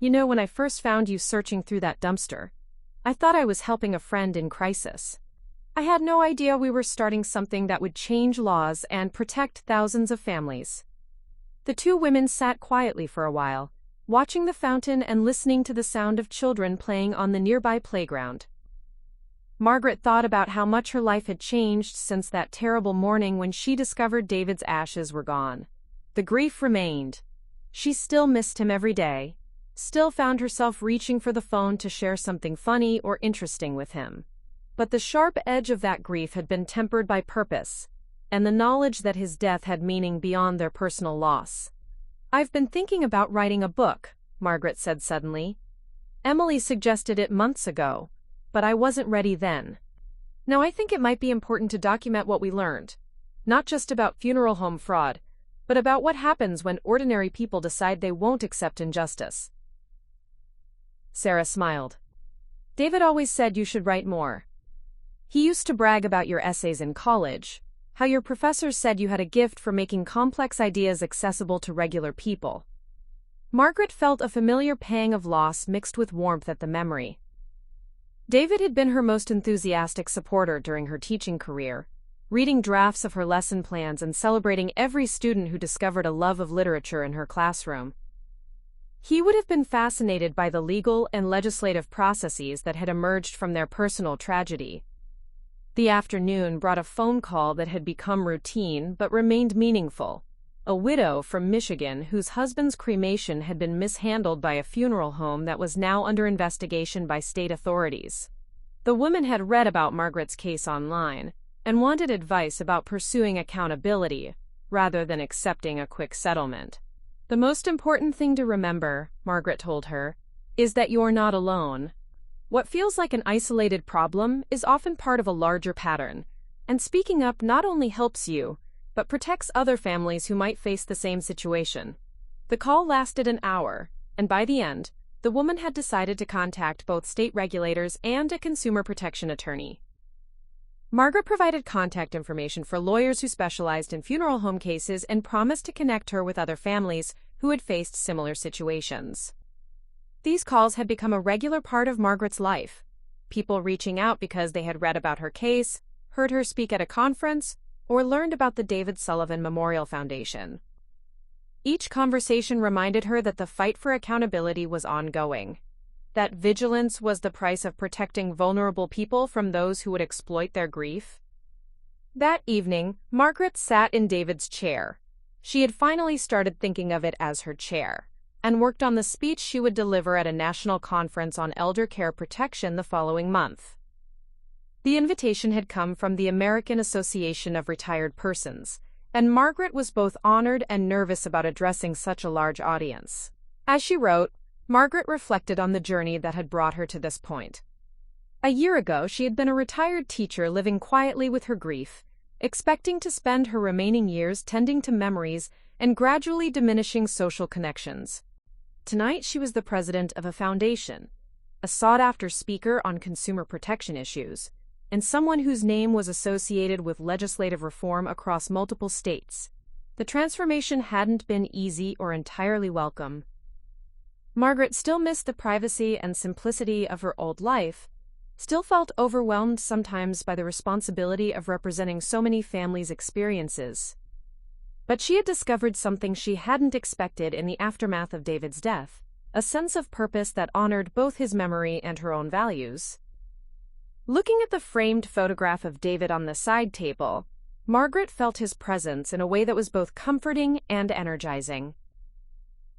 "You know, when I first found you searching through that dumpster, I thought I was helping a friend in crisis. I had no idea we were starting something that would change laws and protect thousands of families." The two women sat quietly for a while, watching the fountain and listening to the sound of children playing on the nearby playground. Margaret thought about how much her life had changed since that terrible morning when she discovered David's ashes were gone. The grief remained. She still missed him every day, still found herself reaching for the phone to share something funny or interesting with him. But the sharp edge of that grief had been tempered by purpose, and the knowledge that his death had meaning beyond their personal loss. "I've been thinking about writing a book," Margaret said suddenly. "Emily suggested it months ago, but I wasn't ready then. Now I think it might be important to document what we learned, not just about funeral home fraud, but about what happens when ordinary people decide they won't accept injustice." Sarah smiled. "David always said you should write more. He used to brag about your essays in college, how your professors said you had a gift for making complex ideas accessible to regular people." Margaret felt a familiar pang of loss mixed with warmth at the memory. David had been her most enthusiastic supporter during her teaching career, reading drafts of her lesson plans and celebrating every student who discovered a love of literature in her classroom. He would have been fascinated by the legal and legislative processes that had emerged from their personal tragedy. The afternoon brought a phone call that had become routine but remained meaningful. A widow from Michigan whose husband's cremation had been mishandled by a funeral home that was now under investigation by state authorities. The woman had read about Margaret's case online and wanted advice about pursuing accountability rather than accepting a quick settlement. "The most important thing to remember," Margaret told her, "is that you're not alone. What feels like an isolated problem is often part of a larger pattern, and speaking up not only helps you, but protects other families who might face the same situation." The call lasted an hour, and by the end, the woman had decided to contact both state regulators and a consumer protection attorney. Margaret provided contact information for lawyers who specialized in funeral home cases and promised to connect her with other families who had faced similar situations. These calls had become a regular part of Margaret's life, people reaching out because they had read about her case, heard her speak at a conference, or learned about the David Sullivan Memorial Foundation. Each conversation reminded her that the fight for accountability was ongoing, that vigilance was the price of protecting vulnerable people from those who would exploit their grief. That evening, Margaret sat in David's chair. She had finally started thinking of it as her chair, and worked on the speech she would deliver at a national conference on elder care protection the following month. The invitation had come from the American Association of Retired Persons, and Margaret was both honored and nervous about addressing such a large audience. As she wrote, Margaret reflected on the journey that had brought her to this point. A year ago, she had been a retired teacher living quietly with her grief, expecting to spend her remaining years tending to memories and gradually diminishing social connections. Tonight, she was the president of a foundation, a sought-after speaker on consumer protection issues, and someone whose name was associated with legislative reform across multiple states. The transformation hadn't been easy or entirely welcome. Margaret still missed the privacy and simplicity of her old life, still felt overwhelmed sometimes by the responsibility of representing so many families' experiences. But she had discovered something she hadn't expected in the aftermath of David's death, a sense of purpose that honored both his memory and her own values. Looking at the framed photograph of David on the side table, Margaret felt his presence in a way that was both comforting and energizing.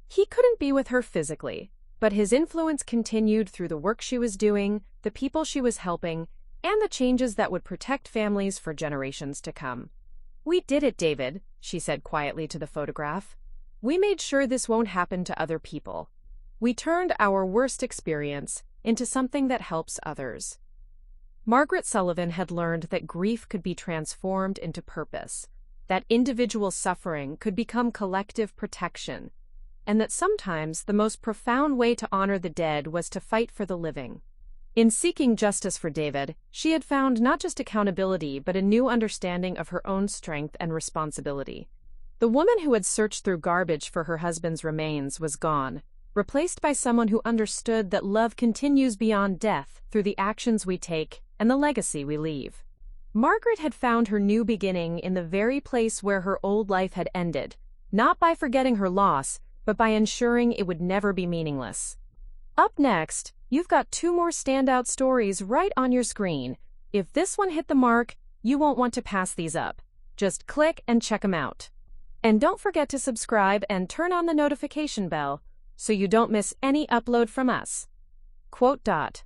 He couldn't be with her physically, but his influence continued through the work she was doing, the people she was helping, and the changes that would protect families for generations to come. "We did it, David," she said quietly to the photograph. "We made sure this won't happen to other people. We turned our worst experience into something that helps others." Margaret Sullivan had learned that grief could be transformed into purpose, that individual suffering could become collective protection, and that sometimes the most profound way to honor the dead was to fight for the living. In seeking justice for David, she had found not just accountability but a new understanding of her own strength and responsibility. The woman who had searched through garbage for her husband's remains was gone, replaced by someone who understood that love continues beyond death through the actions we take and the legacy we leave. Margaret had found her new beginning in the very place where her old life had ended, not by forgetting her loss, but by ensuring it would never be meaningless. Up next, you've got 2 more standout stories right on your screen. If this one hit the mark, you won't want to pass these up. Just click and check them out. And don't forget to subscribe and turn on the notification bell. so you don't miss any upload from us. Quote.